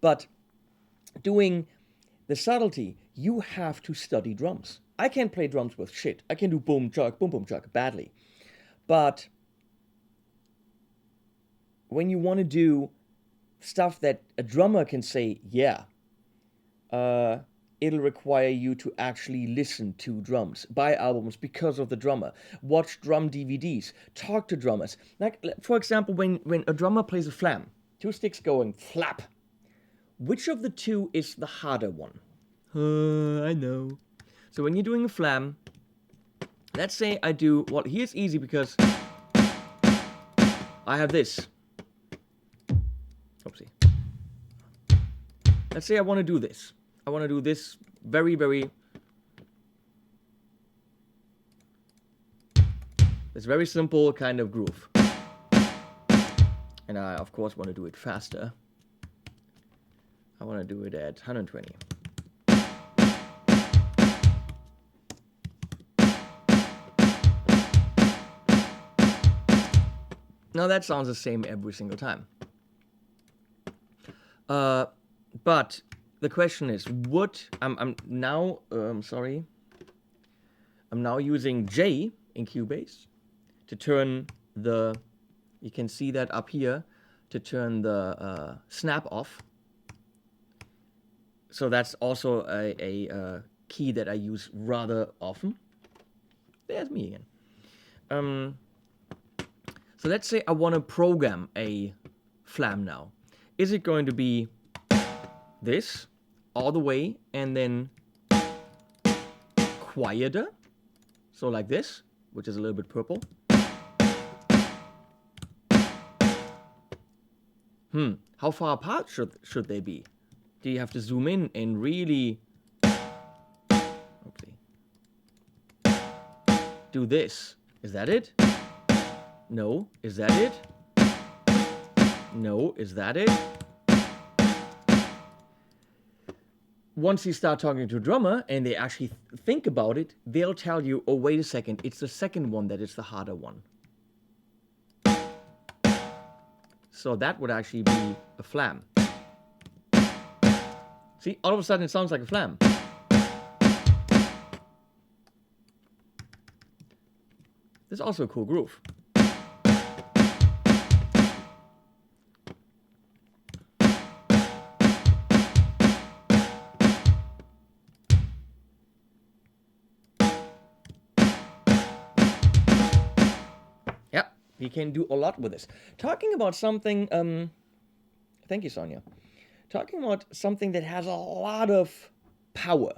But doing the subtlety, you have to study drums. I can't play drums with shit. I can do boom chug badly. But when you want to do stuff that a drummer can say, yeah, it'll require you to actually listen to drums, buy albums because of the drummer, watch drum DVDs, talk to drummers. Like, for example, when a drummer plays a flam, two sticks going flap, which of the two is the harder one? I know. So when you're doing a flam, let's say I do, well, here's easy because I have this. Oopsie. Let's say I want to do this. I want to do this very, this very simple kind of groove. And I, of course, want to do it faster. I want to do it at 120. Now that sounds the same every single time. But the question is, I'm now using J in Cubase to turn the, you can see that up here, to turn the snap off. So that's also a key that I use rather often. There's me again. So let's say I want to program a flam now. Is it going to be this all the way and then quieter? So like this, which is a little bit purple. How far apart should they be? Do you have to zoom in and really do this? Is that it? No. Is that it? No. Is that it? Once you start talking to a drummer and they actually think about it, they'll tell you, oh, wait a second, it's the second one that is the harder one. So that would actually be a flam. See, all of a sudden it sounds like a flam. This is also a cool groove. You can do a lot with this. Talking about something, thank you, Sonia. Talking about something that has a lot of power.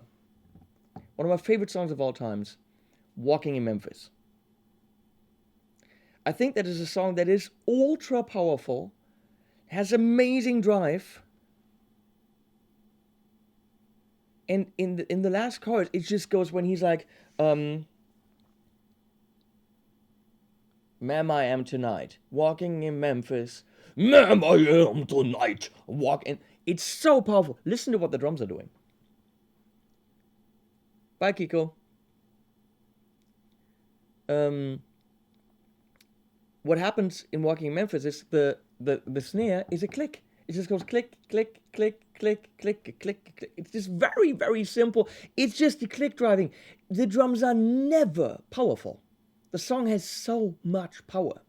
One of my favorite songs of all times, Walking in Memphis. I think that is a song that is ultra powerful, has amazing drive, and in the last chorus, it just goes when he's like, Ma'am, I am tonight, walking in Memphis. Ma'am, I am tonight, walking. It's so powerful. Listen to what the drums are doing. Bye, Kiko. What happens in Walking in Memphis is the snare is a click. It just goes click, click, click, click, click, click, click. It's just very, very simple. It's just the click driving. The drums are never powerful. The song has so much power.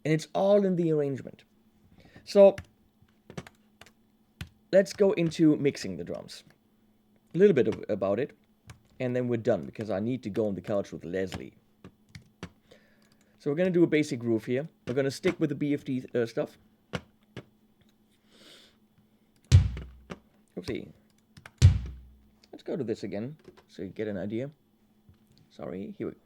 And it's all in the arrangement. So, let's go into mixing the drums. A little bit about it. And then we're done, because I need to go on the couch with Leslie. So we're going to do a basic groove here. We're going to stick with the BFD stuff. Oopsie. Let's go to this again, so you get an idea. Sorry, here we go.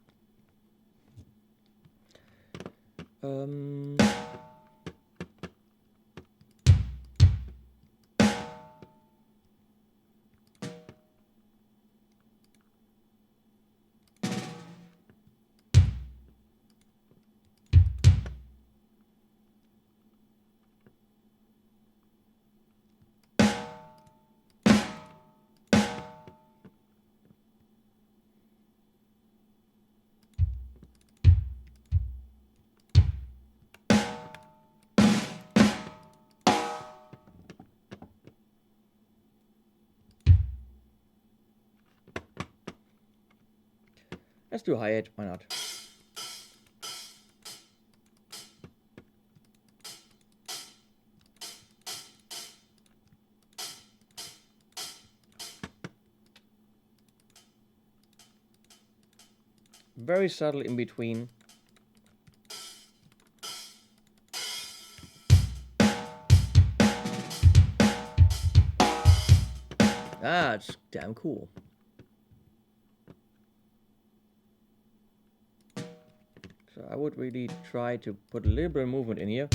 Let's do a hi-hat, why not? Very subtle in between. Ah, it's damn cool. So I would really try to put a little bit of movement in here.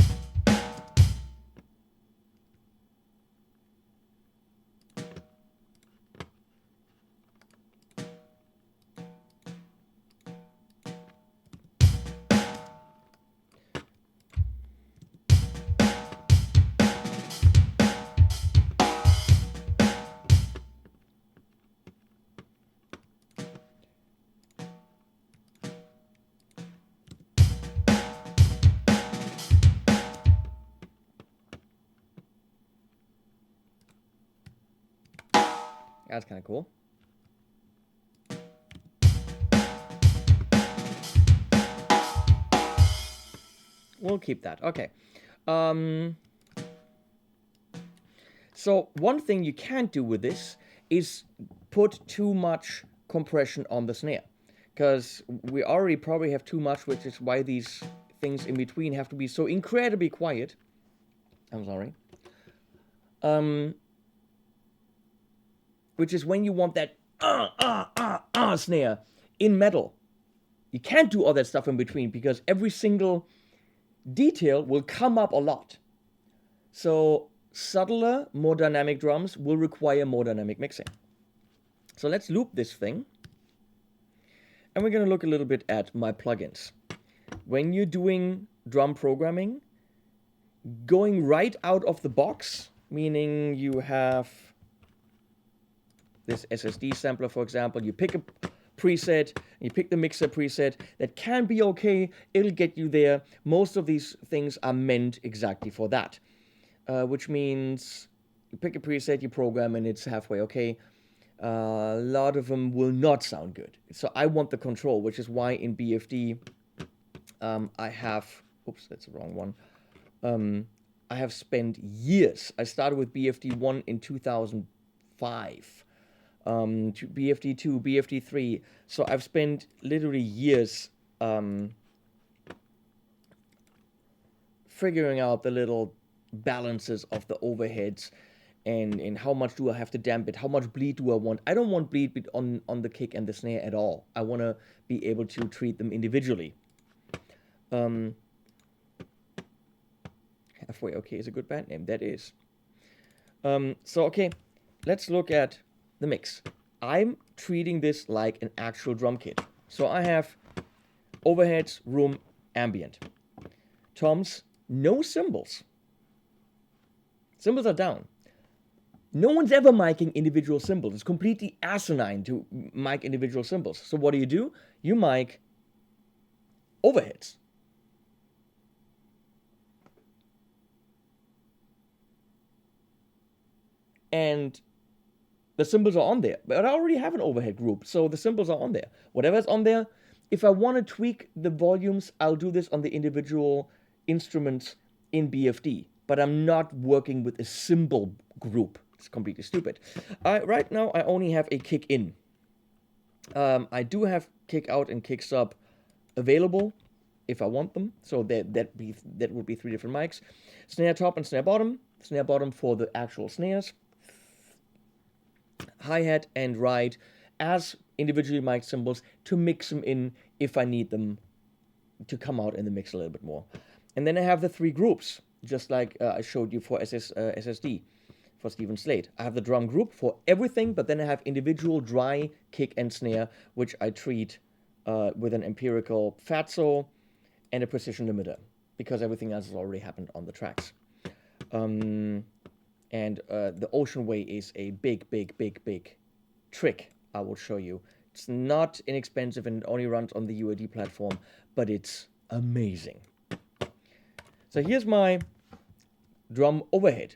That's kind of cool. We'll keep that. Okay. So one thing you can't do with this is put too much compression on the snare, because we already probably have too much, which is why these things in between have to be so incredibly quiet. I'm sorry. Which is when you want that snare in metal. You can't do all that stuff in between because every single detail will come up a lot. So subtler, more dynamic drums will require more dynamic mixing. So let's loop this thing. And we're going to look a little bit at my plugins. When you're doing drum programming, going right out of the box, meaning you have this SSD sampler, for example, you pick a preset, you pick the mixer preset, that can be okay, it'll get you there. Most of these things are meant exactly for that, which means you pick a preset, you program, and it's halfway okay. A lot of them will not sound good. So I want the control, which is why in BFD I have, oops, that's the wrong one. I have spent years. I started with BFD 1 in 2005. To BFD 2, BFD 3. So I've spent literally years figuring out the little balances of the overheads and how much do I have to damp it, how much bleed do I want. I don't want bleed on the kick and the snare at all. I want to be able to treat them individually. Halfway okay is a good band name, that is. So okay, let's look at the mix. I'm treating this like an actual drum kit. So I have overheads, room, ambient. Toms, no cymbals. Cymbals are down. No one's ever miking individual cymbals. It's completely asinine to mic individual cymbals. So what do? You mic overheads. And the cymbals are on there. But I already have an overhead group, so the cymbals are on there. Whatever's on there, if I want to tweak the volumes, I'll do this on the individual instruments in BFD. But I'm not working with a cymbal group. It's completely stupid. Right now, I only have a kick in. I do have kick out and kick sub available if I want them. So that would be 3 different mics. Snare top and snare bottom. Snare bottom for the actual snares. Hi-hat and ride as individually mic'd cymbals to mix them in if I need them to come out in the mix a little bit more. And then I have the 3 groups, just like I showed you for SSD, for Steven Slade. I have the drum group for everything, but then I have individual dry kick and snare, which I treat with an empirical fatso and a precision limiter, because everything else has already happened on the tracks. And the Ocean Way is a big trick I will show you. It's not inexpensive and it only runs on the UAD platform, but it's amazing. So here's my drum overhead.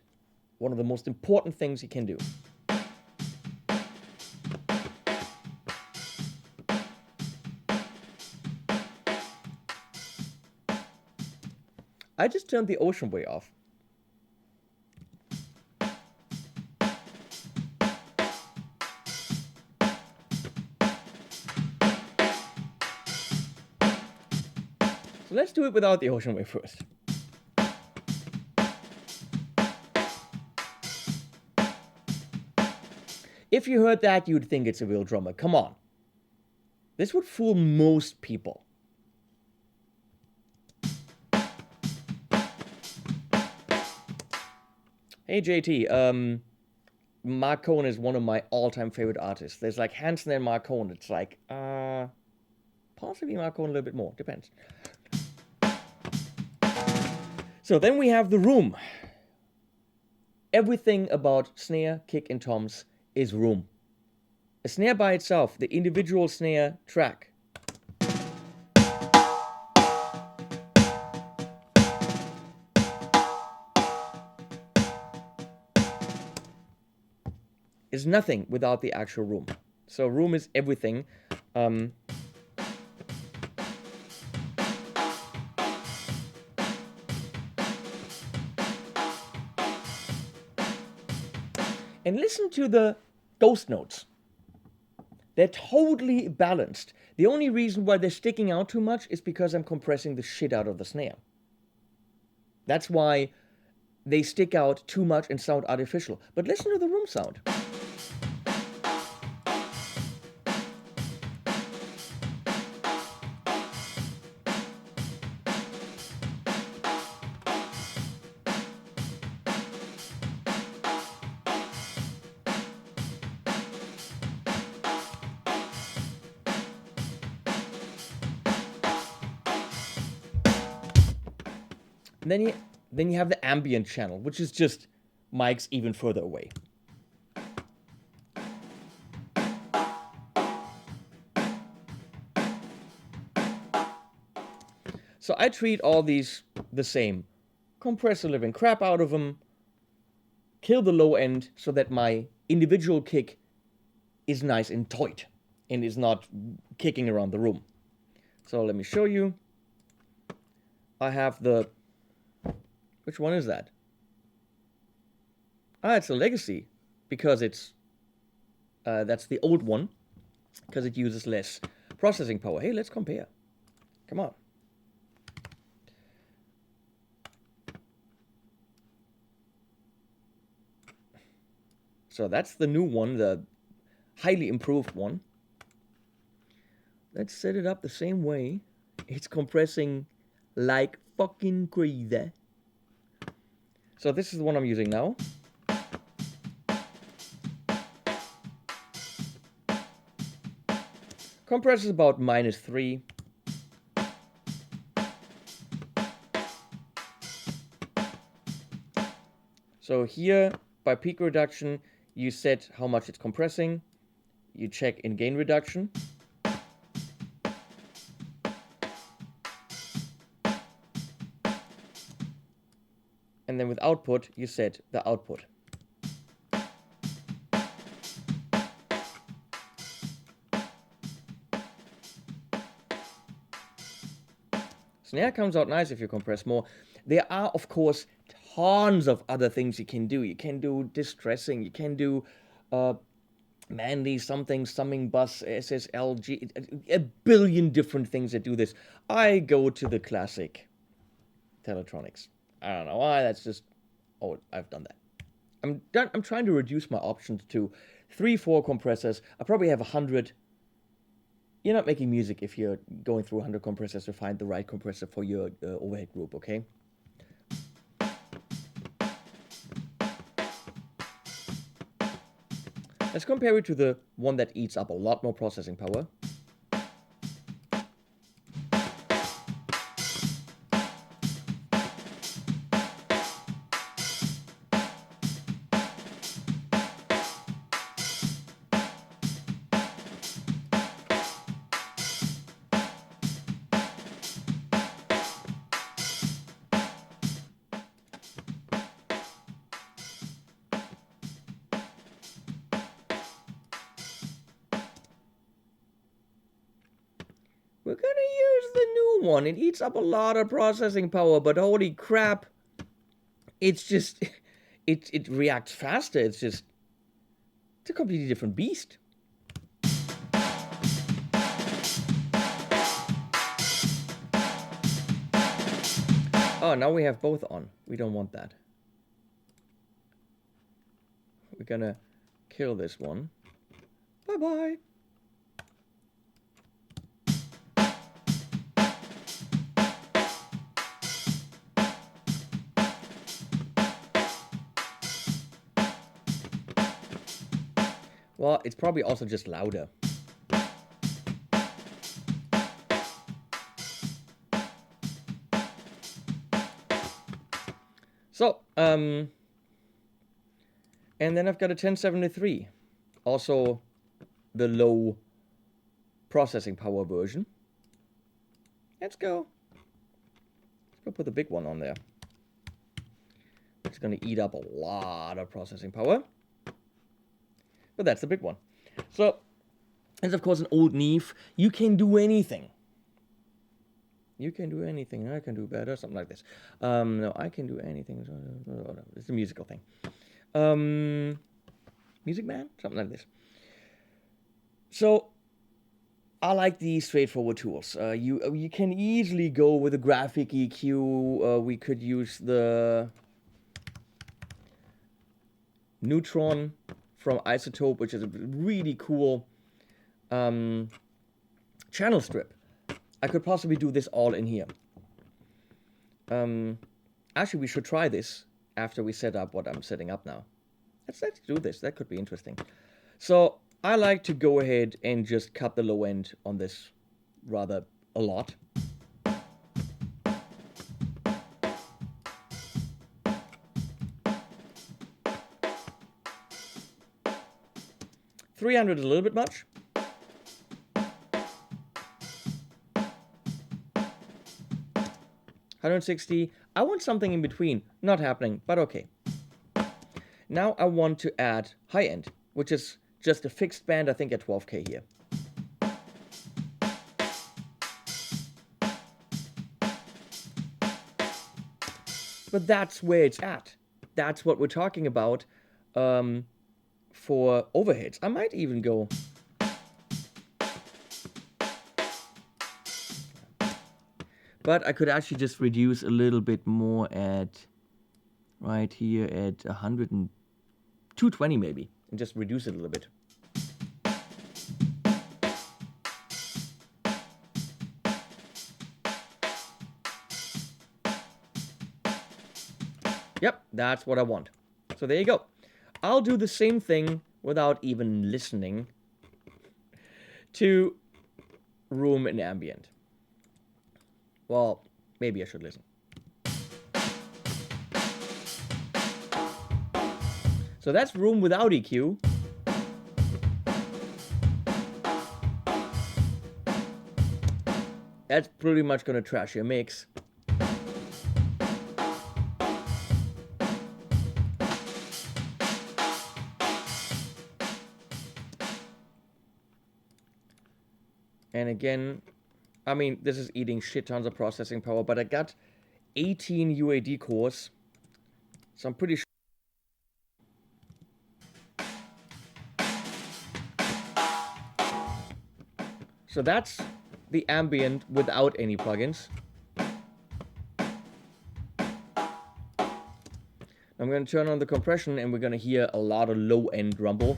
One of the most important things you can do. I just turned the Ocean Way off. So let's do it without the ocean wave first. If you heard that, you'd think it's a real drummer. Come on. This would fool most people. Hey JT, Mark Cohen is one of my all-time favorite artists. There's like Hansen and Mark Cohen. It's like, possibly Mark Cohen a little bit more. Depends. So then we have the room. Everything about snare, kick, and toms is room. A snare by itself, the individual snare track, is nothing without the actual room. So room is everything. And listen to the ghost notes. They're totally balanced. The only reason why they're sticking out too much is because I'm compressing the shit out of the snare. That's why they stick out too much and sound artificial. But listen to the room sound. And then you have the ambient channel, which is just mics even further away. So I treat all these the same. Compress the living crap out of them, kill the low end so that my individual kick is nice and tight and is not kicking around the room. So let me show you. I have the... Which one is that? It's a Legacy, because it's... that's the old one, because it uses less processing power. Hey, let's compare. Come on. So that's the new one, the highly improved one. Let's set it up the same way. It's compressing like fucking crazy. So this is the one I'm using now. Compresses about -3. So here, by peak reduction, you set how much it's compressing. You check in gain reduction. And then with output, you set the output. Snare comes out nice if you compress more. There are, of course, tons of other things you can do. You can do distressing. You can do Mandy, something, summing bus, SSLG, a billion different things that do this. I go to the classic Teletronics. I don't know why, that's just, oh, I've done that. I'm trying to reduce my options to 3-4 compressors. I probably have 100. You're not making music if you're going through 100 compressors to find the right compressor for your overhead group, okay? Let's compare it to the one that eats up a lot more processing power. We're gonna use the new one. It eats up a lot of processing power, but holy crap, it's just, it reacts faster. It's a completely different beast. Oh, now we have both on. We don't want that. We're gonna kill this one. Bye-bye. Well, it's probably also just louder. So, and then I've got a 1073. Also the low processing power version. Let's go. Let's go put the big one on there. It's going to eat up a lot of processing power. But that's the big one. So, it's of course an old Neve. You can do anything. You can do anything. I can do better. Something like this. No, I can do anything. It's a musical thing. Music Man? Something like this. So, I like these straightforward tools. You can easily go with a graphic EQ. We could use the Neutron from Isotope, which is a really cool channel strip. I could possibly do this all in here. Actually, we should try this after we set up what I'm setting up now. Let's do this. That could be interesting. So I like to go ahead and just cut the low end on this rather a lot. $300 is a little bit much. $160. I want something in between. Not happening, but okay. Now I want to add high end, which is just a fixed band, I think at 12K here. But that's where it's at. That's what we're talking about for overheads. I might even go... But I could actually just reduce a little bit more at, right here at 220 maybe, and just reduce it a little bit. Yep, that's what I want. So there you go. I'll do the same thing without even listening to room and ambient. Well, maybe I should listen. So that's room without EQ. That's pretty much gonna trash your mix. And again, I mean, this is eating shit tons of processing power, but I got 18 UAD cores, so I'm pretty sure. So that's the ambient without any plugins. I'm going to turn on the compression and we're going to hear a lot of low-end rumble.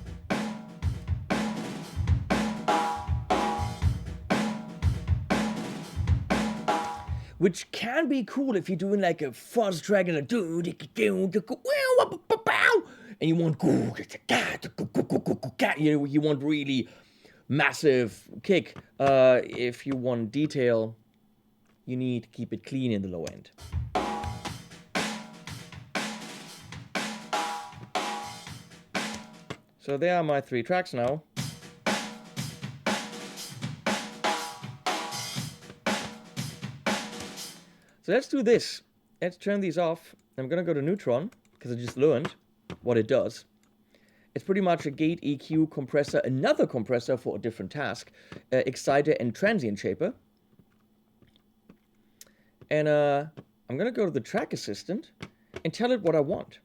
Which can be cool if you're doing like a fuzz track and a and you want you want really massive kick. If you want detail, you need to keep it clean in the low end. So there are my 3 tracks now. So let's do this. Let's turn these off. I'm gonna go to Neutron, because I just learned what it does. It's pretty much a gate EQ compressor, another compressor for a different task, exciter and transient shaper. And I'm gonna go to the track assistant and tell it what I want.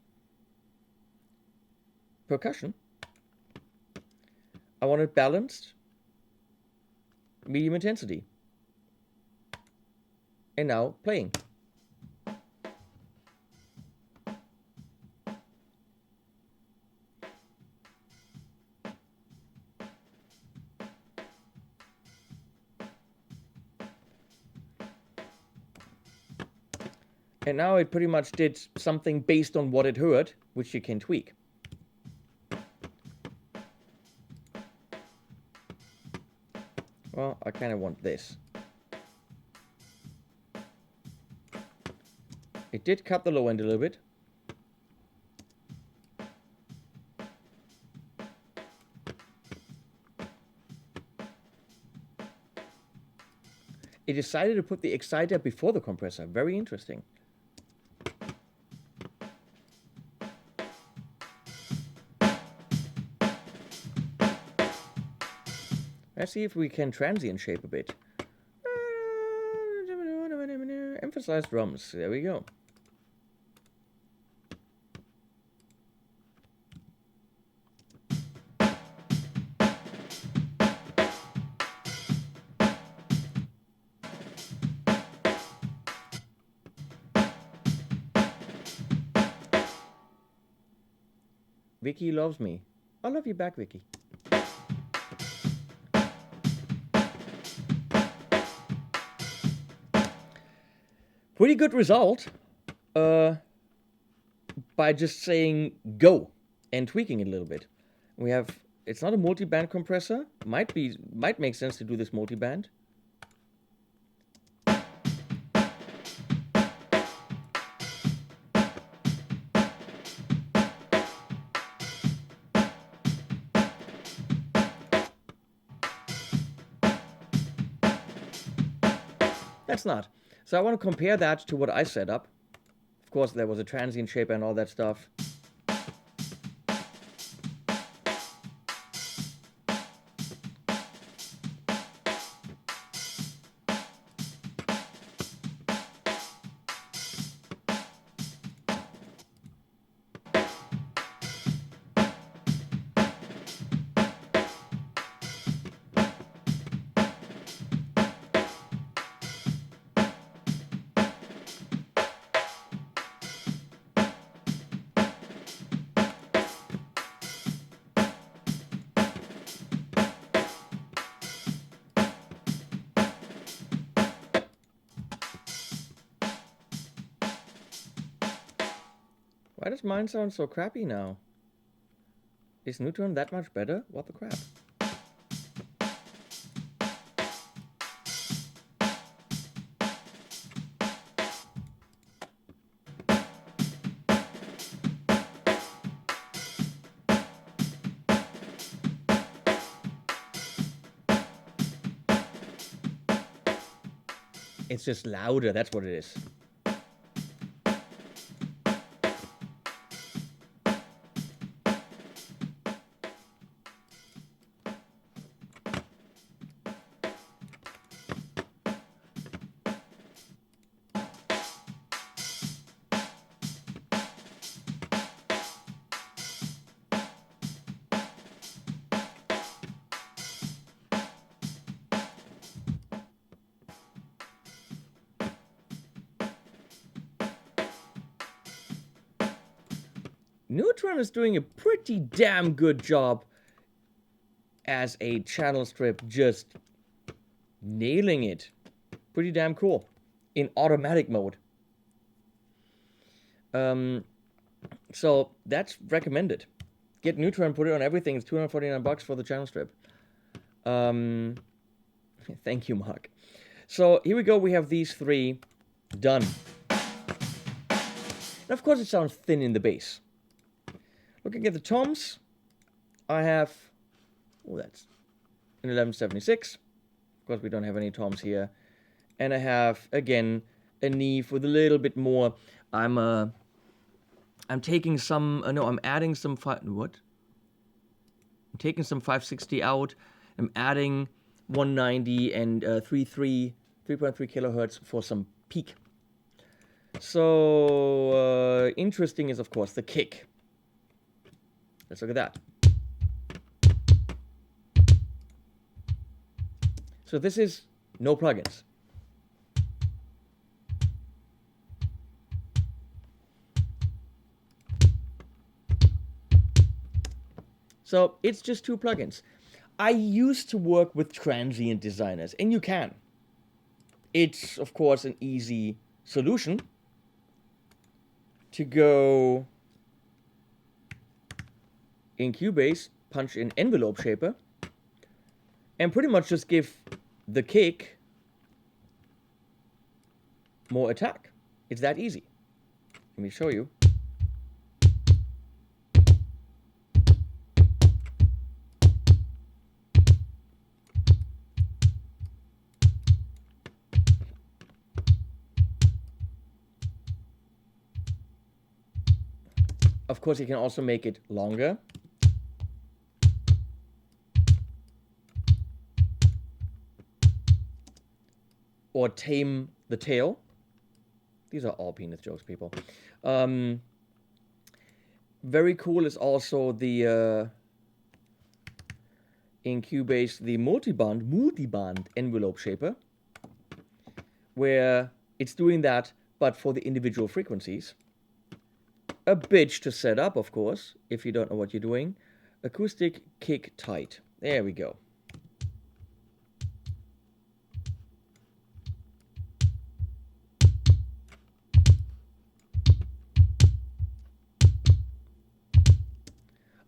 Percussion. I want it balanced, medium intensity. And now playing. And now it pretty much did something based on what it heard, which you can tweak. Well, I kind of want this. It did cut the low end a little bit. It decided to put the exciter before the compressor. Very interesting. Let's see if we can transient shape a bit. Emphasize drums. There we go. Vicky loves me. I love you back, Vicky. Pretty good result by just saying go and tweaking it a little bit. We have, it's not a multi-band compressor. Might make sense to do this multi-band. That's not. So I want to compare that to what I set up. Of course, there was a transient shaper and all that stuff. Why does mine sound so crappy now? Is Neutron that much better? What the crap? It's just louder, that's what it is. Neutron is doing a pretty damn good job as a channel strip, just nailing it. Pretty damn cool. In automatic mode. So that's recommended. Get Neutron, put it on everything. It's $249 for the channel strip. Thank you, Mark. So here we go. We have these three done. And of course it sounds thin in the bass. Looking at the toms, I have, oh, that's an 1176. Of course, we don't have any toms here. And I have, again, a Neve with a little bit more. I'm taking some, I'm adding some, I'm taking some 560 out. I'm adding 190 and 3.3 kilohertz for some peak. So, interesting is, of course, the kick. Let's look at that. So this is no plugins. So it's just two plugins. I used to work with transient designers, and you can. It's, of course, an easy solution. to go in Cubase, punch in envelope shaper, and pretty much just give the kick more attack. It's that easy. Let me show you. Of course, you can also make it longer. Or tame the tail. These are all penis jokes, people. Very cool is also the in Cubase the multiband envelope shaper, where it's doing that, but for the individual frequencies. A bitch to set up, of course, if you don't know what you're doing. Acoustic kick tight. There we go.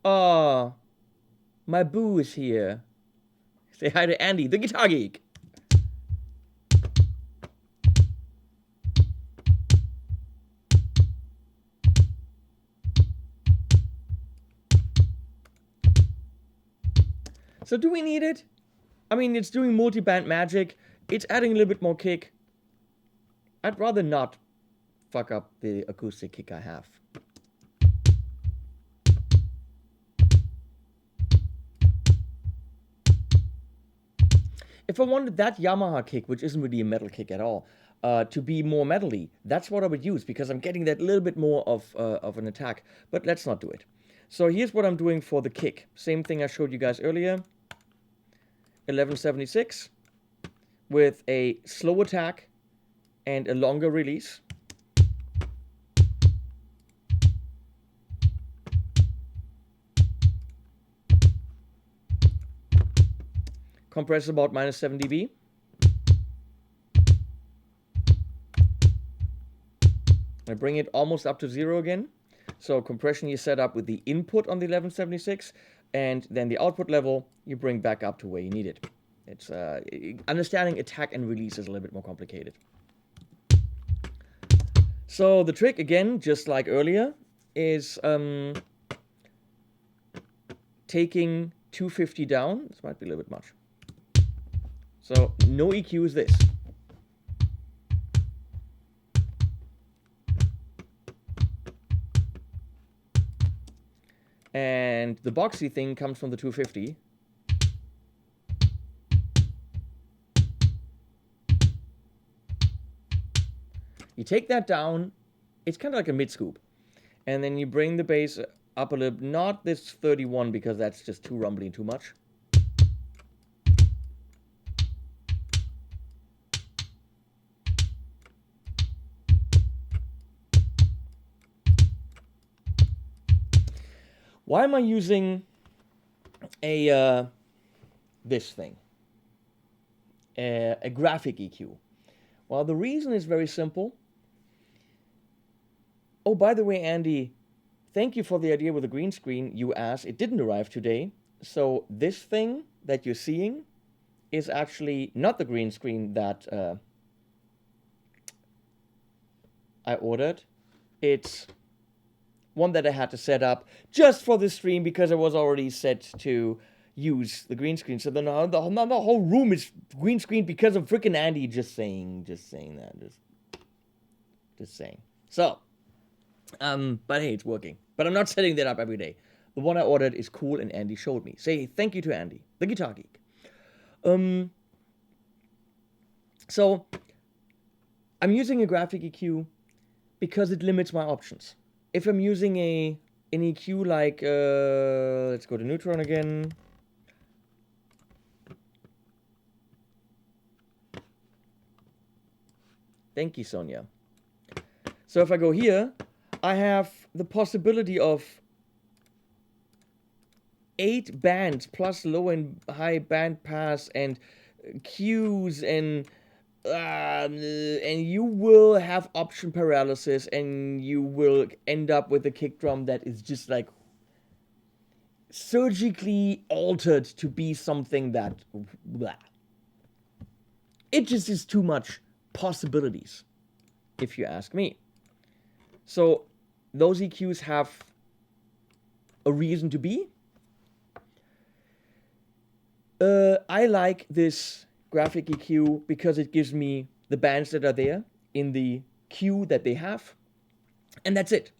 Oh, my boo is here. Say hi to Andy, the guitar geek. So do we need it? I mean, it's doing multi-band magic. It's adding a little bit more kick. I'd rather not fuck up the acoustic kick I have. If I wanted that Yamaha kick, which isn't really a metal kick at all, to be more metally, that's what I would use, because I'm getting that little bit more of an attack. But let's not do it. So here's what I'm doing for the kick. Same thing I showed you guys earlier. 1176 with a slow attack and a longer release. Compress about -7 dB. I bring it almost up to 0 again. So compression you set up with the input on the 1176, and then the output level you bring back up to where you need it. It's understanding attack and release is a little bit more complicated. So the trick, again, just like earlier, is taking 250 down. This might be a little bit much. So no EQ is this. And the boxy thing comes from the 250. You take that down, it's kind of like a mid scoop. And then you bring the bass up a little, not this 31 because that's just too rumbly and too much. Why am I using a this thing, a graphic EQ? Well, the reason is very simple. Oh, by the way, Andy, thank you for the idea with the green screen. You asked, it didn't arrive today. So this thing that you're seeing is actually not the green screen that I ordered. It's one that I had to set up just for this stream because I was already set to use the green screen. So then the whole room is green screen because of freaking Andy just saying that. Just saying. So, but hey, it's working. But I'm not setting that up every day. The one I ordered is cool and Andy showed me. Say thank you to Andy, the guitar geek. So, I'm using a graphic EQ because it limits my options. If I'm using an EQ like, let's go to Neutron again. Thank you, Sonia. So if I go here, I have the possibility of 8 bands plus low and high band pass and cues and and you will have option paralysis, and you will end up with a kick drum that is just like surgically altered to be something that blah. It just is too much possibilities, if you ask me. So those EQs have a reason to be. I like this graphic EQ because it gives me the bands that are there in the queue that they have, and that's it.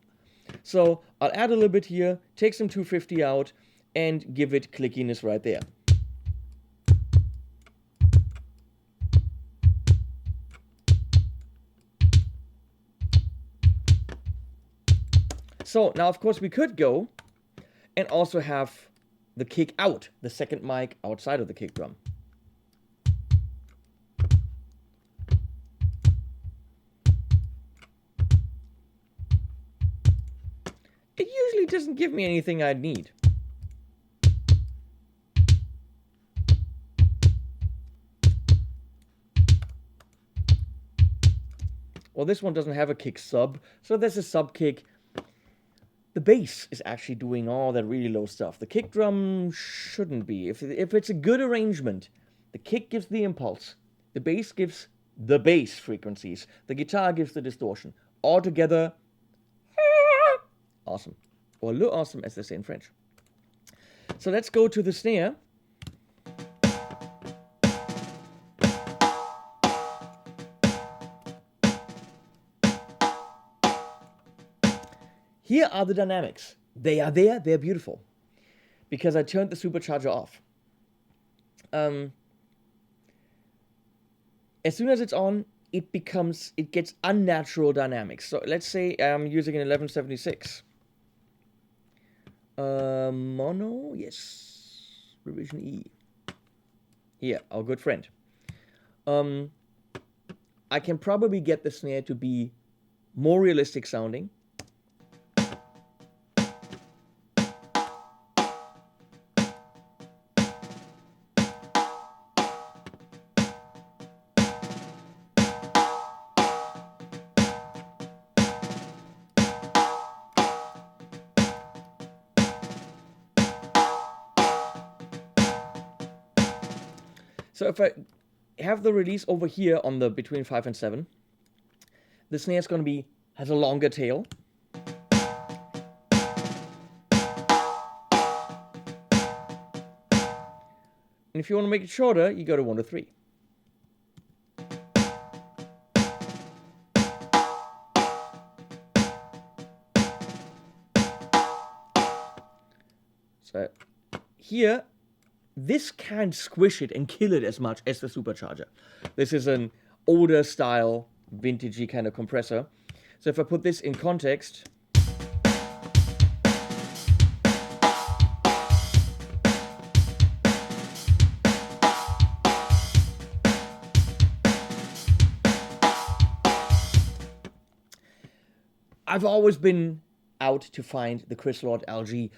So I'll add a little bit here, take some 250 out, and give it clickiness right there. So now, of course, we could go and also have the kick out, the second mic outside of the kick drum. It usually doesn't give me anything I'd need. Well, this one doesn't have a kick sub, so there's a sub kick. The bass is actually doing all that really low stuff. The kick drum shouldn't be. If it's a good arrangement, the kick gives the impulse, the bass gives the bass frequencies, the guitar gives the distortion. All together, awesome. Or le awesome, as they say in French. So let's go to the snare. Here are the dynamics. They are there, they're beautiful. Because I turned the supercharger off. As soon as it's on, it gets unnatural dynamics. So let's say I'm using an 1176. Mono, yes. Revision E. Here, our good friend. I can probably get the snare to be more realistic sounding. So if I have the release over here on the between 5 and 7, the snare is going to has a longer tail. And if you want to make it shorter, you go to 1 to 3. So here, this can't squish it and kill it as much as the supercharger. This is an older style, vintagey kind of compressor. So if I put this in context, I've always been out to find the Chris Lord LG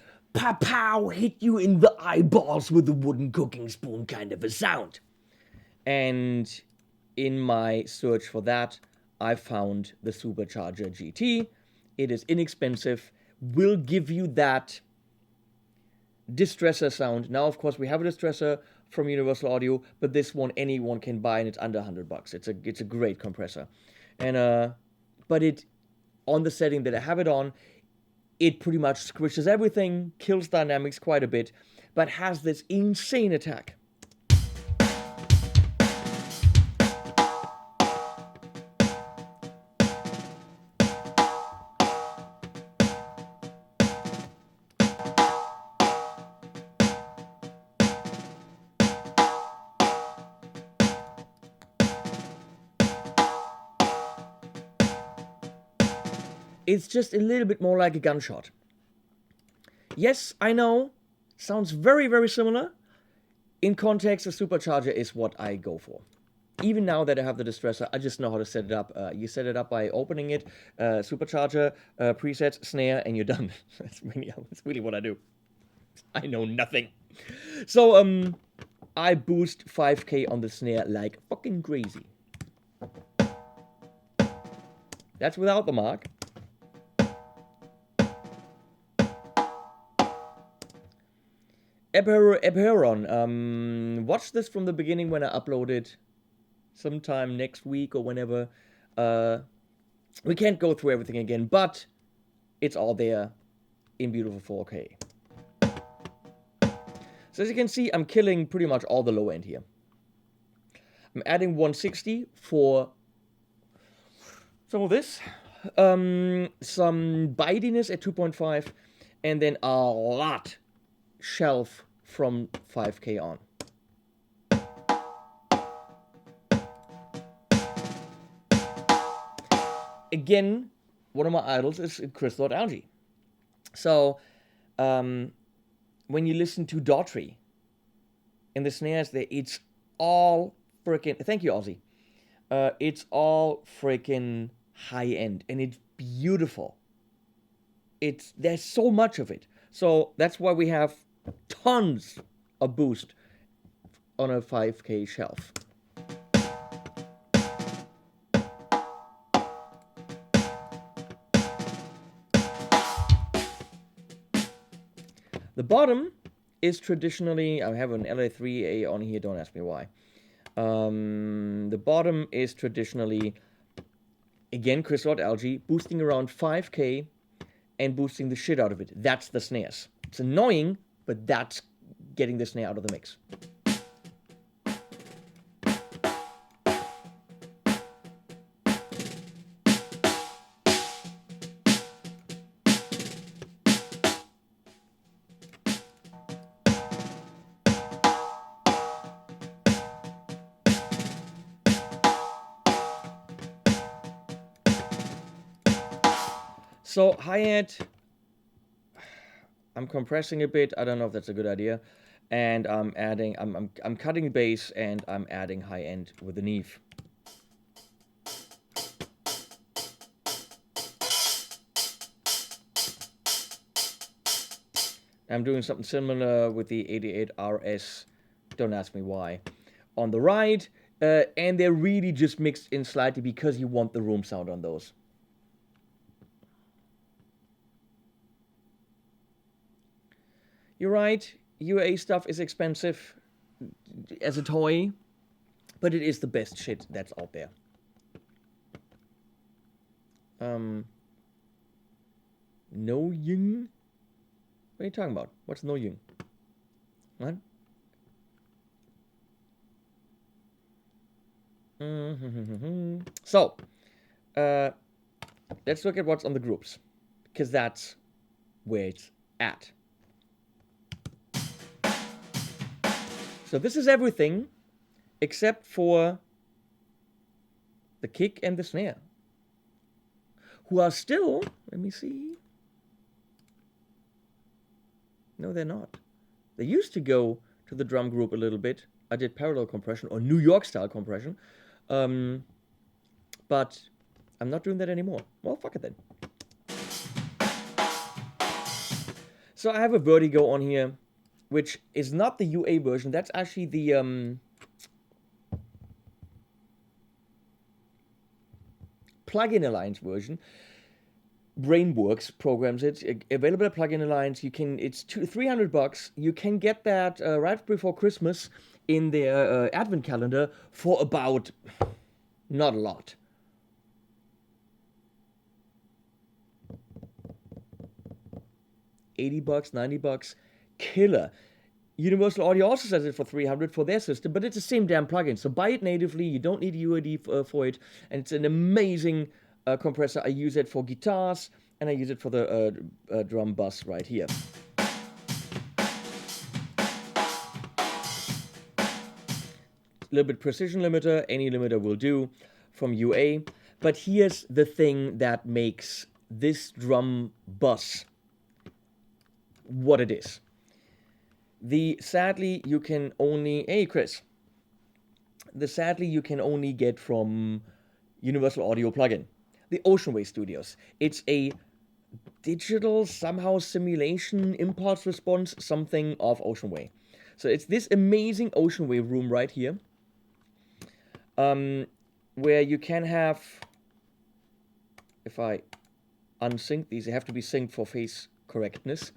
pow, hit you in the eyeballs with a wooden cooking spoon kind of a sound. And in my search for that, I found the Supercharger GT. It is inexpensive, will give you that distressor sound. Now, of course, we have a distressor from Universal Audio, but this one anyone can buy, and it's under $100. It's a great compressor. And but it, on the setting that I have it on, it pretty much squishes everything, kills dynamics quite a bit, but has this insane attack. It's just a little bit more like a gunshot. Yes, I know, sounds very, very similar. In context, the supercharger is what I go for. Even now that I have the distressor, I just know how to set it up. You set it up by opening it, supercharger, presets, snare, and you're done. That's really what I do. I know nothing. So, I boost 5K on the snare like fucking crazy. That's without the mark. Eperon. Watch this from the beginning when I upload it sometime next week or whenever. We can't go through everything again, but it's all there in beautiful 4K. So as you can see, I'm killing pretty much all the low end here. I'm adding 160 for some of this, some bitiness at 2.5, and then a lot shelf from 5K on. Again, one of my idols is Crystal Algae. So, when you listen to Daughtry in the snares there, it's all freaking, thank you, Ozzy. It's all freaking high end, and it's beautiful. There's so much of it. So that's why we have tons of boost on a 5K shelf. The bottom is traditionally, I have an LA3A on here, don't ask me why. The bottom is traditionally, again, Crystal Algae, boosting around 5K and boosting the shit out of it. That's the snares. It's annoying, but that's getting the snare out of the mix. So hi-hat, I'm compressing a bit. I don't know if that's a good idea. And I'm adding, I'm cutting bass and I'm adding high end with the Neve. I'm doing something similar with the 88 RS. Don't ask me why. On the right, and they're really just mixed in slightly because you want the room sound on those. You're right, UA stuff is expensive as a toy, but it is the best shit that's out there. No Ying? What are you talking about? What's no Ying? What? So, let's look at what's on the groups, because that's where it's at. So this is everything except for the kick and the snare, who are still, let me see. No, they're not. They used to go to the drum group a little bit. I did parallel compression or New York style compression. But I'm not doing that anymore. Well, fuck it then. So I have a Vertigo on here, which is not the UA version. That's actually the Plugin Alliance version. Brainworks programs it. Available at Plugin Alliance. You can. It's $300. You can get that right before Christmas in their advent calendar for about not a lot. $80, $90, killer. Universal Audio also says it for $300 for their system, but it's the same damn plugin. So buy it natively. You don't need UAD for it, and it's an amazing compressor. I use it for guitars, and I use it for the drum bus right here. A little bit precision limiter, any limiter will do from UA. But here's the thing that makes this drum bus what it is. Sadly, you can only, hey Chris, sadly you can only get from Universal Audio plugin, the Oceanway Studios. It's a digital, somehow simulation, impulse response, something of Oceanway. So it's this amazing Oceanway room right here, where you can have if I unsync these, they have to be synced for phase correctness.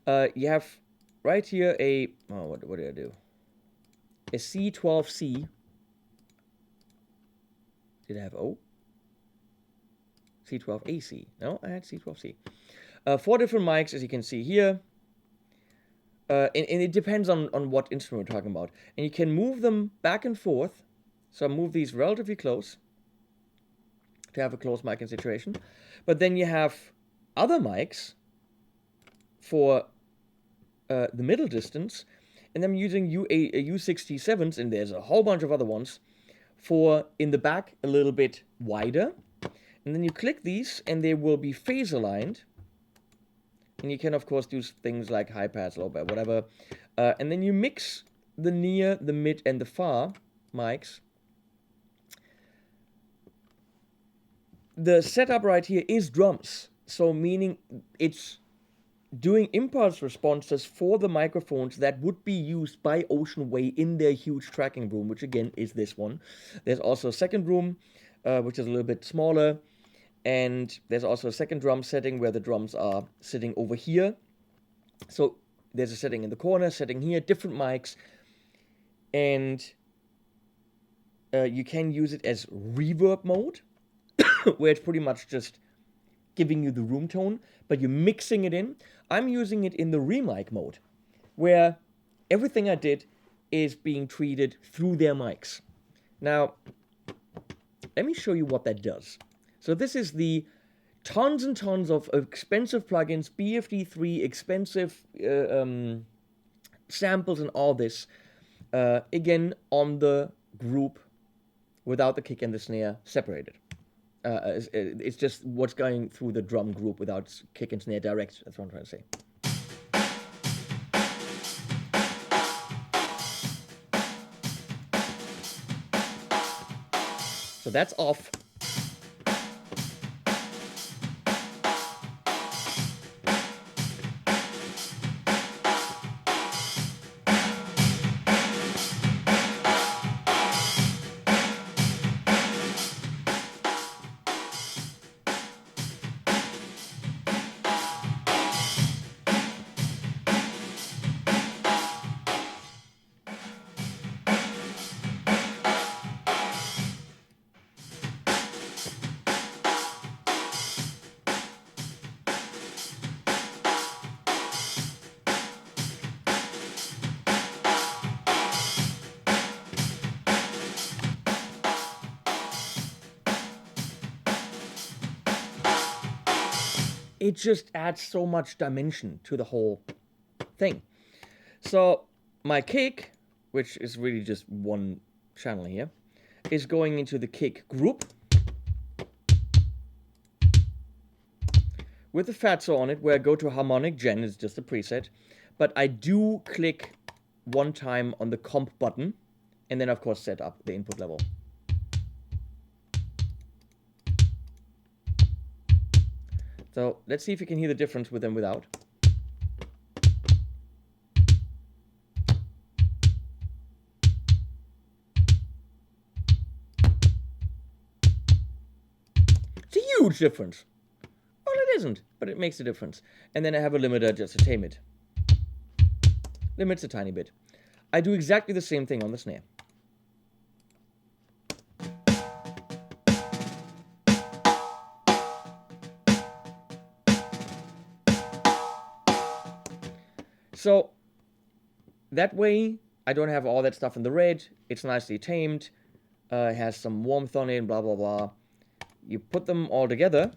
You have right here a, oh, what did I do? A C12C. Did I have O? C12AC. No, I had C12C. 4 different mics, as you can see here. And it depends on what instrument we're talking about. And you can move them back and forth. So move these relatively close to have a close mic in situation. But then you have other mics for the middle distance. And I'm using U67s, and there's a whole bunch of other ones for in the back a little bit wider. And then you click these, and they will be phase aligned. And you can, of course, do things like high pass, low pass, whatever. And then you mix the near, the mid, and the far mics. The setup right here is drums. So meaning it's doing impulse responses for the microphones that would be used by Ocean Way in their huge tracking room, which again is this one. There's also a second room, which is a little bit smaller. And there's also a second drum setting where the drums are sitting over here. So there's a setting in the corner, setting here, different mics. And you can use it as reverb mode, where it's pretty much just giving you the room tone, but you're mixing it in. I'm using it in the remic mode, where everything I did is being treated through their mics. Now, let me show you what that does. So this is the tons and tons of expensive plugins, BFD3, expensive samples and all this, again, on the group without the kick and the snare separated. It's just what's going through the drum group without kick and snare direct. That's what I'm trying to say. So that's off. It just adds so much dimension to the whole thing. So my kick, which is really just one channel here, is going into the kick group with the fatso on it, where I go to harmonic gen, it's just a preset, but I do click one time on the comp button, and then of course set up the input level. So let's see if you can hear the difference with and without. It's a huge difference. Well, it isn't, but it makes a difference. And then I have a limiter just to tame it. Limits a tiny bit. I do exactly the same thing on the snare. So that way, I don't have all that stuff in the red. It's nicely tamed. It has some warmth on it, blah, blah, blah. You put them all together.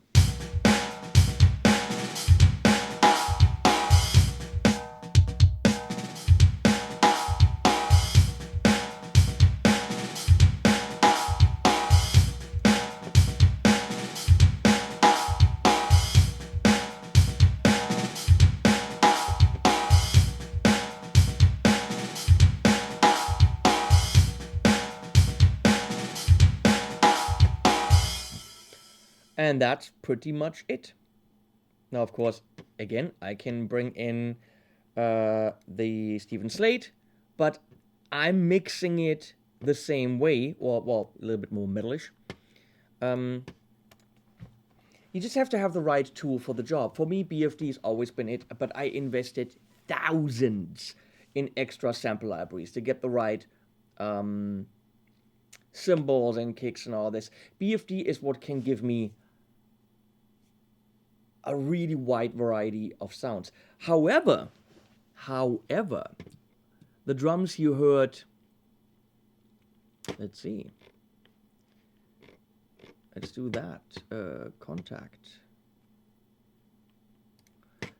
And that's pretty much it. Now, of course, again, I can bring in the Stephen Slate, but I'm mixing it the same way, or, well, a little bit more metalish. you just have to have the right tool for the job. For me, BFD has always been it, but I invested thousands in extra sample libraries to get the right cymbals and kicks and all this. BFD is what can give me a really wide variety of sounds. However, the drums you heard, let's see. Let's do that. Contact.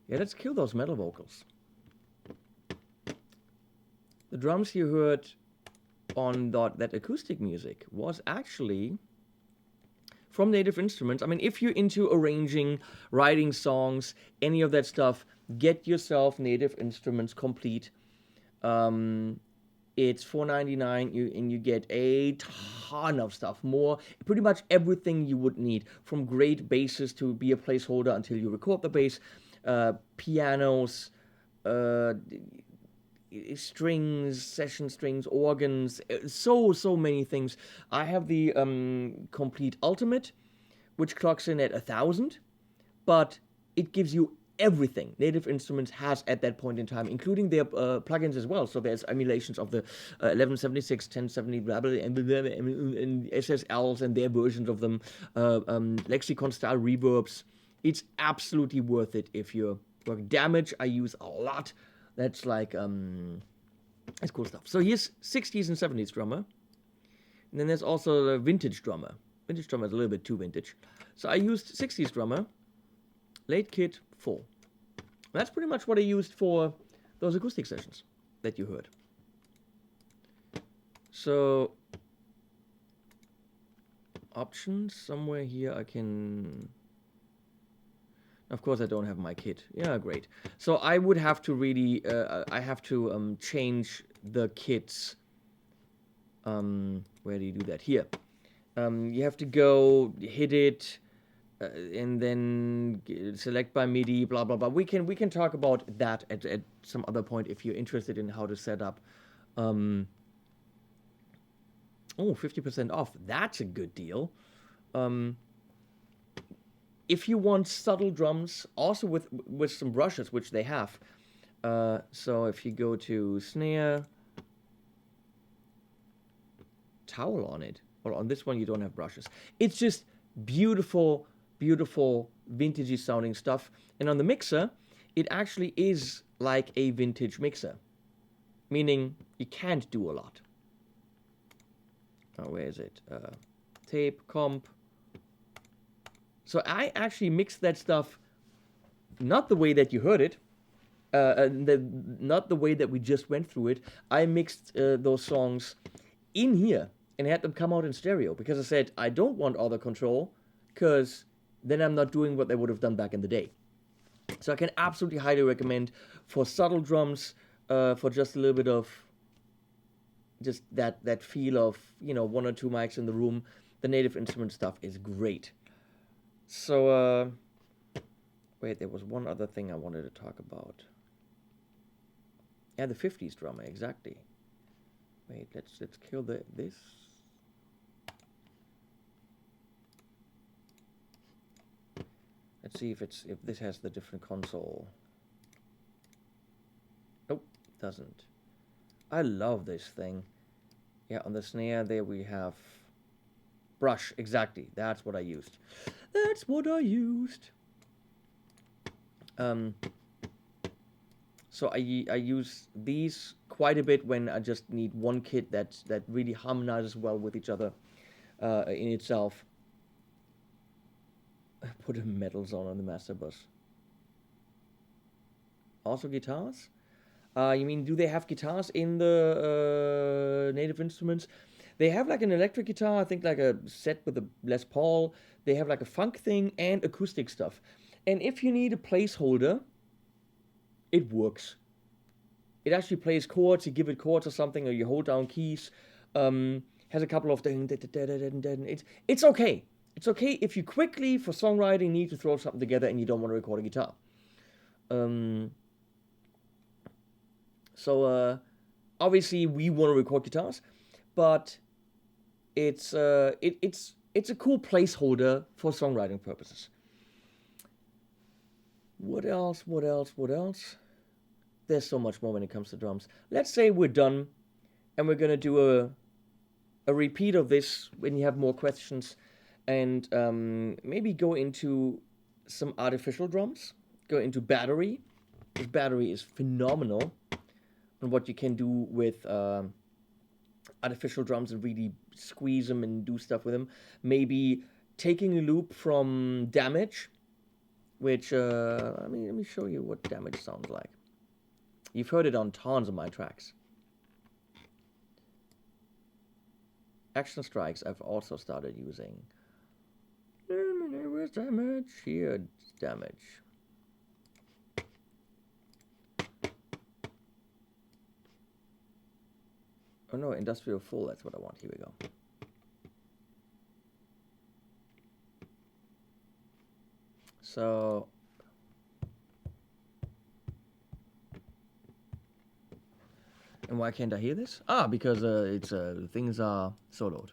Yeah, let's kill those metal vocals. The drums you heard on that acoustic music was actually from Native Instruments. I mean, if you're into arranging, writing songs, any of that stuff, get yourself Native Instruments Complete. It's $4.99, and you get a ton of stuff, pretty much everything you would need, from great basses to be a placeholder until you record the bass, pianos, strings, session strings, organs, so many things. I have the Complete Ultimate, which clocks in at 1,000, but it gives you everything Native Instruments has at that point in time, including their plugins as well. So there's emulations of the 1176, 1070, blah, blah, and SSLs and their versions of them, lexicon-style reverbs. It's absolutely worth it if you're working. Damage, I use a lot. That's like, that's cool stuff. So here's 60s and 70s drummer. And then there's also the vintage drummer. Vintage drummer is a little bit too vintage. So I used 60s drummer, late kit, 4. That's pretty much what I used for those acoustic sessions that you heard. So, options, somewhere here I can... Of course I don't have my kit. Yeah, great. So I would have to really, I have to change the kits. Where do you do that? Here. You have to go, hit it, and then select by MIDI, blah, blah, blah. We can talk about that at some other point if you're interested in how to set up. 50% off. That's a good deal. If you want subtle drums, also with some brushes, which they have. So if you go to snare, towel on it. Well, on this one you don't have brushes. It's just beautiful, beautiful, vintagey sounding stuff. And on the mixer, it actually is like a vintage mixer. Meaning you can't do a lot. Oh, where is it? Tape, comp. So I actually mixed that stuff not the way that you heard it, not the way that we just went through it. I mixed those songs in here and had them come out in stereo because I said I don't want all the control because then I'm not doing what they would have done back in the day. So I can absolutely highly recommend for subtle drums, for just a little bit of just that feel of, you know, 1 or 2 mics in the room. The Native Instrument stuff is great. So, wait, there was one other thing I wanted to talk about. Yeah, the 50s drummer, exactly. Wait, let's kill this. Let's see if this has the different console. Nope, doesn't. I love this thing. Yeah, on the snare there we have brush, exactly. That's what I used. That's what I used. So I use these quite a bit when I just need one kit that really harmonizes well with each other in itself. Put a metal zone on the master bus. Also guitars? You mean, do they have guitars in the Native Instruments? They have like an electric guitar, I think like a set with a Les Paul. They have like a funk thing and acoustic stuff. And if you need a placeholder, it works. It actually plays chords, you give it chords or something, or you hold down keys. Has a couple of... It's okay. It's okay if you quickly, for songwriting, need to throw something together and you don't want to record a guitar. So obviously we want to record guitars, but it's a cool placeholder for songwriting purposes. What else? What else? What else? There's so much more when it comes to drums. Let's say we're done and we're gonna do a repeat of this when you have more questions, and maybe go into some artificial drums, go into battery. This battery is phenomenal on what you can do with artificial drums and really squeeze them and do stuff with them. Maybe taking a loop from Damage, which, let me show you what Damage sounds like. You've heard it on tons of my tracks. Action Strikes I've also started using. Where's Damage? Here, Damage. Oh no, Industrial Full, that's what I want. Here we go. So, and why can't I hear this? Ah, because it's things are soloed.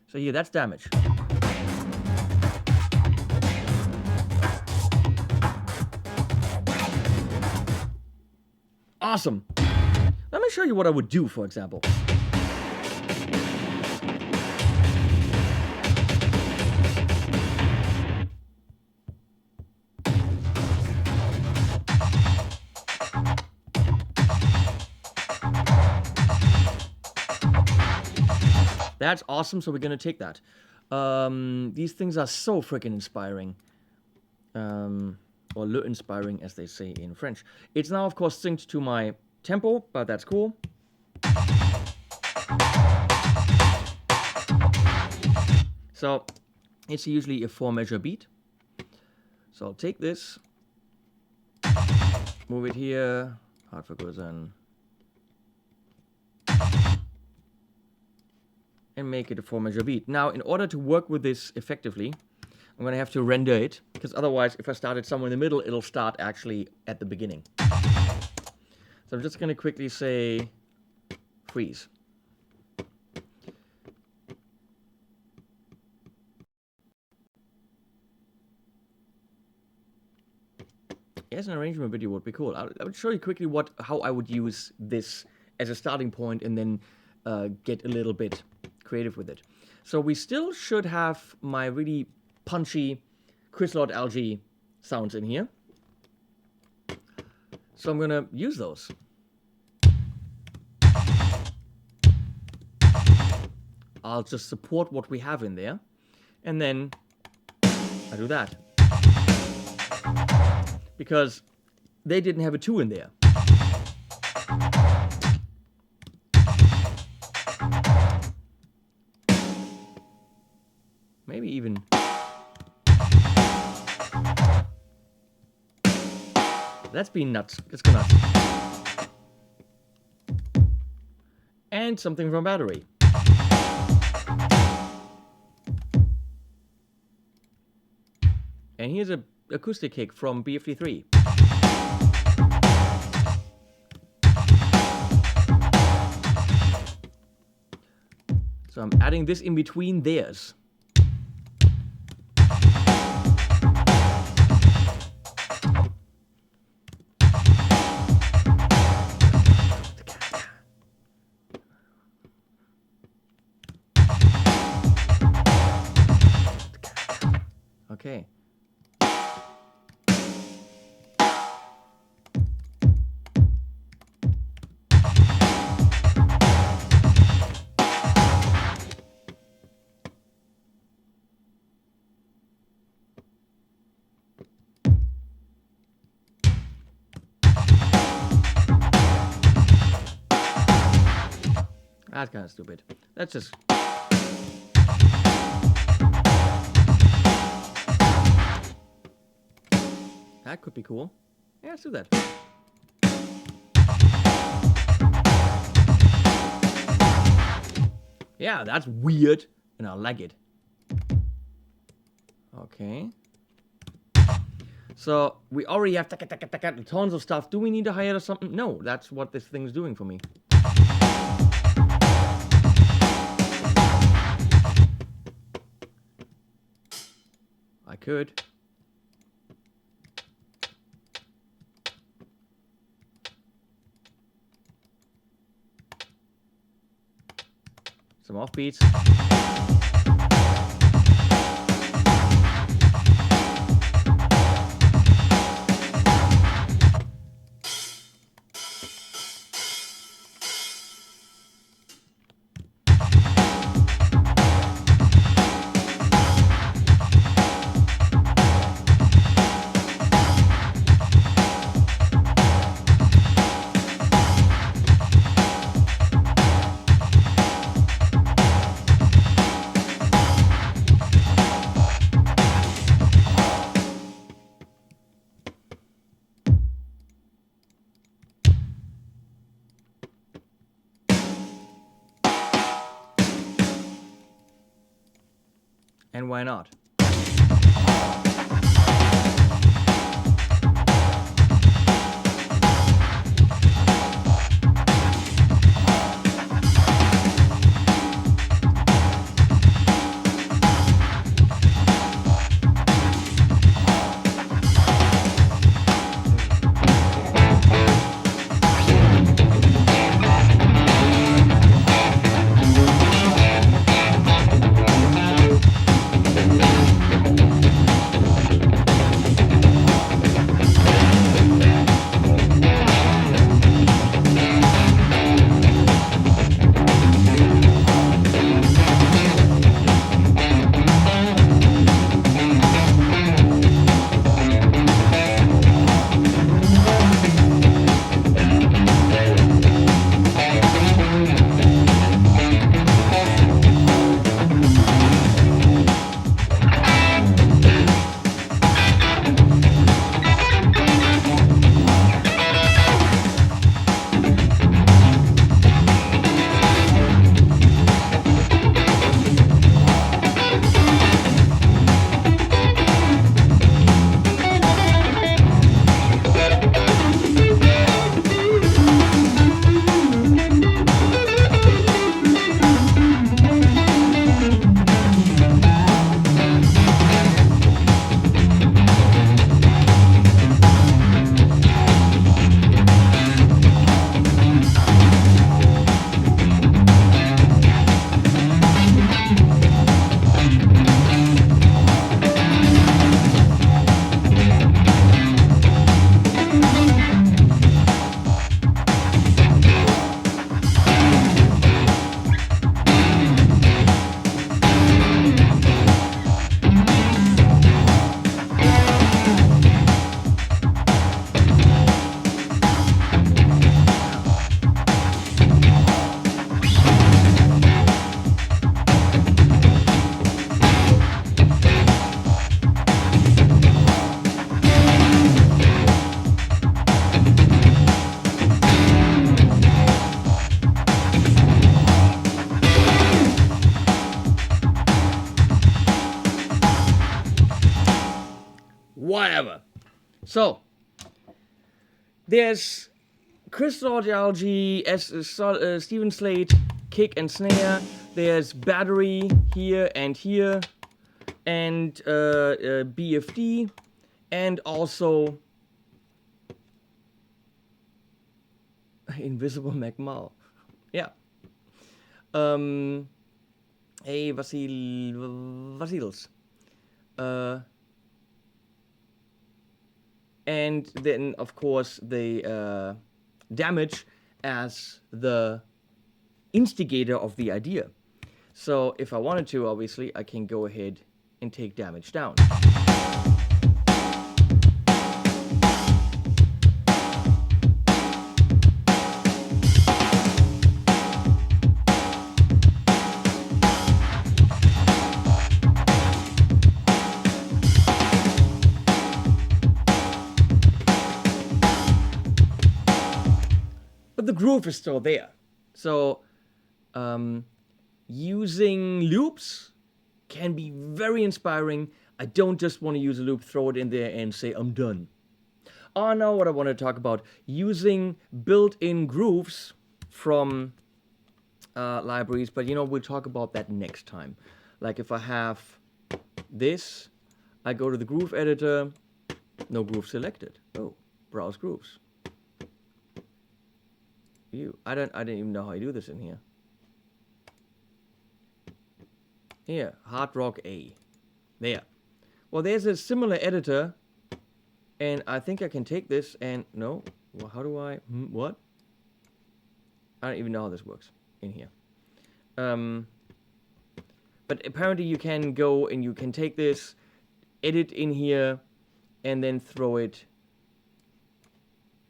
So here, that's Damage. Awesome. Let me show you what I would do, for example. That's awesome, so we're gonna take that. These things are so freaking inspiring. Or le inspiring, as they say in French. It's now, of course, synced to my tempo, but that's cool. So, it's usually a 4-measure beat. So I'll take this, move it here, hard for goes in, and make it a 4-measure beat. Now, in order to work with this effectively, I'm going to have to render it, because otherwise, if I start it somewhere in the middle, it'll start actually at the beginning. So I'm just going to quickly say freeze. As an arrangement video would be cool. I would show you quickly how I would use this as a starting point and then get a little bit creative with it. So we still should have my really punchy Chris Lord Algae sounds in here. So I'm gonna use those. I'll just support what we have in there, and then I do that. Because they didn't have a 2 in there. Maybe even... That's been nuts. Let's go nuts. And something from battery. And here's a acoustic kick from BFD3. So I'm adding this in between theirs. Okay. That's kind of stupid. Let's just... That could be cool. Yeah, let's do that. Yeah, that's weird, and I like it. Okay. So, we already have tons of stuff. Do we need to hire or something? No, that's what this thing's doing for me. I could offbeats. And why not? Whatever. So, there's crystal geology, Stephen Slate, kick and snare. There's battery here, and BFD, and also Invisible McMall. Yeah. Hey, Vasils. And then, of course, the damage as the instigator of the idea. So if I wanted to, obviously, I can go ahead and take damage down. But the groove is still there. So using loops can be very inspiring. I don't just want to use a loop, throw it in there, and say, I'm done. Oh, no, what I want to talk about, using built-in grooves from libraries, but we'll talk about that next time. Like if I have this, I go to the groove editor, no groove selected. Oh, browse grooves. I didn't even know how I do this in here. Here, Hard Rock A. There. Well, there's a similar editor, and I think I can take this and... No? Well, how do I... What? I don't even know how this works in here. But apparently you can go and you can take this, edit in here, and then throw it,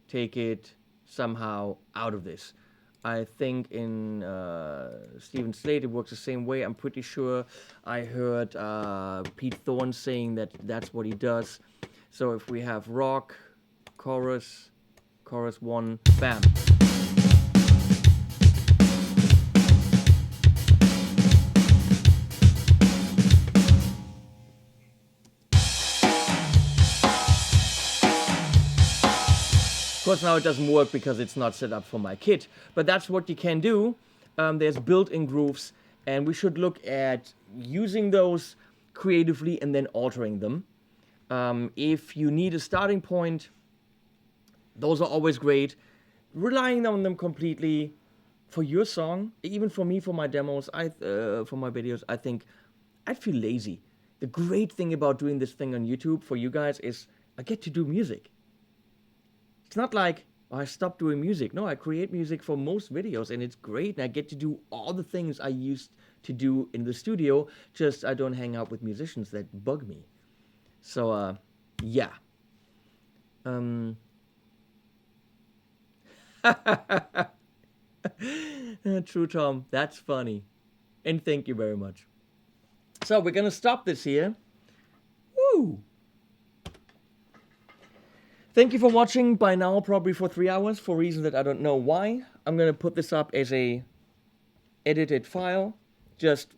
take it somehow out of this. I think in Steven Slate it works the same way. I'm pretty sure I heard Pete Thorne saying that that's what he does. So if we have rock, chorus 1, bam. Of course, now it doesn't work because it's not set up for my kit, but that's what you can do. There's built-in grooves, and we should look at using those creatively and then altering them. If you need a starting point, those are always great. Relying on them completely for your song, even for me, for my demos, for my videos, I think I'd feel lazy. The great thing about doing this thing on YouTube for you guys is I get to do music. It's not like, oh, I stopped doing music. No, I create music for most videos, and it's great, and I get to do all the things I used to do in the studio, just I don't hang out with musicians that bug me. So, yeah. True, Tom. That's funny. And thank you very much. So, we're going to stop this here. Woo! Thank you for watching by now, probably for 3 hours, for a reason that I don't know why. I'm going to put this up as a edited file, just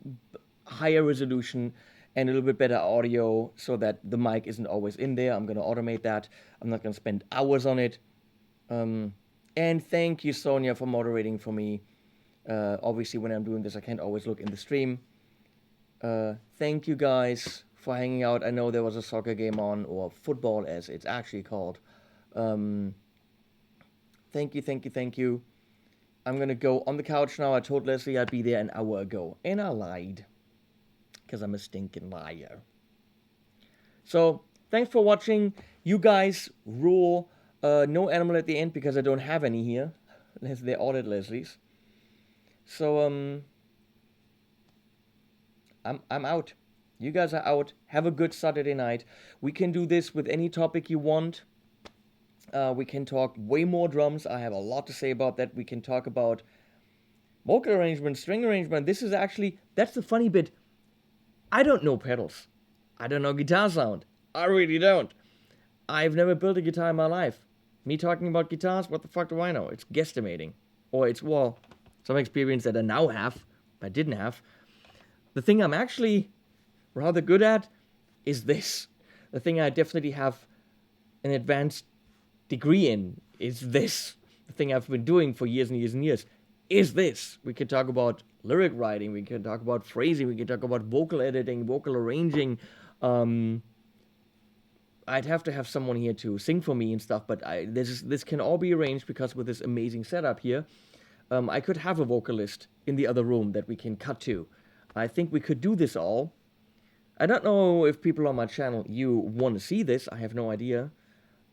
higher resolution and a little bit better audio so that the mic isn't always in there. I'm going to automate that. I'm not going to spend hours on it. And thank you, Sonia, for moderating for me. Obviously, when I'm doing this, I can't always look in the stream. Thank you, guys, for hanging out. I know there was a soccer game on, or football as it's actually called. Thank you. I'm gonna go on the couch now. I told Leslie I'd be there an hour ago, and I lied, because I'm a stinking liar. So, thanks for watching. You guys rule. No animal at the end, because I don't have any here. They're all at Leslie's. So, I'm out. You guys are out. Have a good Saturday night. We can do this with any topic you want. We can talk way more drums. I have a lot to say about that. We can talk about vocal arrangement, string arrangement. This is actually, that's the funny bit. I don't know pedals. I don't know guitar sound. I really don't. I've never built a guitar in my life. Me talking about guitars, what the fuck do I know? It's guesstimating. Or it's, well, some experience that I now have, but I didn't have. The thing I'm actually rather good at is this. The thing I definitely have an advanced degree in is this. The thing I've been doing for years and years and years is this. We can talk about lyric writing, we can talk about phrasing, we can talk about vocal editing, vocal arranging. I'd have to have someone here to sing for me and stuff, but this can all be arranged because with this amazing setup here, I could have a vocalist in the other room that we can cut to. I think we could do this all. I don't know if people on my channel, you want to see this. I have no idea.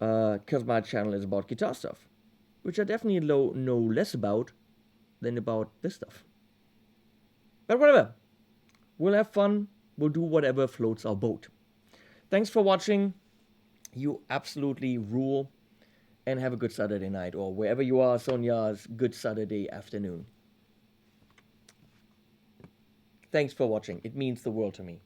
Because my channel is about guitar stuff. Which I definitely know less about than about this stuff. But whatever. We'll have fun. We'll do whatever floats our boat. Thanks for watching. You absolutely rule. And have a good Saturday night. Or wherever you are, Sonia's good Saturday afternoon. Thanks for watching. It means the world to me.